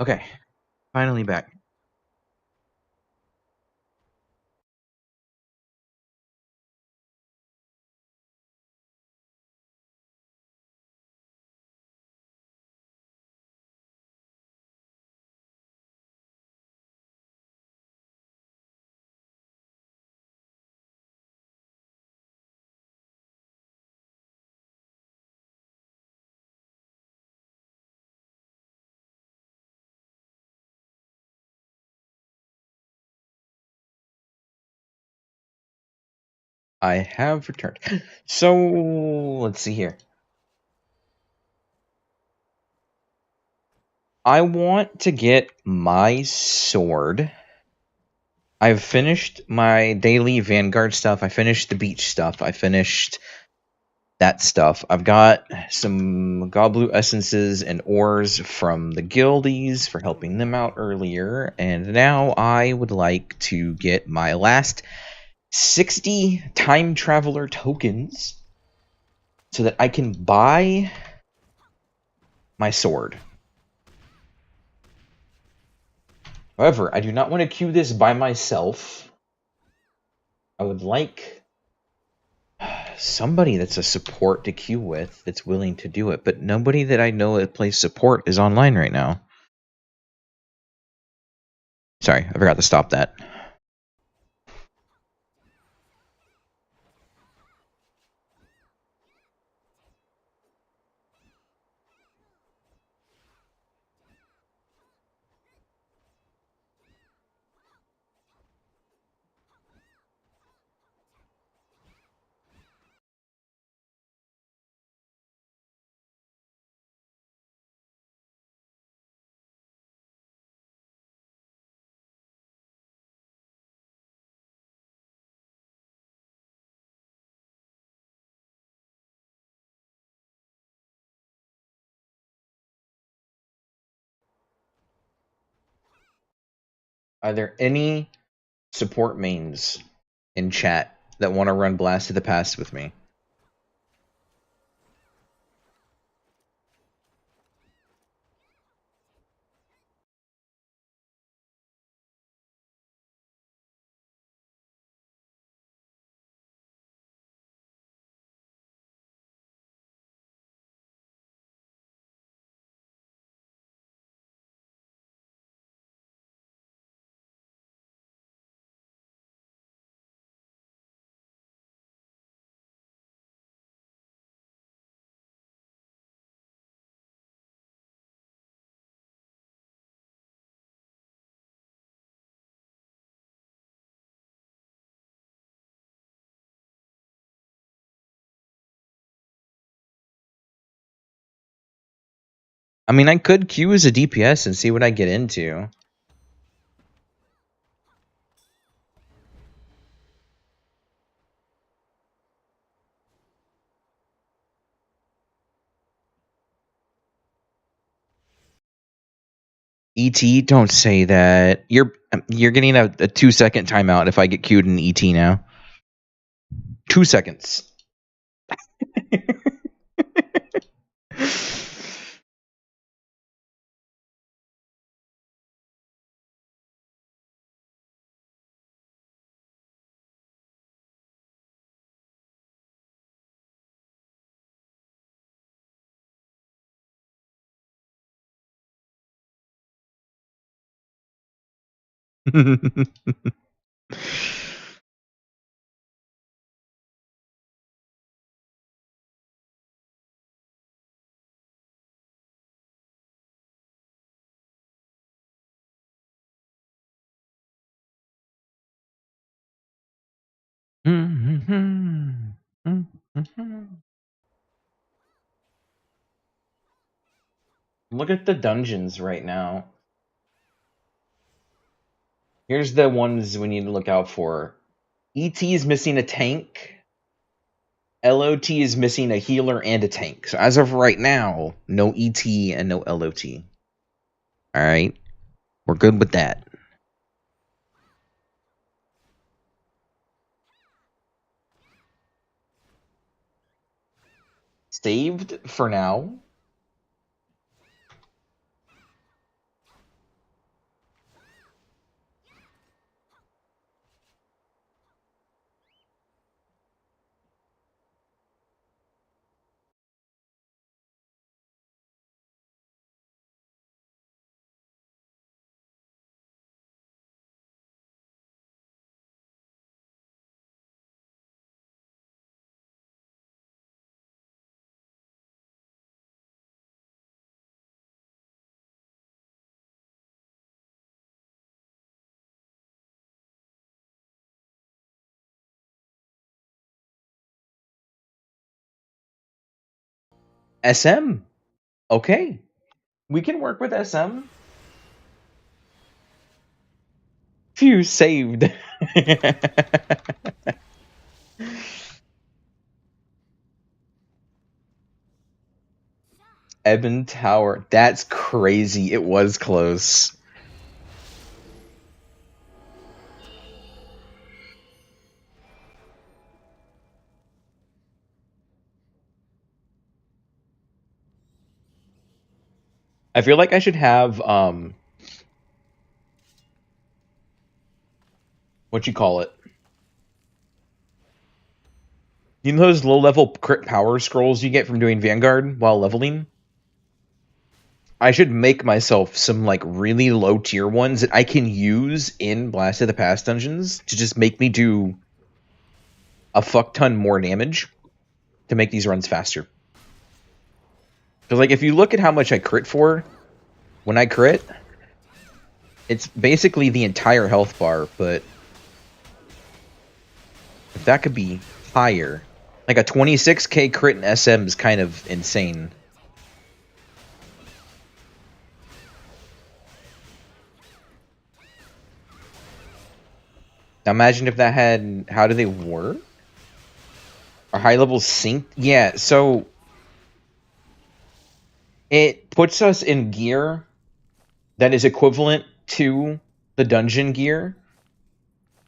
[SPEAKER 1] Okay, finally back. I have returned. So, let's see here. I want to get my sword. I've finished my daily Vanguard stuff. I finished the beach stuff. I finished that stuff. I've got some Gobblue essences and ores from the guildies for helping them out earlier. And now I would like to get my last 60 time traveler tokens so that I can buy my sword. However, I do not want to queue this by myself. I would like somebody that's a support to queue with that's willing to do it, but nobody that I know that plays support is online right now. Sorry, I forgot to stop that. Are there any support mains in chat that want to run Blast to the Past with me? I mean, I could queue as a DPS and see what I get into. ET, don't say that. You're getting a 2-second timeout if I get queued in ET now. 2 seconds. Look at the dungeons right now. Here's the ones we need to look out for. ET is missing a tank. LOT is missing a healer and a tank. So as of right now, no ET and no LOT. Alright? We're good with that. Saved for now. SM. Okay. We can work with SM. Phew, saved. Ebon Tower. That's crazy. It was close. I feel like I should have what you call it? You know those low level crit power scrolls you get from doing Vanguard while leveling? I should make myself some like really low tier ones that I can use in Blast of the Past dungeons to just make me do a fuck ton more damage to make these runs faster. Because like if you look at how much I crit for when I crit, it's basically the entire health bar, but if that could be higher. Like a 26k crit in SM is kind of insane. Now imagine if that had, how do they work? Are high levels synced? Yeah, so it puts us in gear that is equivalent to the dungeon gear,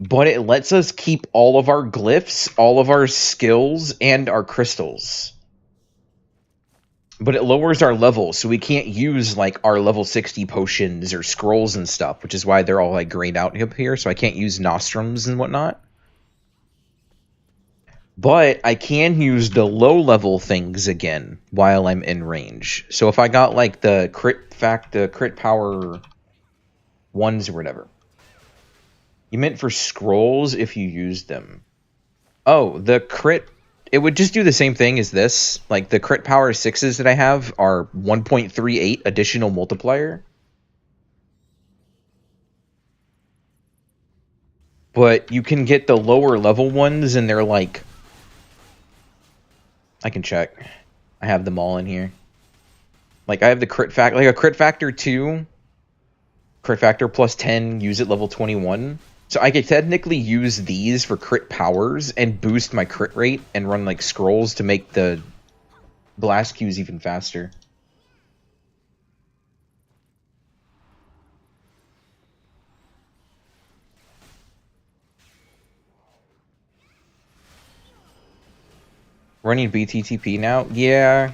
[SPEAKER 1] but it lets us keep all of our glyphs, all of our skills, and our crystals. But it lowers our level, so we can't use like our level 60 potions or scrolls and stuff, which is why they're all like grayed out up here, so I can't use nostrums and whatnot. But I can use the low level things again while I'm in range. So if I got like the crit power ones or whatever. You meant for scrolls if you used them. Oh, the crit, it would just do the same thing as this. Like the crit power 6s that I have are 1.38 additional multiplier. But you can get the lower level ones and they're like, I can check. I have them all in here. Like I have the crit factor, like a crit factor 2, crit factor plus 10, use it level 21. So I could technically use these for crit powers and boost my crit rate and run like scrolls to make the blast queues even faster. Running BTTP now? Yeah.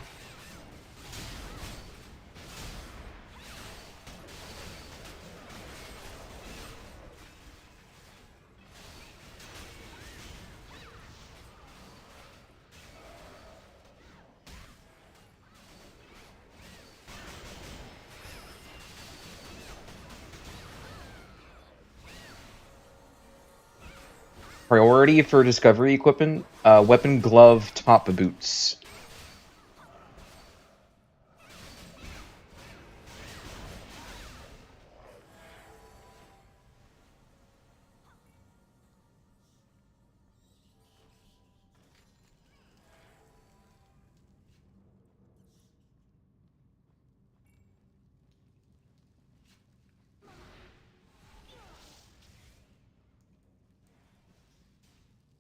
[SPEAKER 1] Priority for discovery equipment, weapon, glove, top boots.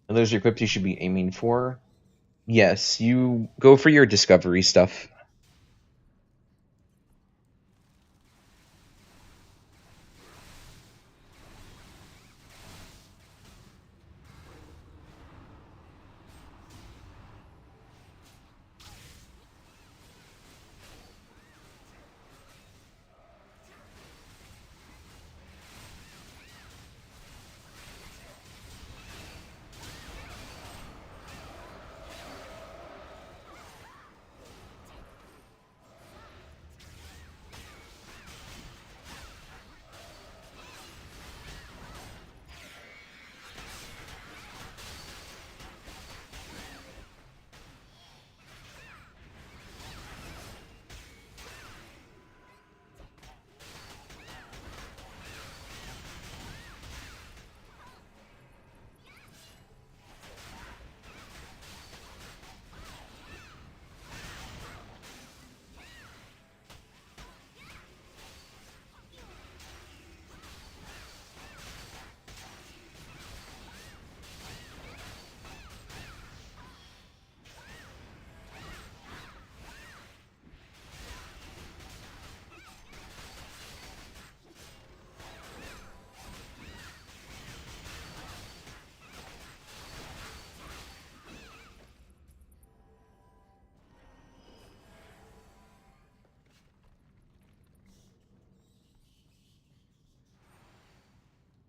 [SPEAKER 1] Are those the equips you should be aiming for? Yes, you go for your discovery stuff.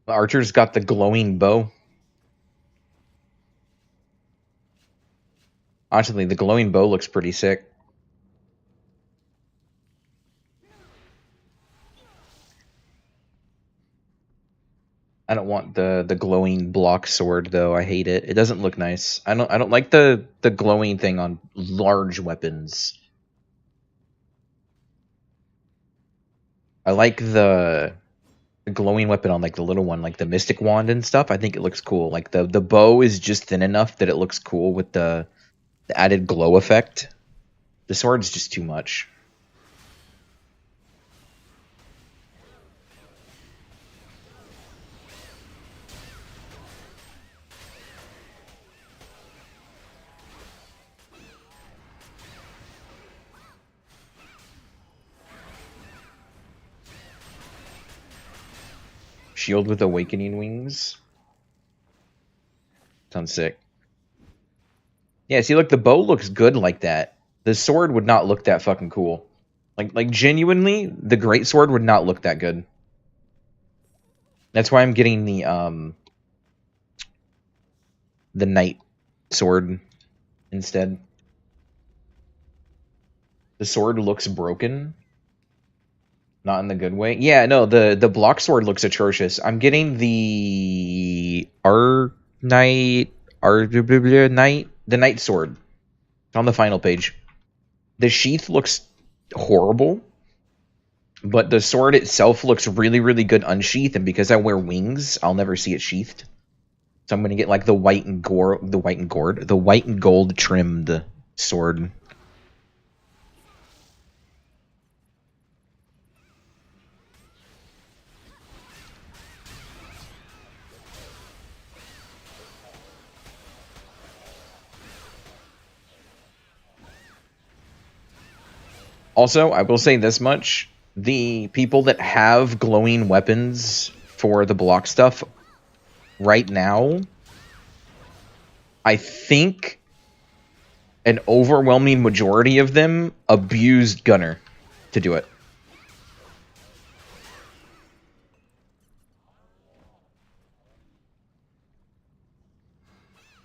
[SPEAKER 1] The archer's got the glowing bow. Honestly, the glowing bow looks pretty sick. I don't want the glowing block sword though. I hate it. It doesn't look nice. I don't like the glowing thing on large weapons. I like the glowing weapon on like the little one, like the mystic wand and stuff. I think it looks cool. Like the bow is just thin enough that it looks cool with the added glow effect. The sword's just too much. Shield with awakening wings. Sounds sick. Yeah, see, look, the bow looks good like that. The sword would not look that fucking cool. Like genuinely, the great sword would not look that good. That's why I'm getting the knight sword instead. The sword looks broken. Not in the good way. Yeah, no, the block sword looks atrocious. I'm getting the the knight sword. It's on the final page. The sheath looks horrible, but the sword itself looks really, really good unsheathed, and because I wear wings, I'll never see it sheathed. So I'm gonna get like the white and gold trimmed sword. Also, I will say this much. The people that have glowing weapons for the block stuff right now, I think an overwhelming majority of them abused Gunner to do it.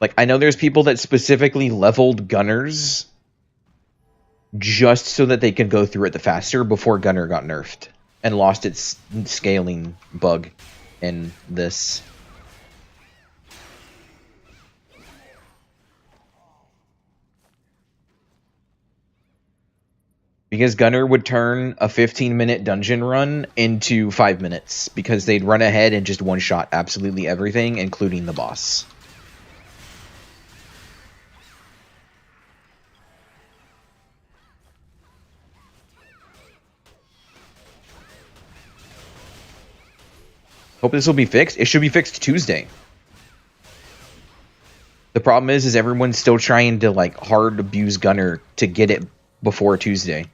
[SPEAKER 1] Like, I know there's people that specifically leveled Gunners just so that they can go through it the faster before Gunner got nerfed and lost its scaling bug in this. Because Gunner would turn a 15-minute dungeon run into 5 minutes because they'd run ahead and just one-shot absolutely everything, including the boss. Hope this will be fixed. It should be fixed Tuesday. The problem is everyone's still trying to like hard abuse Gunner to get it before Tuesday.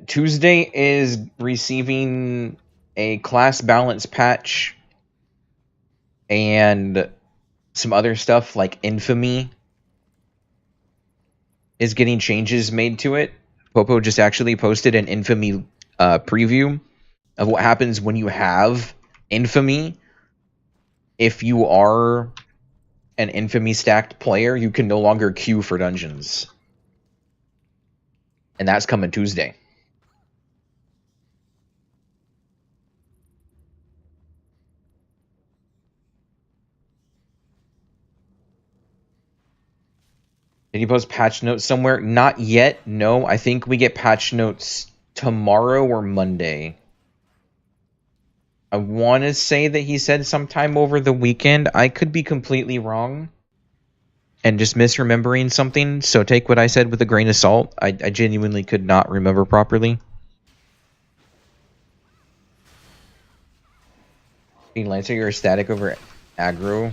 [SPEAKER 1] Tuesday is receiving a class balance patch and some other stuff like Infamy is getting changes made to it. Popo just actually posted an Infamy preview of what happens when you have Infamy. If you are an Infamy stacked player, you can no longer queue for dungeons. And that's coming Tuesday. Did you post patch notes somewhere? Not yet. No, I think we get patch notes tomorrow or Monday. I want to say that he said sometime over the weekend. I could be completely wrong and just misremembering something, so take what I said with a grain of salt. I genuinely could not remember properly. Lancer, you're ecstatic over aggro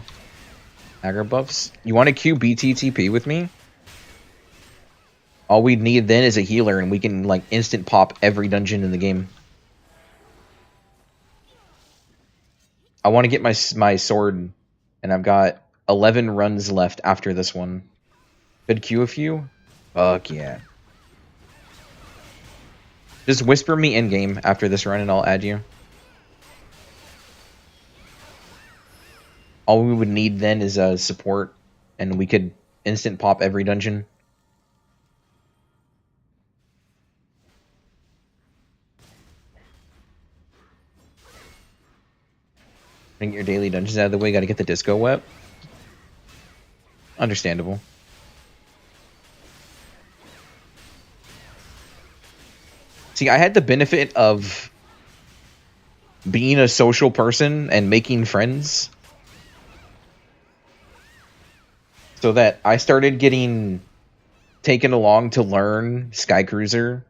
[SPEAKER 1] buffs. You want to queue BTTP with me? All we need then is a healer, and we can like instant pop every dungeon in the game. I want to get my sword, and I've got 11 runs left after this one. Could queue a few? Fuck yeah. Just whisper me in game after this run, and I'll add you. All we would need then is support, and we could instant pop every dungeon. Get your daily dungeons out of the way. Got to get the disco wet. Understandable. See, I had the benefit of being a social person and making friends, so that I started getting taken along to learn Sky Cruiser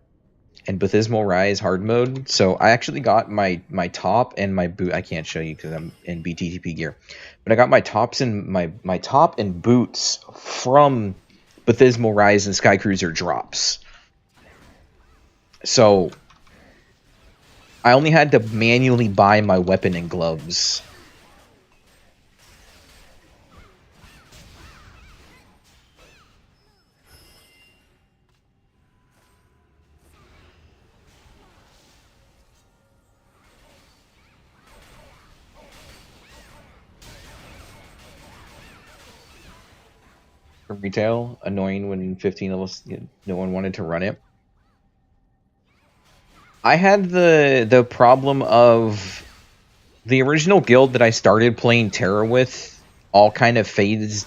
[SPEAKER 1] and Bathismal Rise hard mode. So I actually got my top and my boot. I can't show you because I'm in BTTP gear, but I got my tops and my top and boots from Bathismal Rise and Sky Cruiser drops. So I only had to manually buy my weapon and gloves. For retail, annoying when 15 levels, no one wanted to run it. I had the problem of the original guild that I started playing TERA with all kind of phased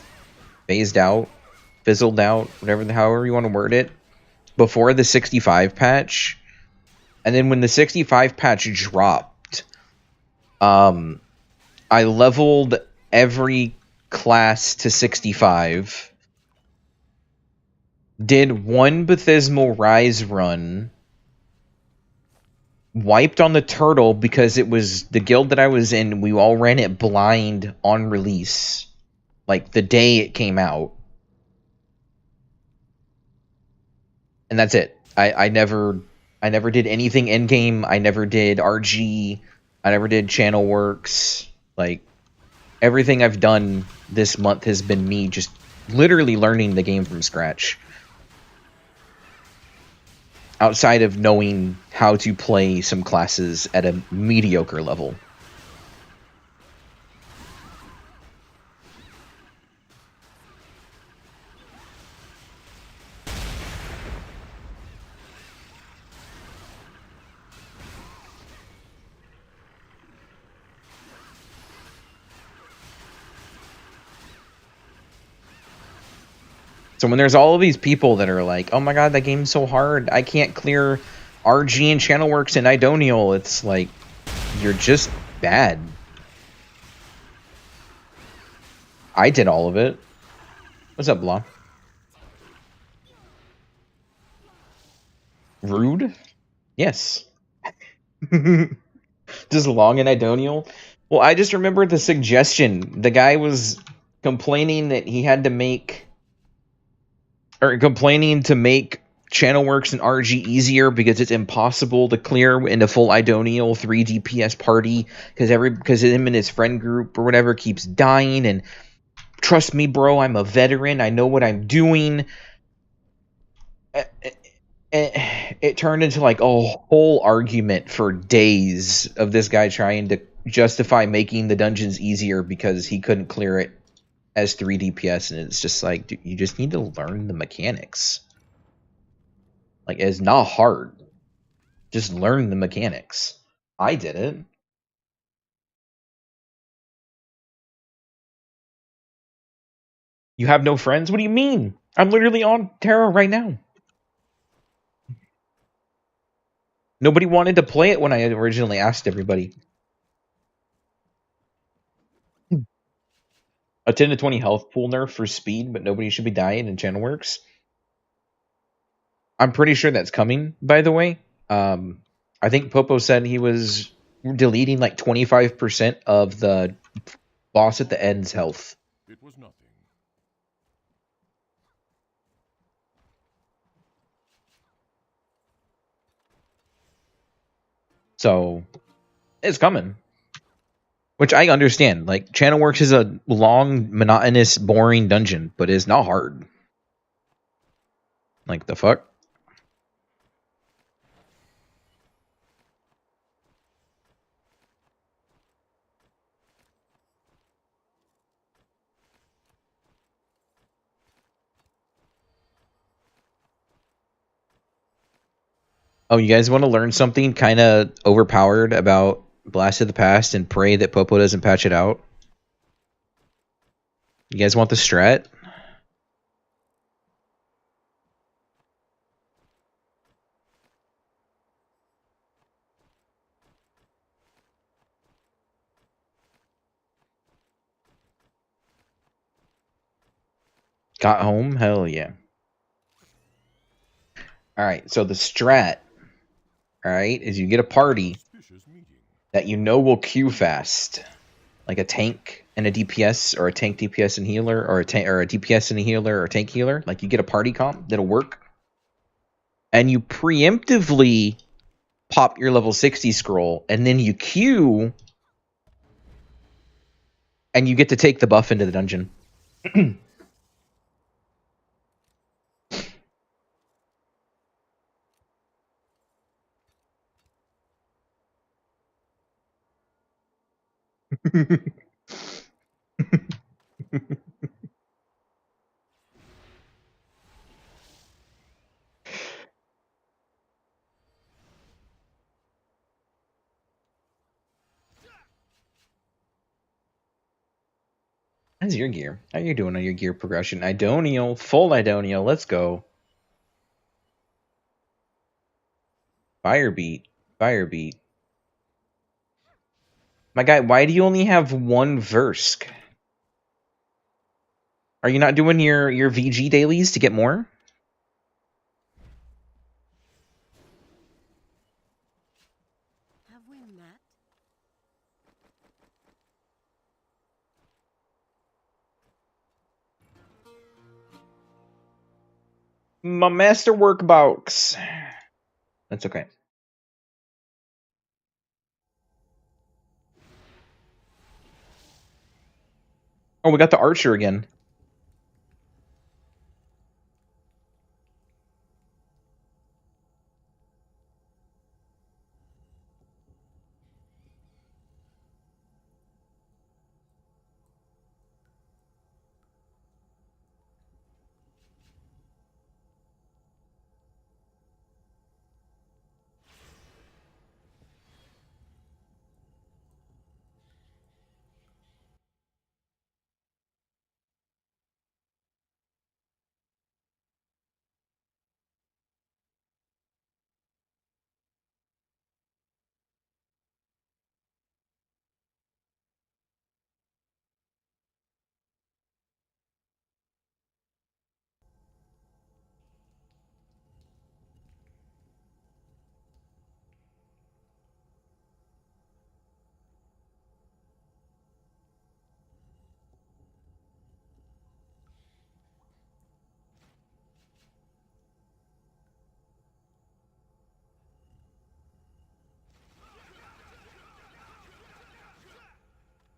[SPEAKER 1] out, fizzled out, however you want to word it, before the 65 patch. And then when the 65 patch dropped, I leveled every class to 65, did one Bathismal Rise run, wiped on the turtle because it was the guild that I was in. We all ran it blind on release, like the day it came out, and that's it. I never did anything in game. I never did RG. I never did channel works. Like everything I've done this month has been me just literally learning the game from scratch. Outside of knowing how to play some classes at a mediocre level. So when there's all of these people that are like, oh my god, that game's so hard, I can't clear RG and Channel Works and Idonial, it's like, you're just bad. I did all of it. What's up, Blanc? Rude? Yes. Just long and Idonial? Well, I just remember the suggestion. The guy was complaining that he had to make... or complaining to make Channel Works and RG easier because it's impossible to clear in a full Idonial 3 DPS party because him and his friend group or whatever keeps dying, and trust me, bro, I'm a veteran. I know what I'm doing. It turned into like a whole argument for days of this guy trying to justify making the dungeons easier because he couldn't clear it as 3 DPS, and it's just like, dude, you just need to learn the mechanics. Like, it's not hard. Just learn the mechanics. I did it. You have no friends? What do you mean? I'm literally on TERA right now. Nobody wanted to play it when I originally asked everybody. A 10 to 20 health pool nerf for speed, but nobody should be dying in Channel Works. I'm pretty sure that's coming, by the way. I think Popo said he was deleting like 25% of the boss at the end's health.
[SPEAKER 2] It was nothing.
[SPEAKER 1] So, it's coming. Which I understand. Like, Channel Works is a long, monotonous, boring dungeon, but it's not hard. Like, the fuck? Oh, you guys want to learn something kind of overpowered about Blast of the Past and pray that Popo doesn't patch it out? You guys want the strat? Got home? Hell yeah. Alright, so the strat, alright, is you get a party
[SPEAKER 2] Suspicious meeting.
[SPEAKER 1] that you know will queue fast. Like a tank and a DPS, or a tank DPS and healer, or a DPS and a healer, or a tank healer. Like, you get a party comp that'll work. And you preemptively pop your level 60 scroll, and then you queue, and you get to take the buff into the dungeon. How's your gear? How you doing on your gear progression? Idonial, full Idonial, let's go. Fire beat. Fire beat. My guy, why do you only have one Versk? Are you not doing your VG dailies to get more?
[SPEAKER 4] Have we met?
[SPEAKER 1] My masterwork box. That's okay. Oh, we got the archer again.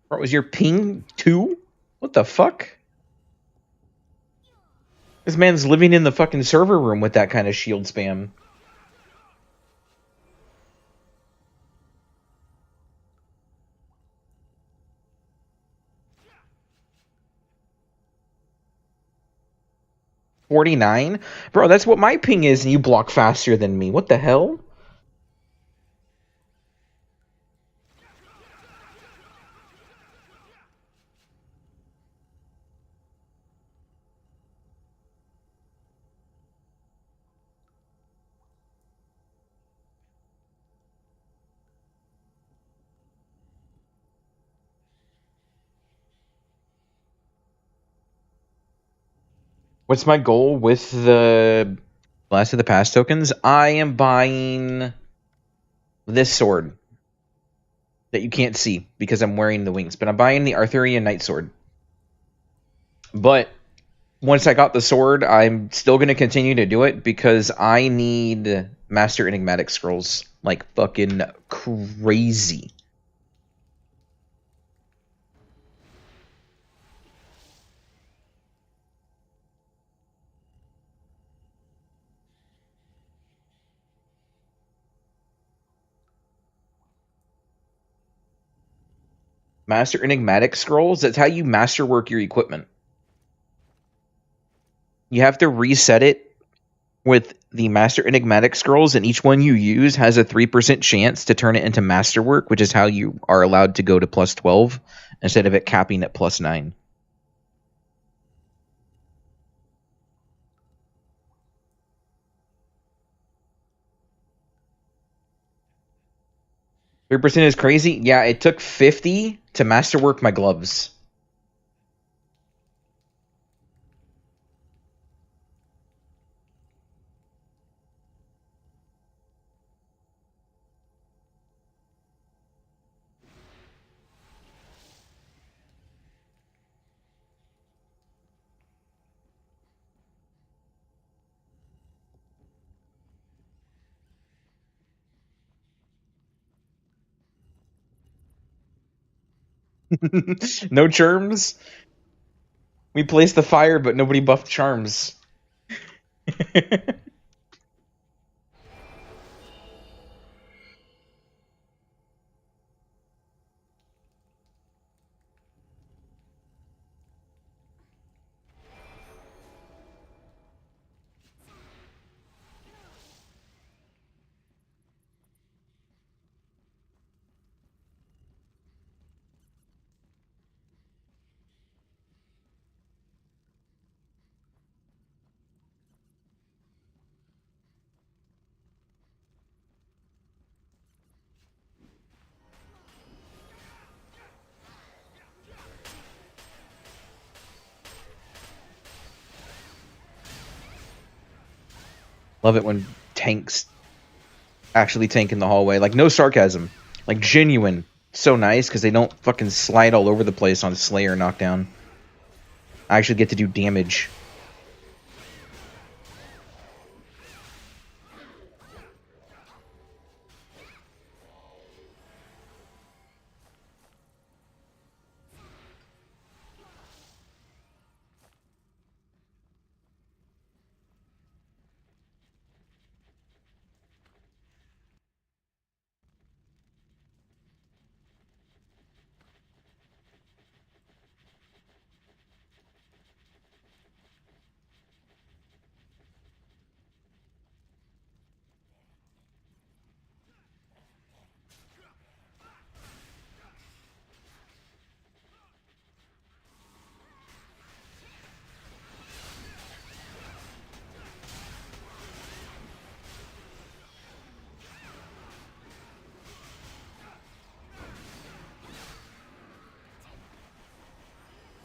[SPEAKER 1] Bro, was your ping 2? What the fuck? This man's living in the fucking server room with that kind of shield spam. $49? Bro, that's what my ping is, and you block faster than me. What the hell? What's my goal with the Blast of the Past tokens? I am buying this sword that you can't see because I'm wearing the wings, but I'm buying the Arthurian Knight Sword. But once I got the sword, I'm still going to continue to do it because I need Master Enigmatic Scrolls like fucking crazy. Master Enigmatic Scrolls, that's how you masterwork your equipment. You have to reset it with the Master Enigmatic Scrolls, and each one you use has a 3% chance to turn it into Masterwork, which is how you are allowed to go to plus 12 instead of it capping at plus 9. %3 is crazy? Yeah, it took 50 to masterwork my gloves. No charms? We placed the fire, but nobody buffed charms. Love it when tanks actually tank in the hallway. Like, no sarcasm. Like, genuine. So nice, because they don't fucking slide all over the place on Slayer knockdown. I actually get to do damage.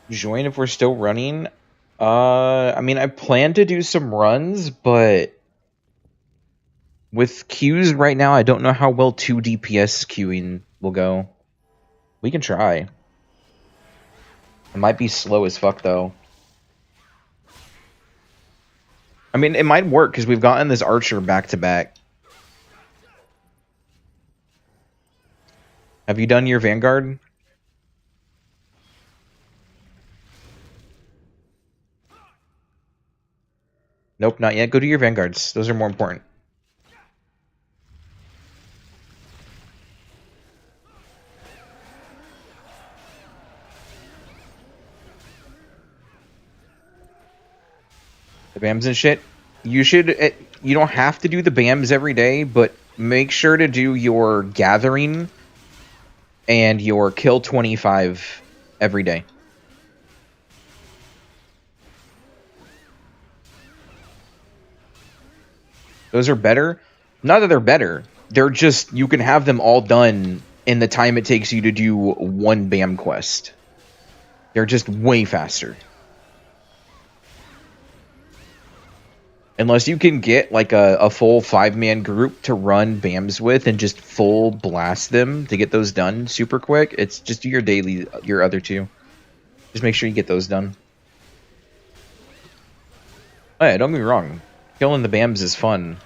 [SPEAKER 1] Join if we're still running. I mean, I plan to do some runs, but with queues right now, I don't know how well 2 DPS queuing will go. We can try. It might be slow as fuck, though. I mean, it might work, because we've gotten this Archer back-to-back. Have you done your Vanguard? Nope, not yet. Go do your Vanguards. Those are more important. The BAMs and shit. You should... you don't have to do the BAMs every day, but make sure to do your Gathering and your Kill 25 every day. Those are better. Not that they're better. They're just, you can have them all done in the time it takes you to do one BAM quest. They're just way faster. Unless you can get like a full 5-man group to run BAMs with and just full blast them to get those done super quick, it's just do your daily, your other two. Just make sure you get those done. Oh yeah, don't get me wrong. Killing the BAMs is fun,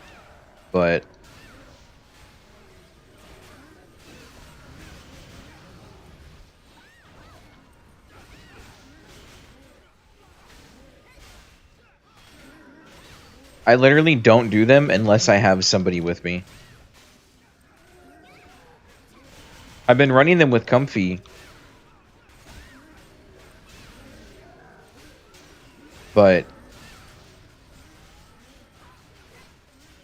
[SPEAKER 1] but... I literally don't do them unless I have somebody with me. I've been running them with Comfy, But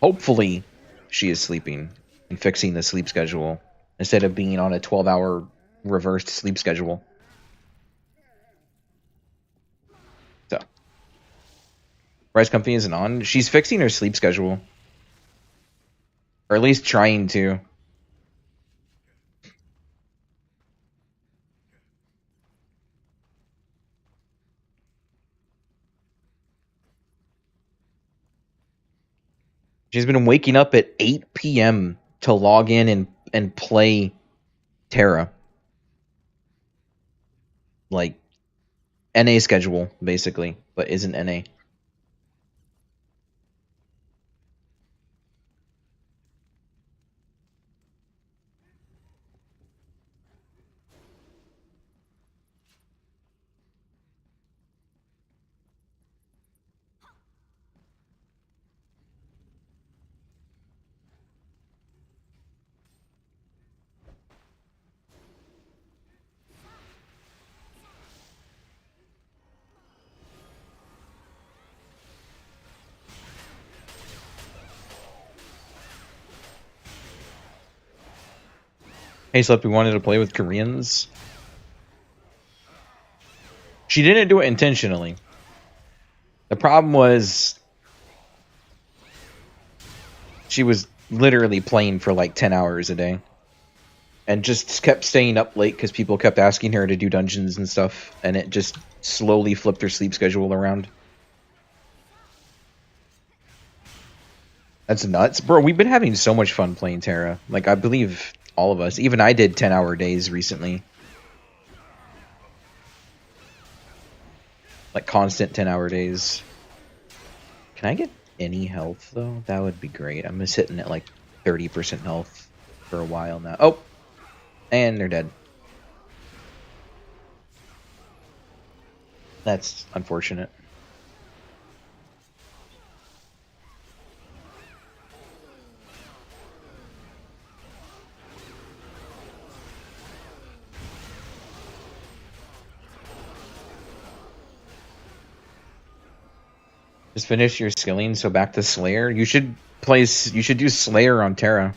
[SPEAKER 1] hopefully she is sleeping and fixing the sleep schedule instead of being on a 12-hour reversed sleep schedule. So, Rise Company isn't on. She's fixing her sleep schedule. Or at least trying to. She's been waking up at 8 p.m. to log in and play TERA. Like, NA schedule, basically, but isn't NA. Hey, Slept, we wanted to play with Koreans. She didn't do it intentionally. The problem was she was literally playing for like 10 hours a day. And just kept staying up late because people kept asking her to do dungeons and stuff. And it just slowly flipped her sleep schedule around. That's nuts. Bro, we've been having so much fun playing TERA. Like, I believe all of us. Even I did 10-hour days recently. Like, constant 10-hour days. Can I get any health, though? That would be great. I'm just sitting at, like, 30% health for a while now. Oh! And they're dead. That's unfortunate. Just finish your skilling, so back to Slayer. You should do Slayer on TERA.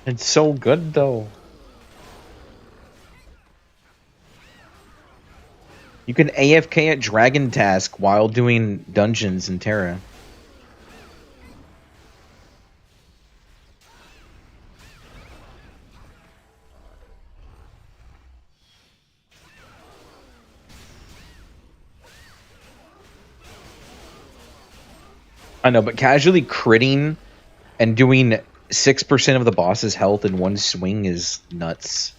[SPEAKER 1] It's so good though. You can AFK at Dragon Task while doing dungeons in TERA. I know, but casually critting and doing 6% of the boss's health in one swing is nuts.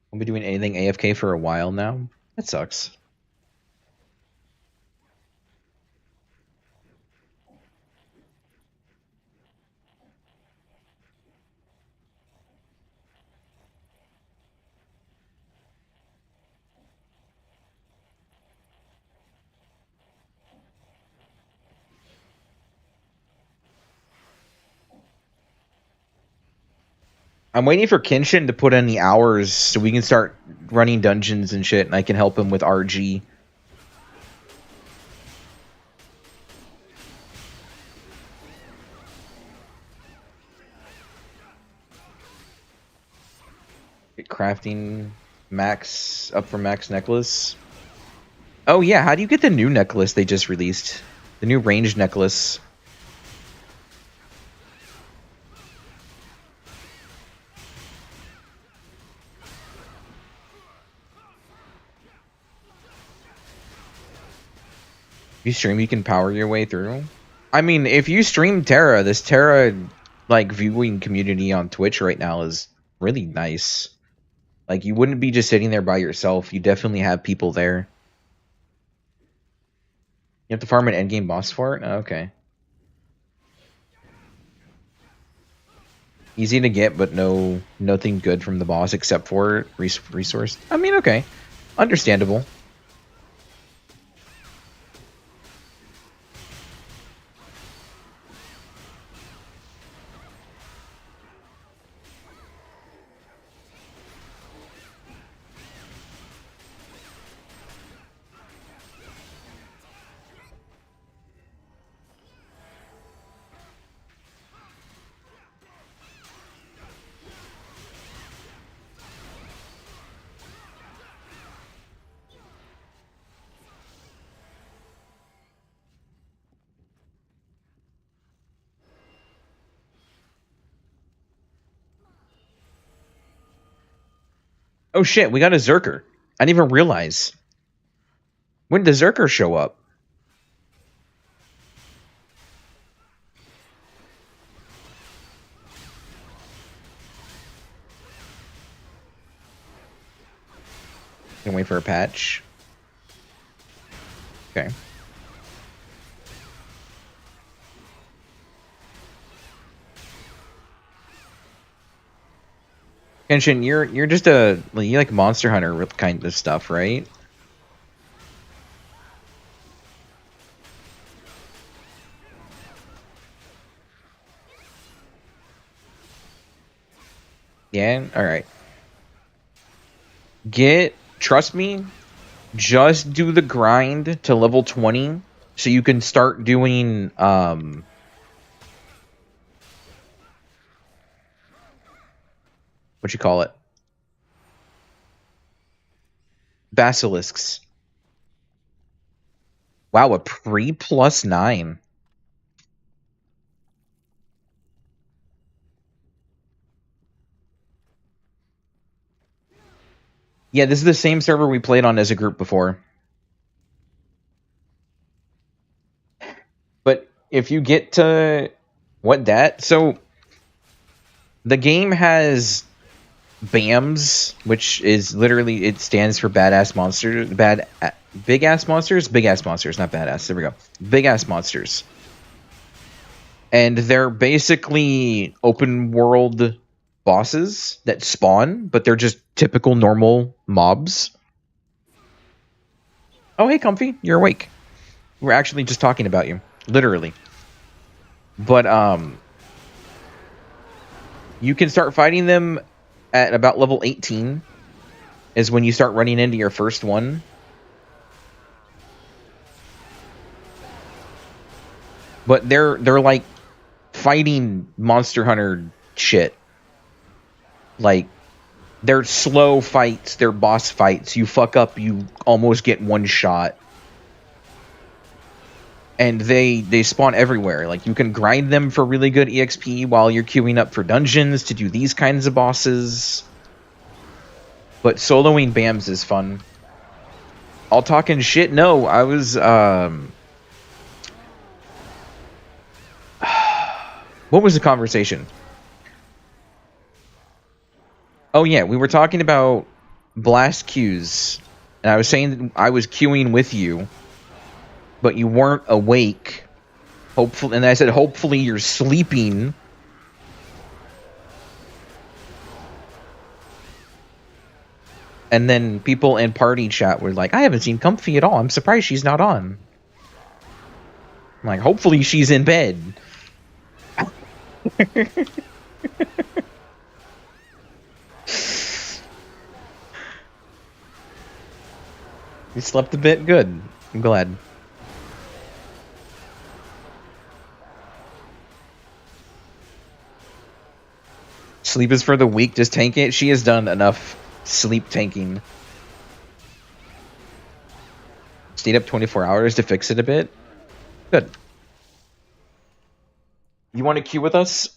[SPEAKER 1] Won't be doing anything AFK for a while now. That sucks. I'm waiting for Kenshin to put in the hours so we can start running dungeons and shit, and I can help him with RG. Get crafting max up for max necklace. Oh yeah, how do you get the new necklace they just released? The new ranged necklace. You stream, you can power your way through. I mean, if you stream TERA, this TERA like viewing community on Twitch right now is really nice. Like, you wouldn't be just sitting there by yourself. You definitely have people there. You have to farm an endgame boss for it? Oh, okay. Easy to get, but nothing good from the boss except for resource. I mean, okay. Understandable. Oh shit, we got a Zerker. I didn't even realize. When did the Zerker show up? Can wait for a patch. Okay. Kenshin, you're just you like Monster Hunter kind of stuff, right? Yeah. All right. Trust me. Just do the grind to level 20, so you can start doing what you call it? Basilisks. Wow, a pre +9. Yeah, this is the same server we played on as a group before. But if you get to so the game has BAMs, which is literally, it stands for badass monsters, big ass monsters, not badass. There we go. Big ass monsters. And they're basically open world bosses that spawn, but they're just typical normal mobs. Oh, hey, Comfy, you're awake. We're actually just talking about you, literally. But you can start fighting them at about level 18 is when you start running into your first one. But they're like fighting Monster Hunter shit. Like, they're slow fights, they're boss fights. You fuck up, you almost get one shot. And they spawn everywhere. Like, you can grind them for really good EXP while you're queuing up for dungeons to do these kinds of bosses. But soloing BAMs is fun. All talking shit? No, I was, what was the conversation? Oh yeah, we were talking about blast queues. And I was saying that I was queuing with you, but you weren't awake. Hopefully, and I said, hopefully you're sleeping. And then people in party chat were like, I haven't seen Comfy at all. I'm surprised she's not on. I'm like, hopefully she's in bed. You slept a bit? Good. I'm glad. Sleep is for the weak. Just tank it. She has done enough sleep tanking. Stayed up 24 hours to fix it a bit. Good. You want to queue with us?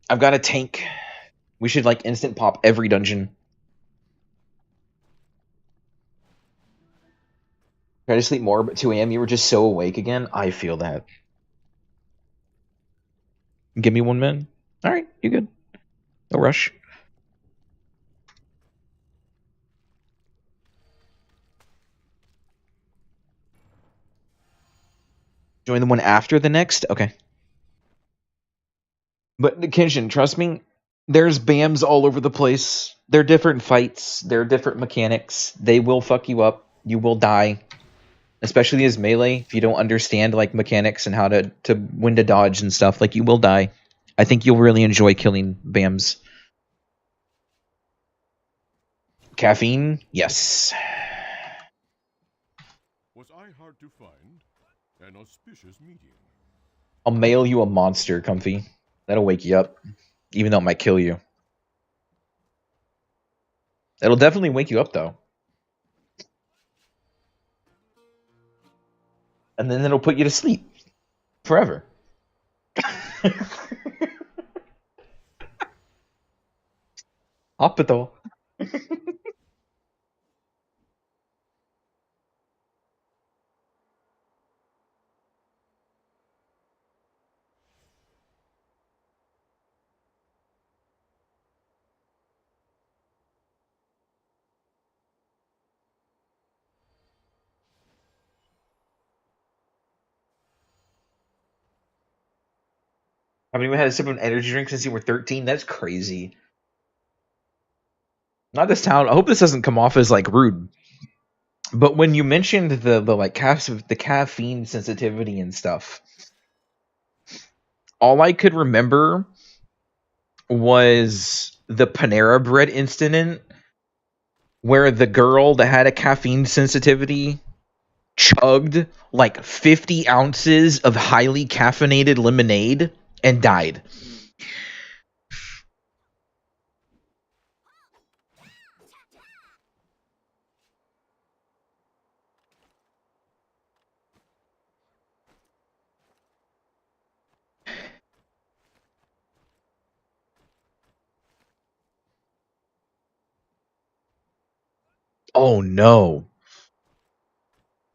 [SPEAKER 1] I've got a tank. We should, like, instant pop every dungeon. Try to sleep more, but 2 a.m. you were just so awake again. I feel that. Give me 1 minute. All right, you good. No rush. Join the one after the next? Okay. But Kenshin, trust me, There's BAMs all over the place. They're different fights. They're different mechanics. They will fuck you up. You will die. Especially as melee, if you don't understand like mechanics and how to when to dodge and stuff, like you will die. I think you'll really enjoy killing BAMs. Caffeine? Yes.
[SPEAKER 2] Was I hard to find? An auspicious meeting.
[SPEAKER 1] I'll mail you a monster, Comfy. That'll wake you up. Even though it might kill you. It'll definitely wake you up, though. And then it'll put you to sleep. Forever. Hospital. Haven't even had a sip of an energy drink since you were 13? That's crazy. Not this town. I hope this doesn't come off as like rude. But when you mentioned the like the caffeine sensitivity and stuff, all I could remember was the Panera Bread incident where the girl that had a caffeine sensitivity chugged like 50 ounces of highly caffeinated lemonade and died. Oh no.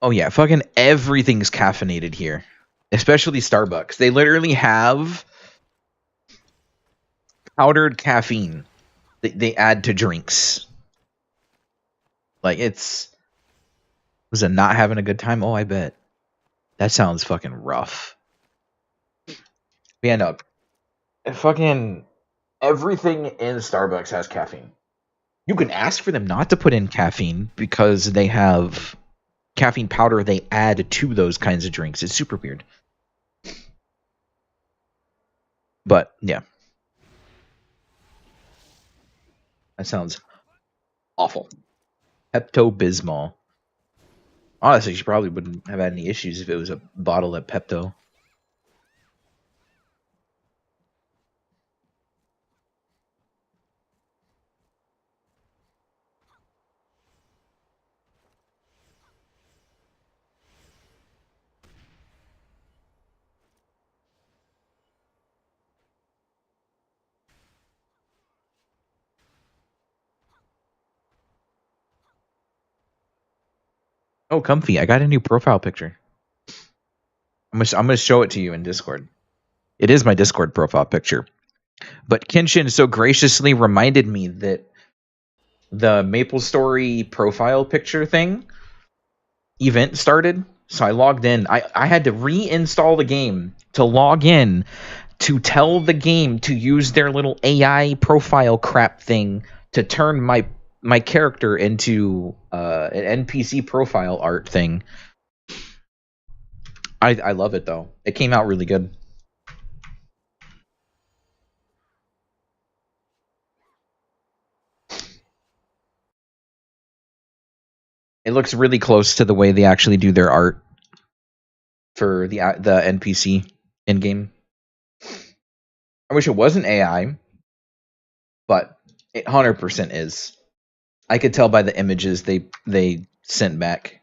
[SPEAKER 1] Oh yeah, fucking everything's caffeinated here. Especially Starbucks. They literally have powdered caffeine that they add to drinks. Like was it not having a good time? Oh, I bet. That sounds fucking rough. Yeah, no. Fucking everything in Starbucks has caffeine. You can ask for them not to put in caffeine because they have caffeine powder they add to those kinds of drinks. It's super weird. But yeah. That sounds awful. Pepto-Bismol. Honestly, she probably wouldn't have had any issues if it was a bottle of Pepto. Oh, comfy. I got a new profile picture. I'm gonna show it to you in Discord. It is my Discord profile picture. But Kenshin so graciously reminded me that the Maple Story profile picture thing event started. So I logged in. I had to reinstall the game to log in to tell the game to use their little AI profile crap thing to turn my character into an NPC profile art thing. I love it though. It came out really good. It looks really close to the way they actually do their art for the NPC in game. I wish it wasn't AI, but it 100% is. I could tell by the images they sent back.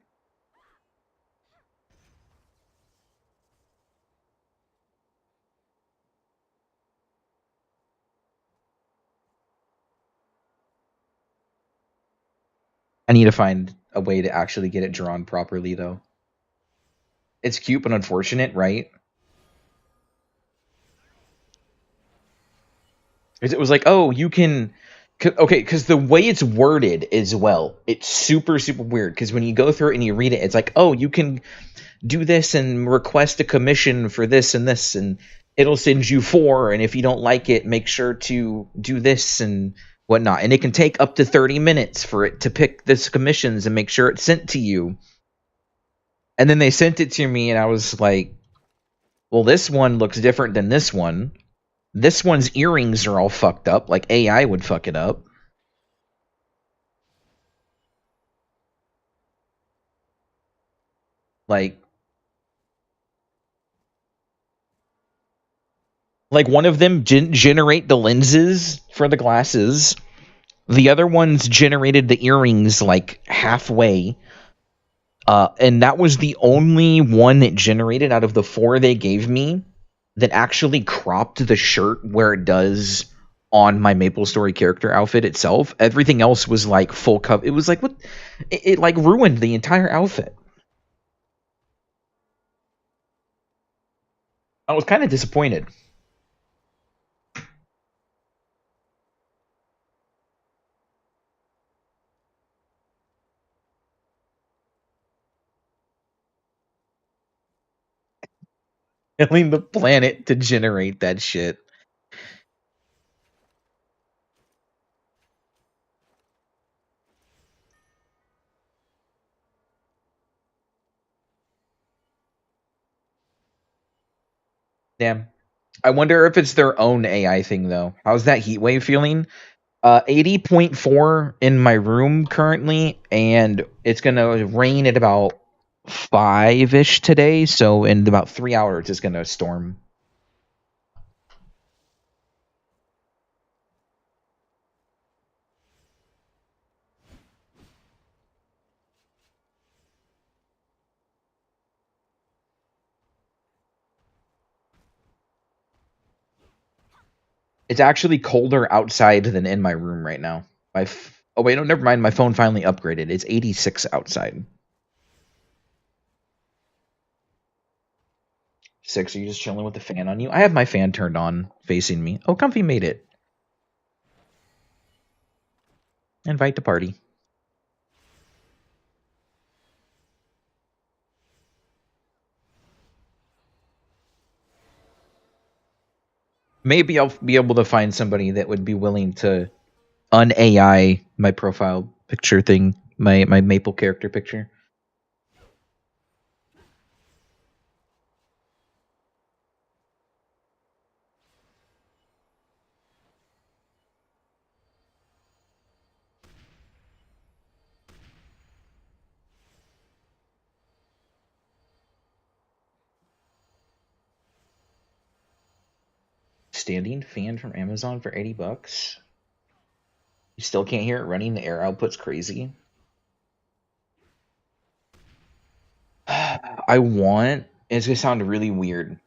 [SPEAKER 1] I need to find a way to actually get it drawn properly, though. It's cute but unfortunate, right? Because it was like, oh, you can... Okay, because the way it's worded as well, it's super, super weird. Because when you go through it and you read it, it's like, oh, you can do this and request a commission for this and this. And it'll send you 4, and if you don't like it, make sure to do this and whatnot. And it can take up to 30 minutes for it to pick the commissions and make sure it's sent to you. And then they sent it to me, and I was like, well, this one looks different than this one. This one's earrings are all fucked up, like AI would fuck it up. Like one of them generate the lenses for the glasses. The other ones generated the earrings like halfway. And that was the only one that generated out of the 4 they gave me that actually cropped the shirt where it does on my Maple Story character outfit itself. Everything else was like full cover. It was like, what? It like ruined the entire outfit. I was kind of disappointed. Telling the planet to generate that shit. Damn. I wonder if it's their own AI thing though. How's that heat wave feeling? 80.4 in my room currently, and it's gonna rain at about 5-ish today, so in about 3 hours it's gonna storm. It's actually colder outside than in my room right now. Oh wait, no, never mind. My phone finally upgraded. It's 86 outside. 6, are you just chilling with the fan on you? I have my fan turned on, facing me. Oh, Comfy made it. Invite to party. Maybe I'll be able to find somebody that would be willing to un-AI my profile picture thing, my Maple character picture. Standing fan from Amazon for $80. You still can't hear it running. The air output's crazy. I want. It's gonna sound really weird.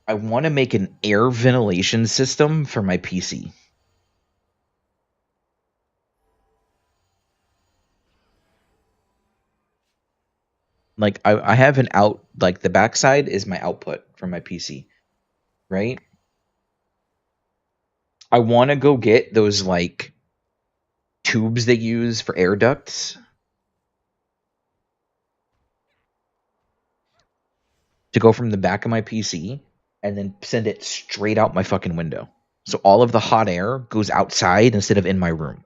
[SPEAKER 1] I want to make an air ventilation system for my PC. Like I have an out. Like the backside is my output from my PC, right? I want to go get those like tubes they use for air ducts to go from the back of my PC and then send it straight out my fucking window. So all of the hot air goes outside instead of in my room.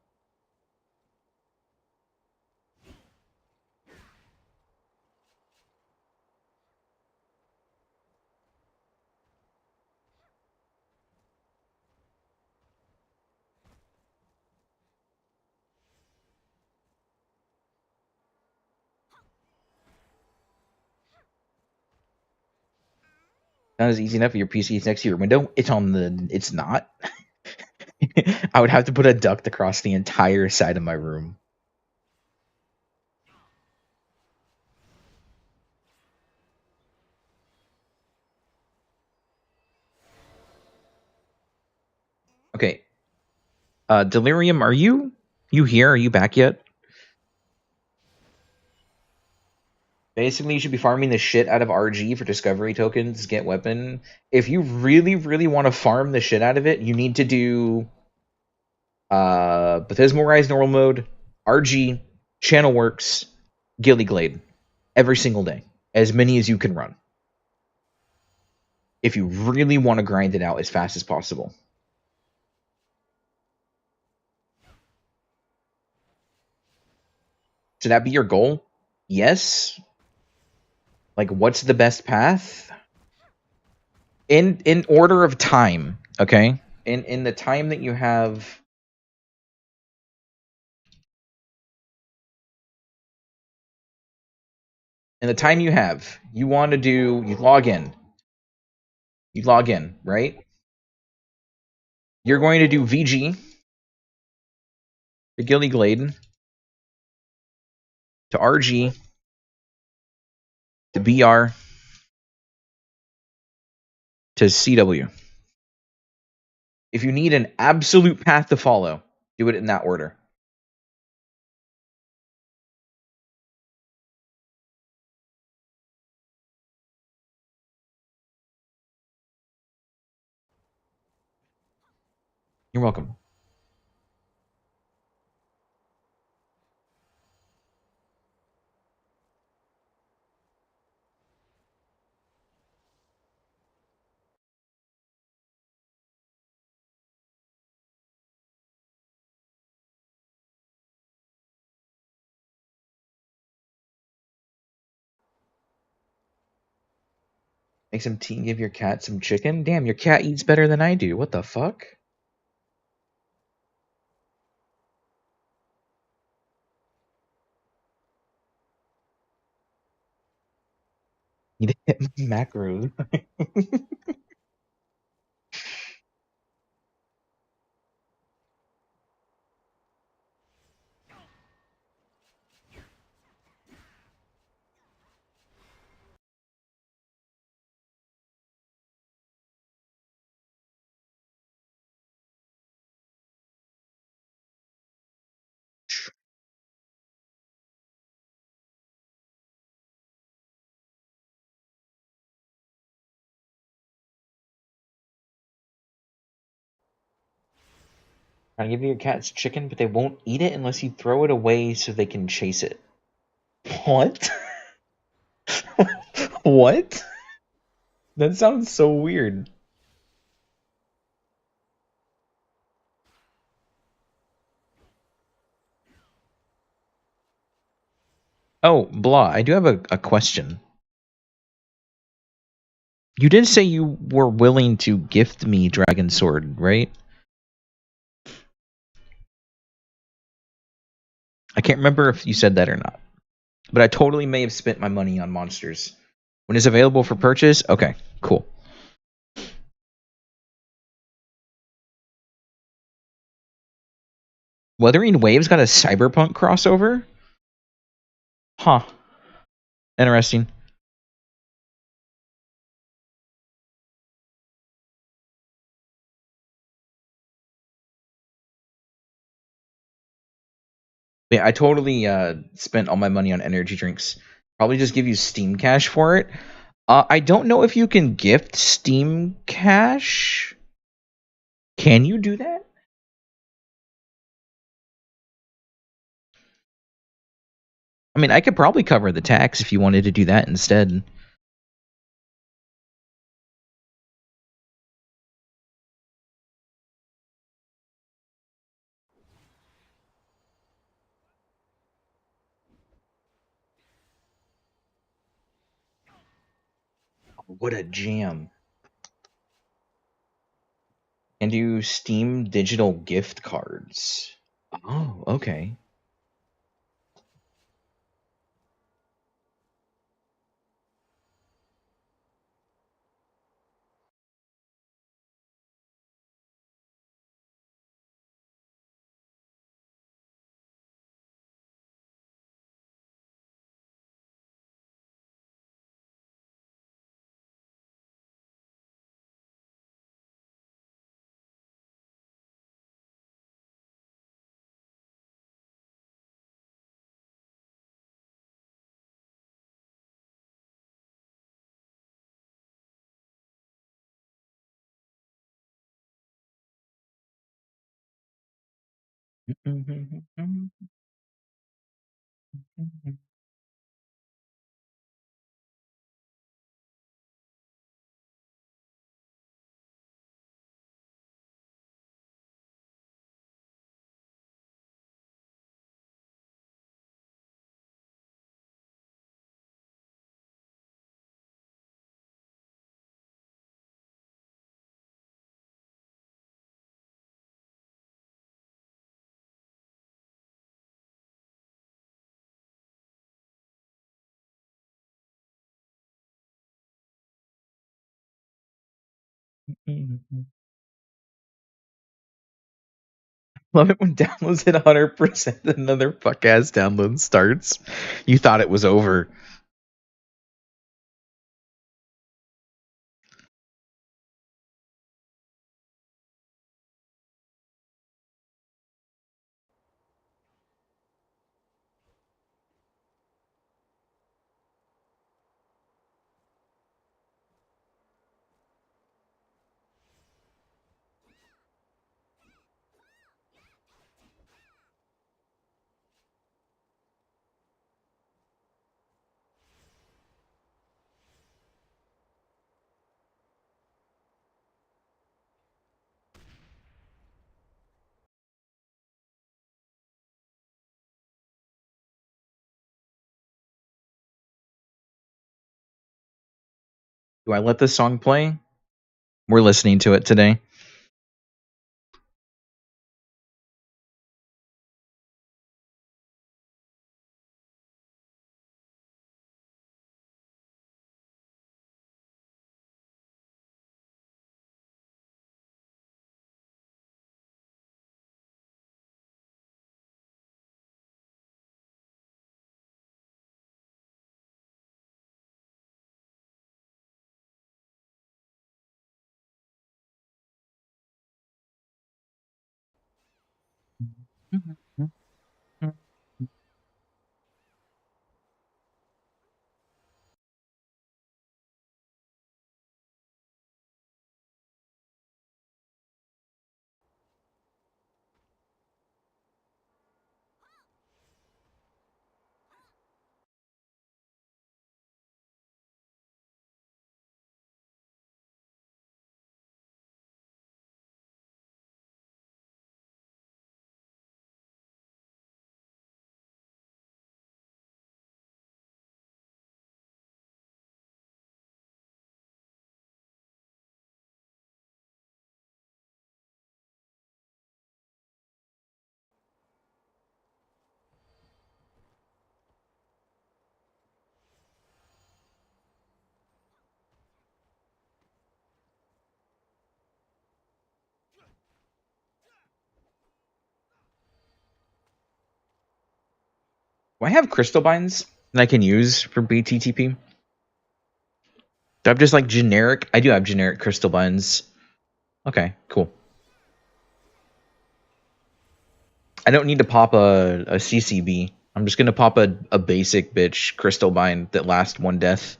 [SPEAKER 1] Not as easy enough if your PC is next to your window. It's on the. It's not. I would have to put a duct across the entire side of my room. Okay. Delirium, are you here? Are you back yet? Basically, you should be farming the shit out of RG for discovery tokens, get weapon. If you really, really want to farm the shit out of it, you need to do Baptismal Rise normal mode, RG, Channel Works, Gilly Glade every single day. As many as you can run. if you really want to grind it out as fast as possible. Should that be your goal? Yes. Like, what's the best path? In order of time, okay? In the time that you have. In the time you have, you want to do. You log in. You log in, right? You're going to do VG to Gilly Glade to RG to BR to CW. If you need an absolute path to follow, do it in that order. You're welcome. Make some tea and give your cat some chicken? Damn, your cat eats better than I do. What the fuck? You need to hit my macros. Trying to give your cats chicken, but they won't eat it unless you throw it away so they can chase it. What? What? That sounds so weird. Oh, blah. I do have a question. You did say you were willing to gift me Dragon Sword, right? I can't remember if you said that or not. But I totally may have spent my money on monsters. When it's available for purchase, okay, cool. Wuthering Waves got a cyberpunk crossover? Huh. Interesting. Yeah, I totally spent all my money on energy drinks. Probably just give you Steam Cash for it. I don't know if you can gift Steam Cash. Can you do that? I mean, I could probably cover the tax if you wanted to do that instead. What a jam. And do Steam digital gift cards. Oh, okay. Love it when downloads at 100%, another fuck ass download starts. You thought it was over. Do I let this song play? We're listening to it today. Do I have crystal binds that I can use for BTTP? Do I have just like generic? I do have generic crystal binds. Okay, cool. I don't need to pop a CCB. I'm just gonna pop a basic bitch crystal bind that lasts one death.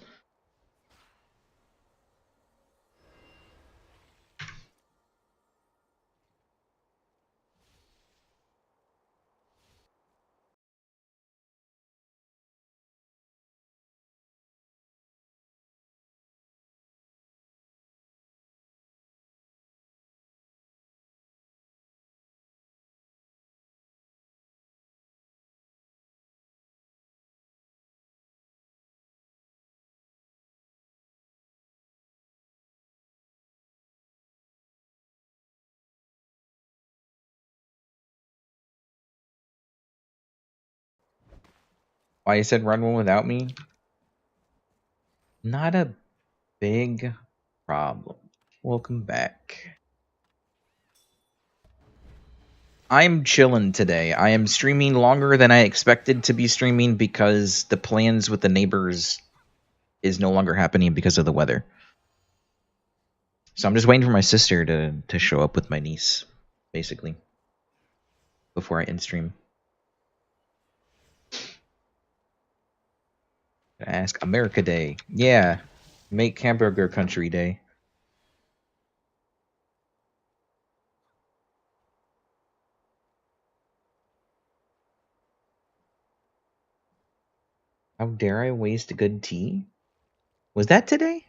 [SPEAKER 1] Why you said run one without me? Not a big problem. Welcome back. I'm chilling today. I am streaming longer than I expected to be streaming because the plans with the neighbors is no longer happening because of the weather. So I'm just waiting for my sister to show up with my niece, basically, before I end stream. Ask America Day. Yeah. Make Hamburger Country Day. How dare I waste a good tea? Was that today?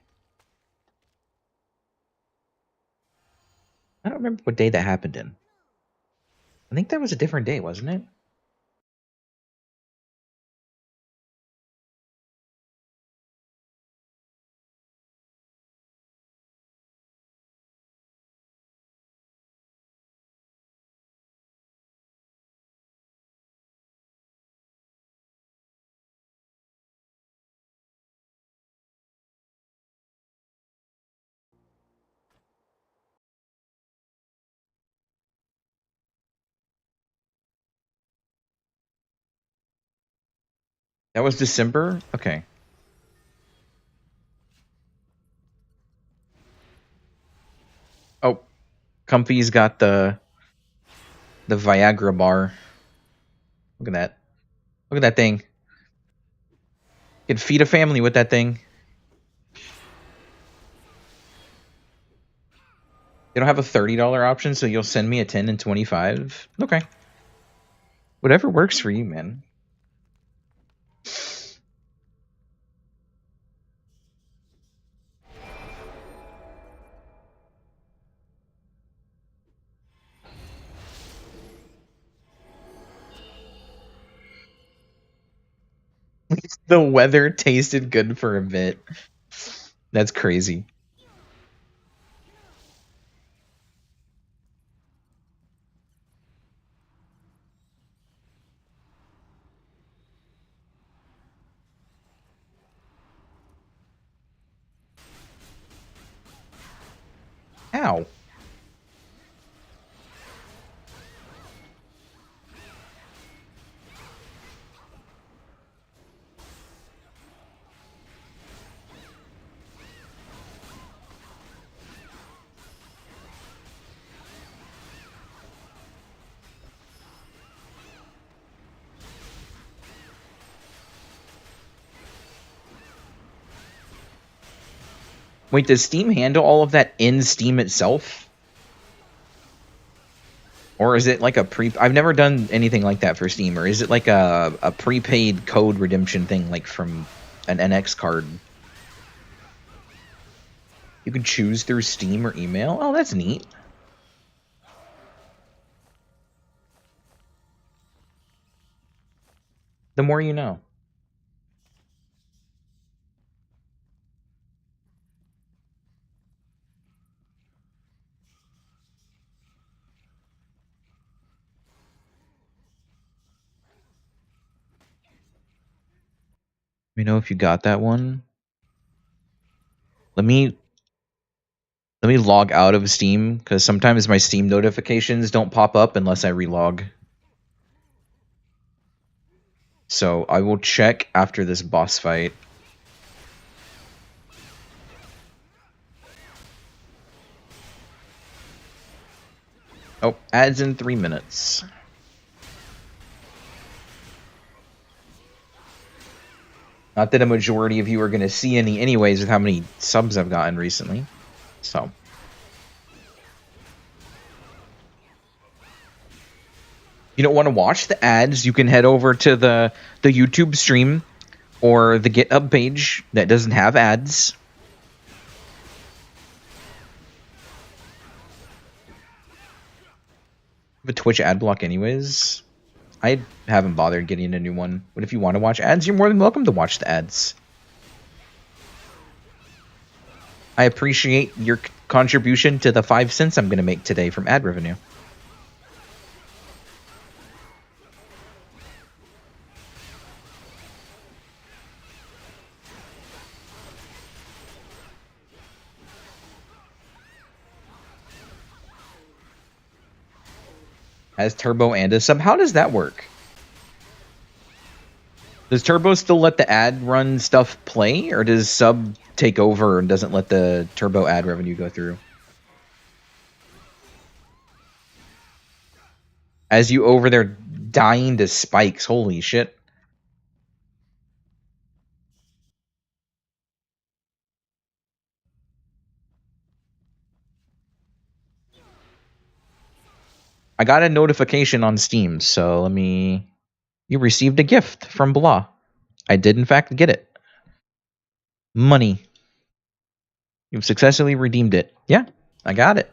[SPEAKER 1] I don't remember what day that happened in. I think that was a different day, wasn't it? That was December? Okay. Oh, Comfy's got the Viagra bar. Look at that. Look at that thing. You can feed a family with that thing. They don't have a $30 option, so you'll send me a 10 and 25. Okay. Whatever works for you, man. The weather tasted good for a bit. That's crazy. Ow. Wait, does Steam handle all of that in Steam itself? Or is it like a I've never done anything like that for Steam, or is it like a prepaid code redemption thing like from an NX card? You can choose through Steam or email? Oh, that's neat. The more you know. Let me know if you got that one. Let me log out of Steam, because sometimes my Steam notifications don't pop up unless I relog. So I will check after this boss fight. Oh, ads in 3 minutes. Not that a majority of you are going to see any anyways with how many subs I've gotten recently. So. You don't want to watch the ads, you can head over to the YouTube stream or the GitHub page that doesn't have ads. The Twitch ad block anyways. I haven't bothered getting a new one. But if you want to watch ads, you're more than welcome to watch the ads. I appreciate your contribution to the 5 cents I'm going to make today from ad revenue. Has Turbo and a sub. How does that work? Does Turbo still let the ad run stuff play, or does sub take over and doesn't let the Turbo ad revenue go through? As you over there dying to spikes, holy shit. I got a notification on Steam, so let me... You received a gift from Blah. I did in fact get it. Money. You've successfully redeemed it. Yeah, I got it.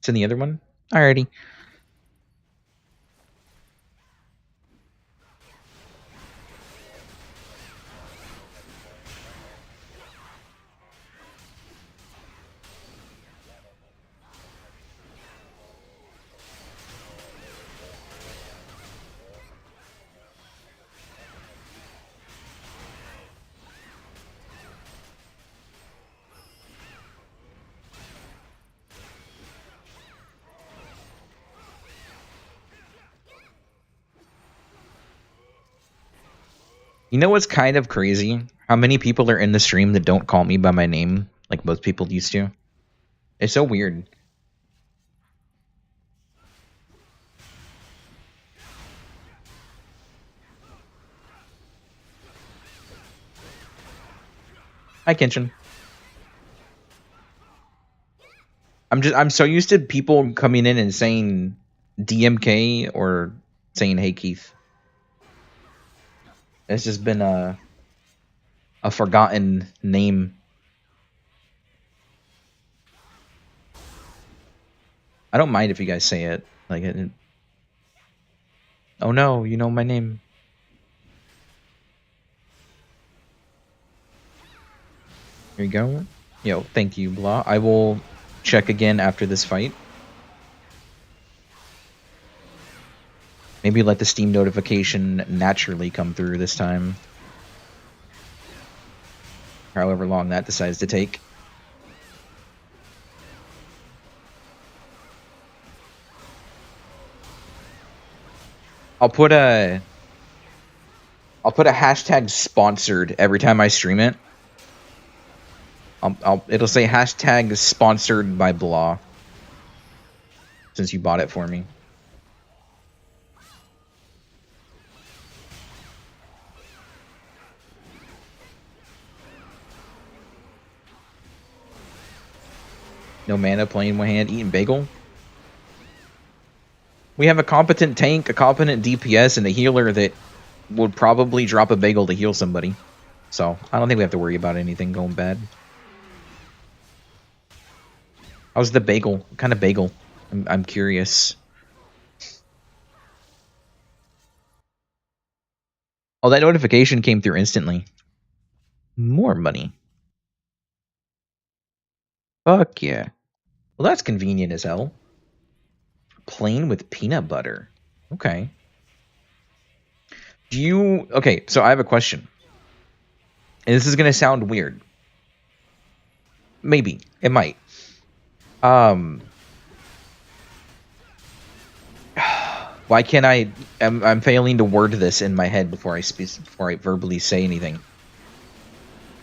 [SPEAKER 1] It's in the other one? Alrighty. You know what's kind of crazy? How many people are in the stream that don't call me by my name like most people used to? It's so weird. Hi, Kenshin. I'm so used to people coming in and saying DMK or saying hey Keith. It's just been a forgotten name. I don't mind if you guys say it. Like oh no, you know my name. Here you go. Yo, thank you, blah. I will check again after this fight. Maybe let the Steam notification naturally come through this time. However long that decides to take. I'll put a hashtag sponsored every time I stream it. It'll say hashtag sponsored by blah. Since you bought it for me. No mana, playing one hand, eating bagel. We have a competent tank, a competent DPS, and a healer that would probably drop a bagel to heal somebody. So, I don't think we have to worry about anything going bad. How's the bagel? What kind of bagel? I'm curious. Oh, that notification came through instantly. More money. Fuck yeah. Well, that's convenient as hell. Plain with peanut butter. Okay. Okay, so I have a question. And this is going to sound weird. Maybe. It might. Why can't I'm failing to word this in my head before I verbally say anything.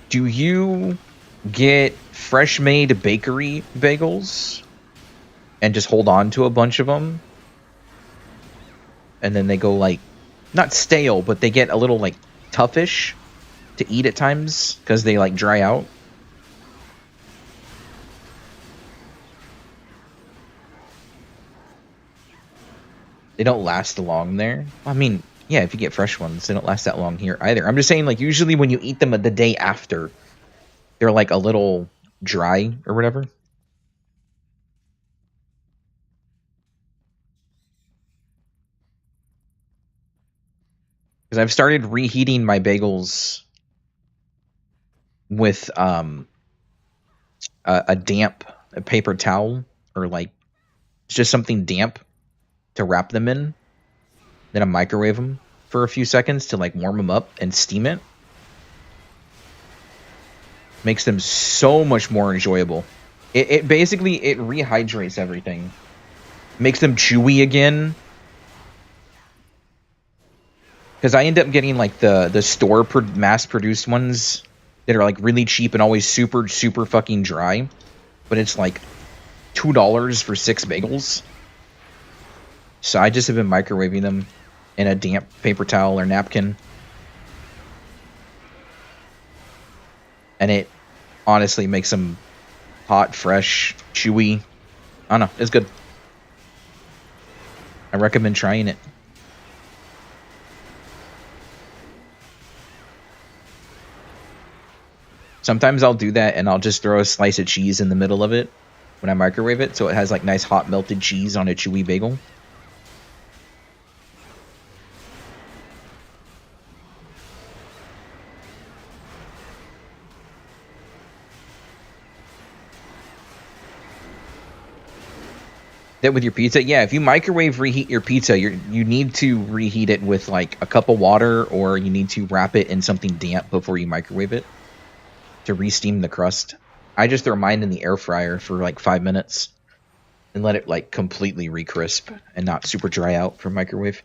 [SPEAKER 1] Do you get fresh made bakery bagels and just hold on to a bunch of them? And then they go like not stale, but they get a little like toughish to eat at times because they like dry out. They don't last long there. I mean, yeah, if you get fresh ones, they don't last that long here either. I'm just saying, like, usually when you eat them the day after, they're like a little dry or whatever. Because I've started reheating my bagels with a damp paper towel or like it's just something damp to wrap them in. Then I microwave them for a few seconds to like warm them up and steam it. Makes them so much more enjoyable. It basically it rehydrates everything. Makes them chewy again. Because I end up getting like the store mass produced ones that are like really cheap and always super fucking dry, but it's like $2 for 6 bagels. So I just have been microwaving them in a damp paper towel or napkin, and it honestly makes them hot, fresh, chewy. I don't know, it's good. I recommend trying it. Sometimes I'll do that and I'll just throw a slice of cheese in the middle of it when I microwave it, so it has like nice hot melted cheese on a chewy bagel. That with your pizza? Yeah, if you microwave reheat your pizza, you need to reheat it with like a cup of water, or you need to wrap it in something damp before you microwave it to re-steam the crust. I just throw mine in the air fryer for like 5 minutes and let it like completely re-crisp and not super dry out from microwave.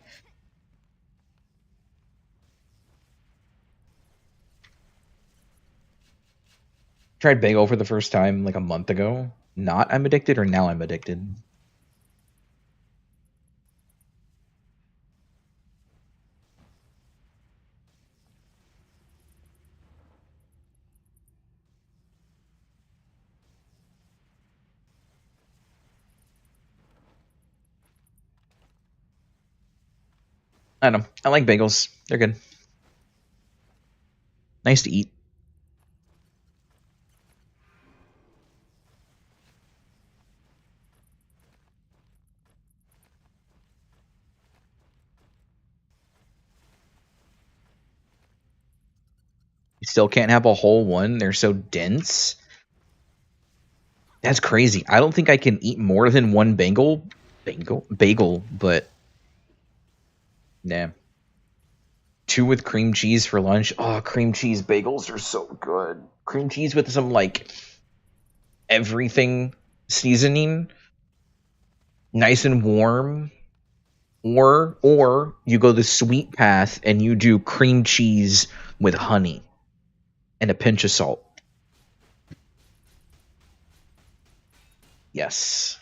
[SPEAKER 1] Tried bagel for the first time like a month ago. Not I'm addicted or now I'm addicted. I don't know. I like bagels. They're good. Nice to eat. You still can't have a whole one. They're so dense. That's crazy. I don't think I can eat more than one bagel, but nah. 2 with cream cheese for lunch. Oh, cream cheese bagels are so good. Cream cheese with some like everything seasoning, nice and warm. Or you go the sweet path and you do cream cheese with honey and a pinch of salt. Yes.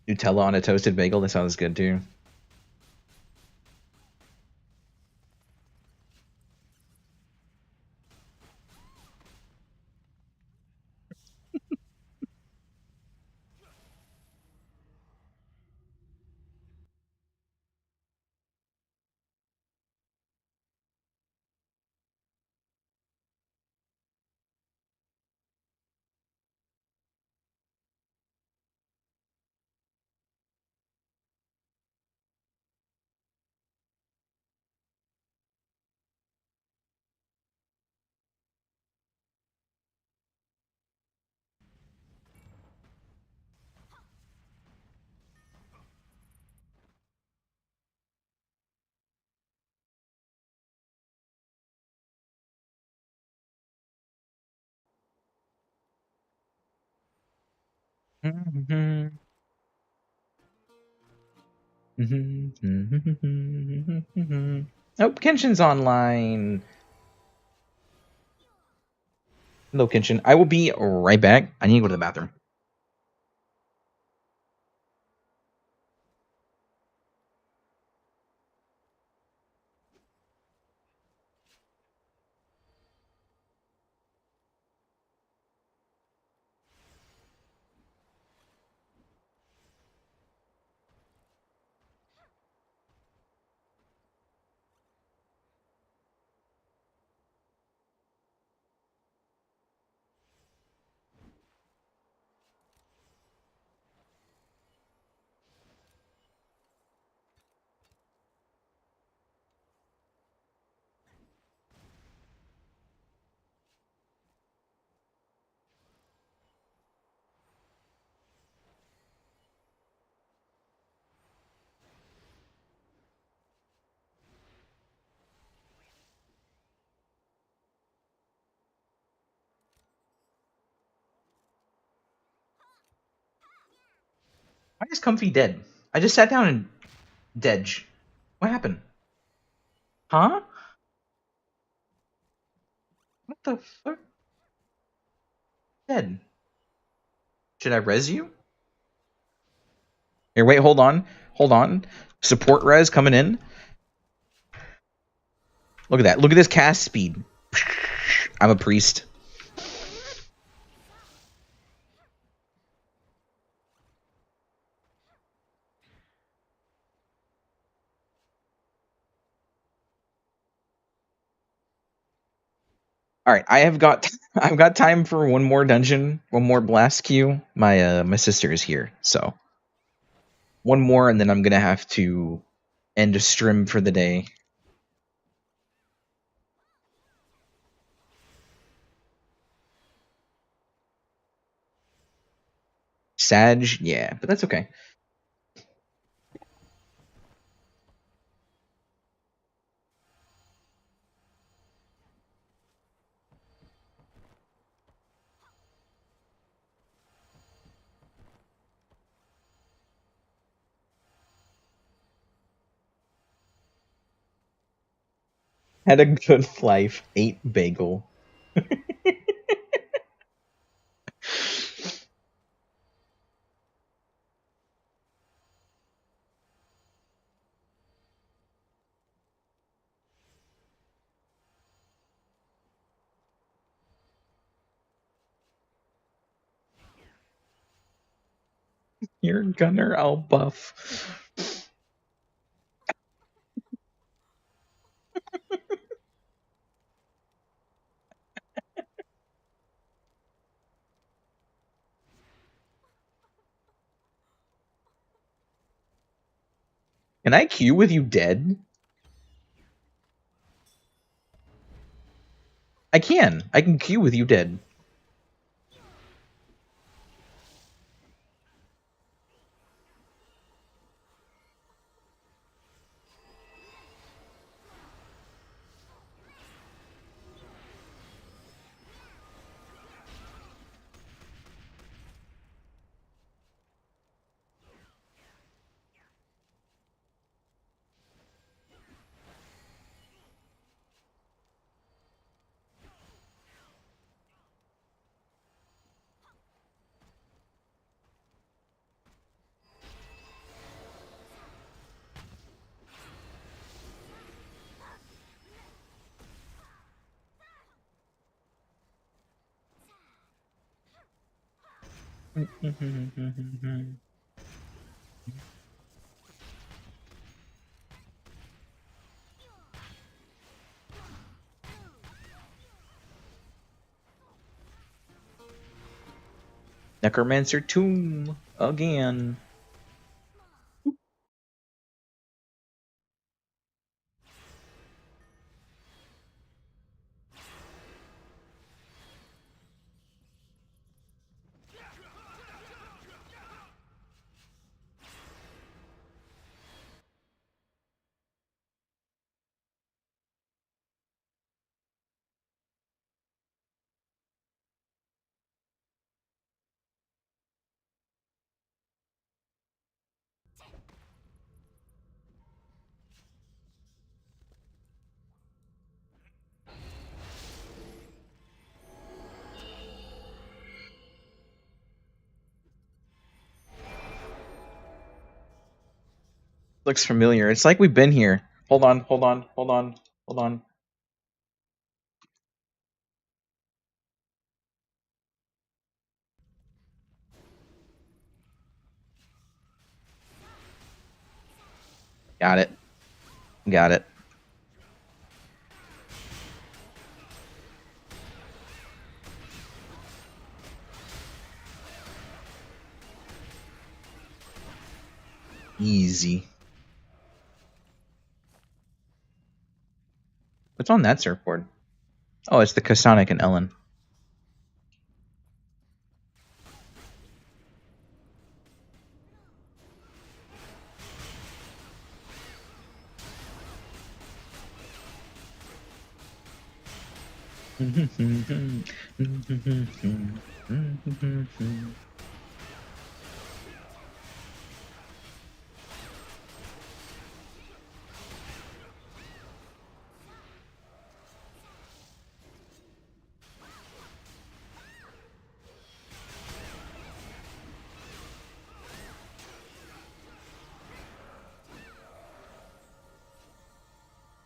[SPEAKER 1] Nutella on a toasted bagel, that sounds good too. Oh, Kenshin's online. Hello, Kenshin. I will be right back. I need to go to the bathroom. Why is Comfy dead? I just sat down and Dej. What happened? Huh? What the fuck? Dead. Should I res you? Here, wait, hold on. Hold on. Support res coming in. Look at that. Look at this cast speed. I'm a priest. All right, I've got time for one more dungeon, one more blast queue. My sister is here, so one more, and then I'm gonna have to end a stream for the day. Sag, yeah, but that's okay. Had a good life, ate bagel. You're Gunner, I'll buff. Can I queue with you dead? I can. I can queue with you dead. Necromancer Tomb again. Looks familiar. It's like we've been here. Hold on, hold on, hold on, hold on. Got it. Got it. Easy. What's on that surfboard? Oh, it's the Kasonic and Ellen.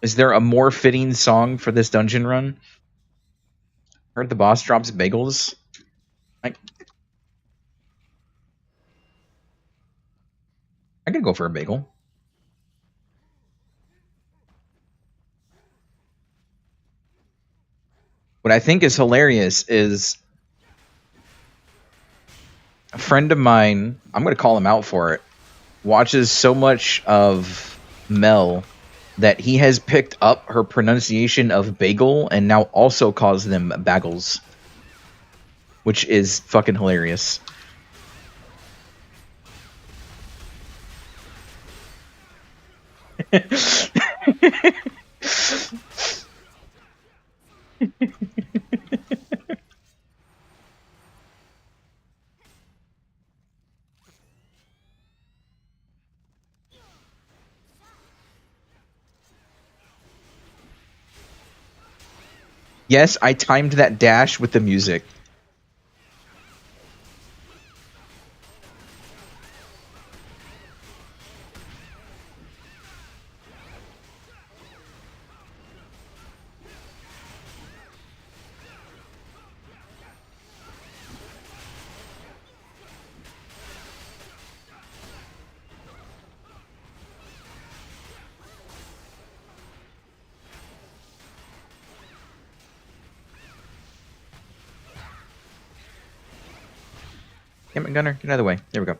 [SPEAKER 1] Is there a more fitting song for this dungeon run? Heard the boss drops bagels. I could go for a bagel. What I think is hilarious is a friend of mine, I'm going to call him out for it, watches so much of Mel that he has picked up her pronunciation of bagel and now also calls them bagels, which is fucking hilarious. Yes, I timed that dash with the music. Damn it, Gunner, get out of the way. There we go.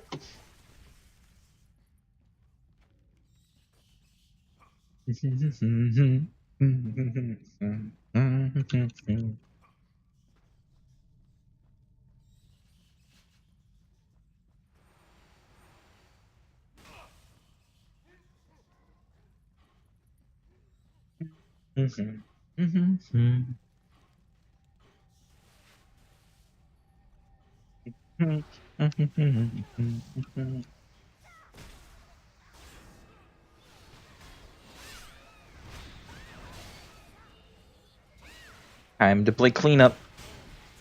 [SPEAKER 1] Time to play cleanup.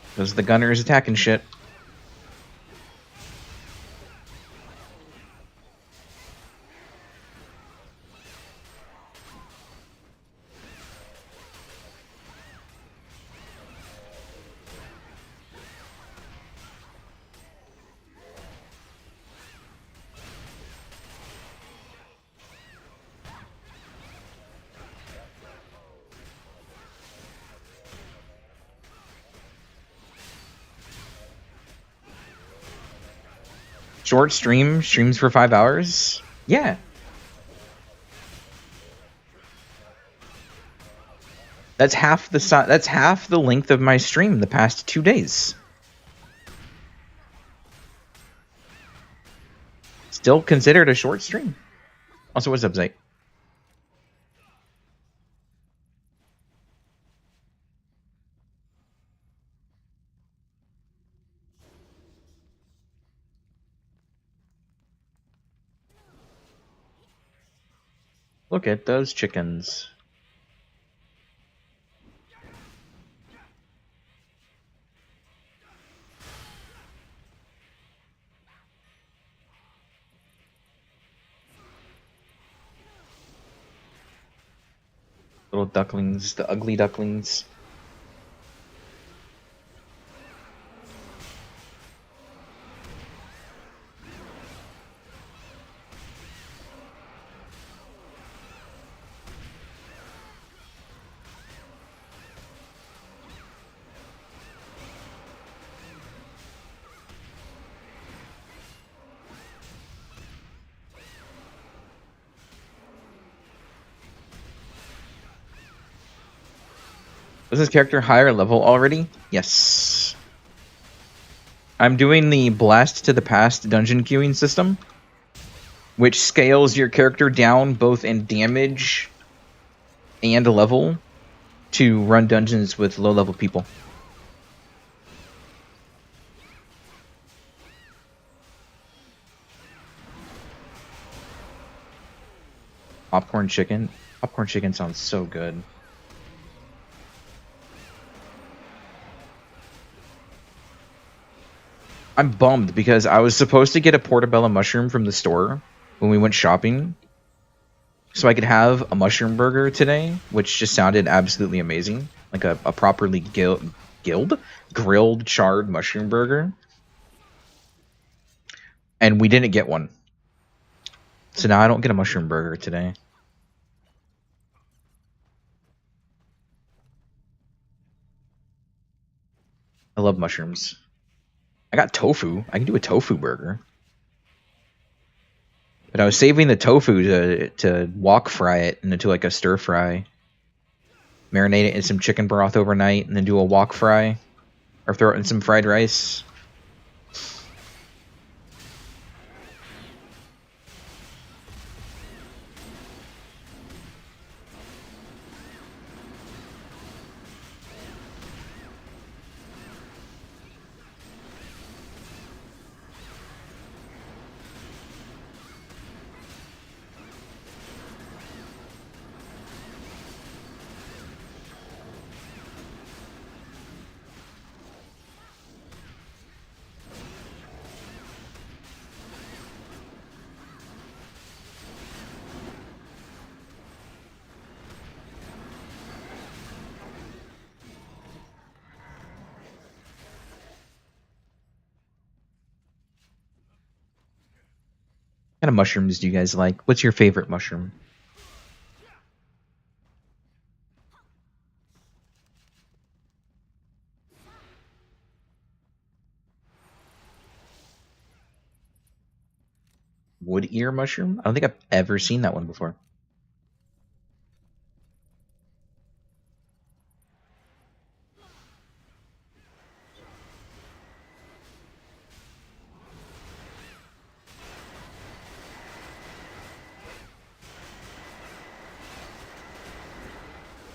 [SPEAKER 1] Because the gunner is attacking shit. Short streams for 5 hours? Yeah. That's half the length of my stream the past 2 days. Still considered a short stream. Also, what's up, Zay? Look at those chickens. Little ducklings, the ugly ducklings. Was this character higher level already? Yes. I'm doing the Blast to the Past dungeon queuing system, which scales your character down both in damage and level to run dungeons with low-level people. Popcorn chicken? Popcorn chicken sounds so good. I'm bummed because I was supposed to get a portobello mushroom from the store when we went shopping, so I could have a mushroom burger today, which just sounded absolutely amazing. Like a properly grilled charred mushroom burger. And we didn't get one. So now I don't get a mushroom burger today. I love mushrooms. I got tofu. I can do a tofu burger. But I was saving the tofu to wok fry it into like a stir fry. Marinate it in some chicken broth overnight and then do a wok fry. Or throw it in some fried rice. kind of mushrooms do you guys like? What's your favorite mushroom? Wood ear mushroom? I don't think I've ever seen that one before.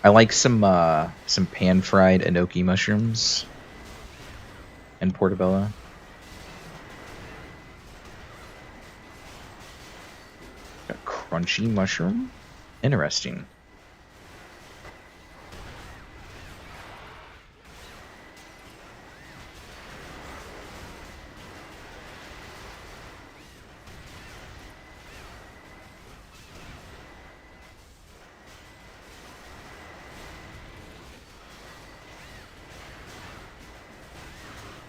[SPEAKER 1] I like some pan-fried enoki mushrooms and portobello. A crunchy mushroom? Interesting.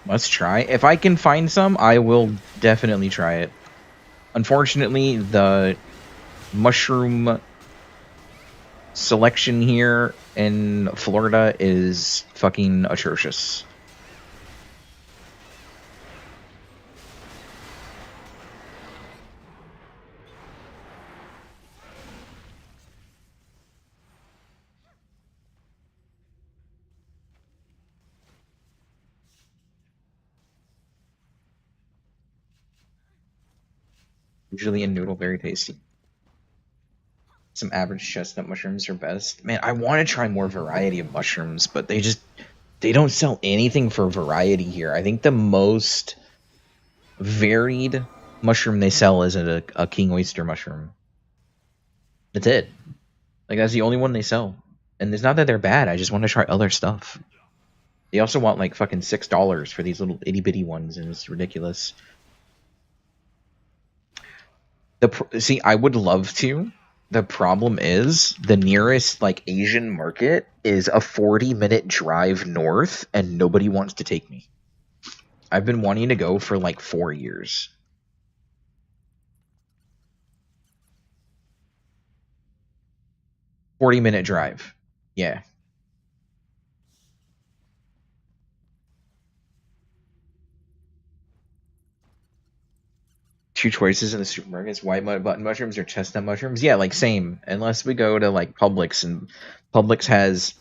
[SPEAKER 1] Must try. If I can find some, I will definitely try it. Unfortunately, the mushroom selection here in Florida is fucking atrocious. Usually in noodle, very tasty. Some average chestnut mushrooms are best. Man, I want to try more variety of mushrooms, but they don't sell anything for variety here. I think the most varied mushroom they sell is a king oyster mushroom. That's it. Like, that's the only one they sell. And it's not that they're bad, I just want to try other stuff. They also want like fucking $6 for these little itty bitty ones, and it's ridiculous. See, I would love to. The problem is the nearest like Asian market is a 40-minute drive north, and nobody wants to take me. I've been wanting to go for like 4 years. 40-minute drive. Yeah. Two choices in the supermarkets: white button mushrooms or chestnut mushrooms. Yeah, like same. Unless we go to like Publix, and Publix has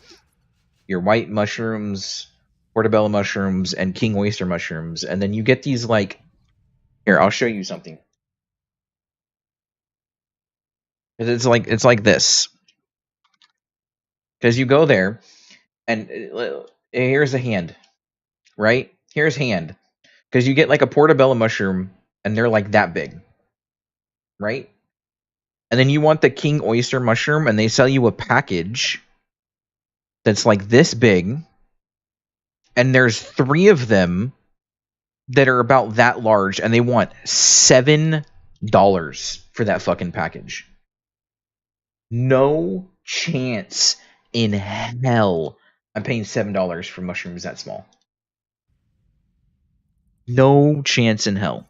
[SPEAKER 1] your white mushrooms, portobello mushrooms, and king oyster mushrooms, and then you get these like, here, I'll show you something. It's like this. Because you go there, and here's a hand, right? Here's hand. Because you get like a portobello mushroom, and they're like that big, right? And then you want the king oyster mushroom, and they sell you a package that's like this big, and there's 3 of them that are about that large, and they want $7 for that fucking package. No chance in hell I'm paying $7 for mushrooms that small. No chance in hell.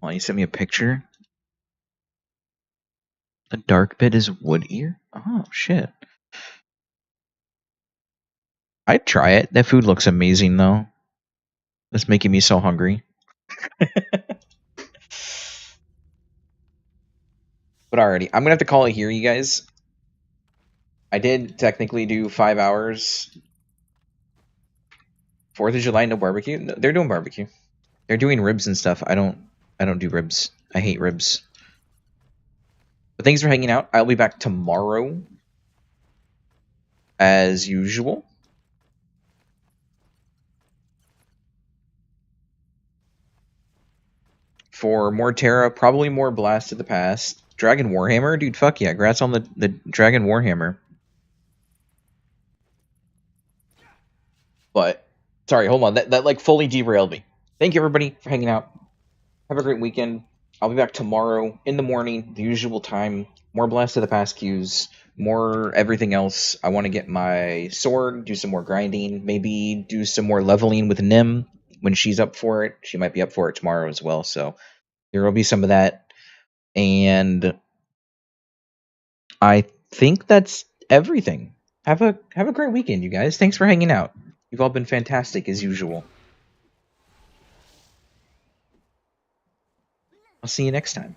[SPEAKER 1] Well, you sent me a picture. The dark bit is wood ear? Oh, shit. I'd try it. That food looks amazing, though. It's making me so hungry. But alrighty, I'm gonna have to call it here, you guys. I did technically do 5 hours. 4th of July, no barbecue? No, they're doing barbecue. They're doing ribs and stuff. I don't do ribs. I hate ribs. But thanks for hanging out. I'll be back tomorrow, as usual. For more TERA, probably more Blast of the Past. Dragon Warhammer? Dude, fuck yeah. Congrats on the Dragon Warhammer. But, sorry, hold on. That like fully derailed me. thank you everybody for hanging out. Have a great weekend. I'll be back tomorrow in the morning, the usual time. More Blast of the Past queues, more everything else. I want to get my sword, do some more grinding, maybe do some more leveling with Nim when she's up for it. She might be up for it tomorrow as well, so there will be some of that. And I think that's everything. Have a great weekend, you guys. Thanks for hanging out. You've all been fantastic as usual. I'll see you next time.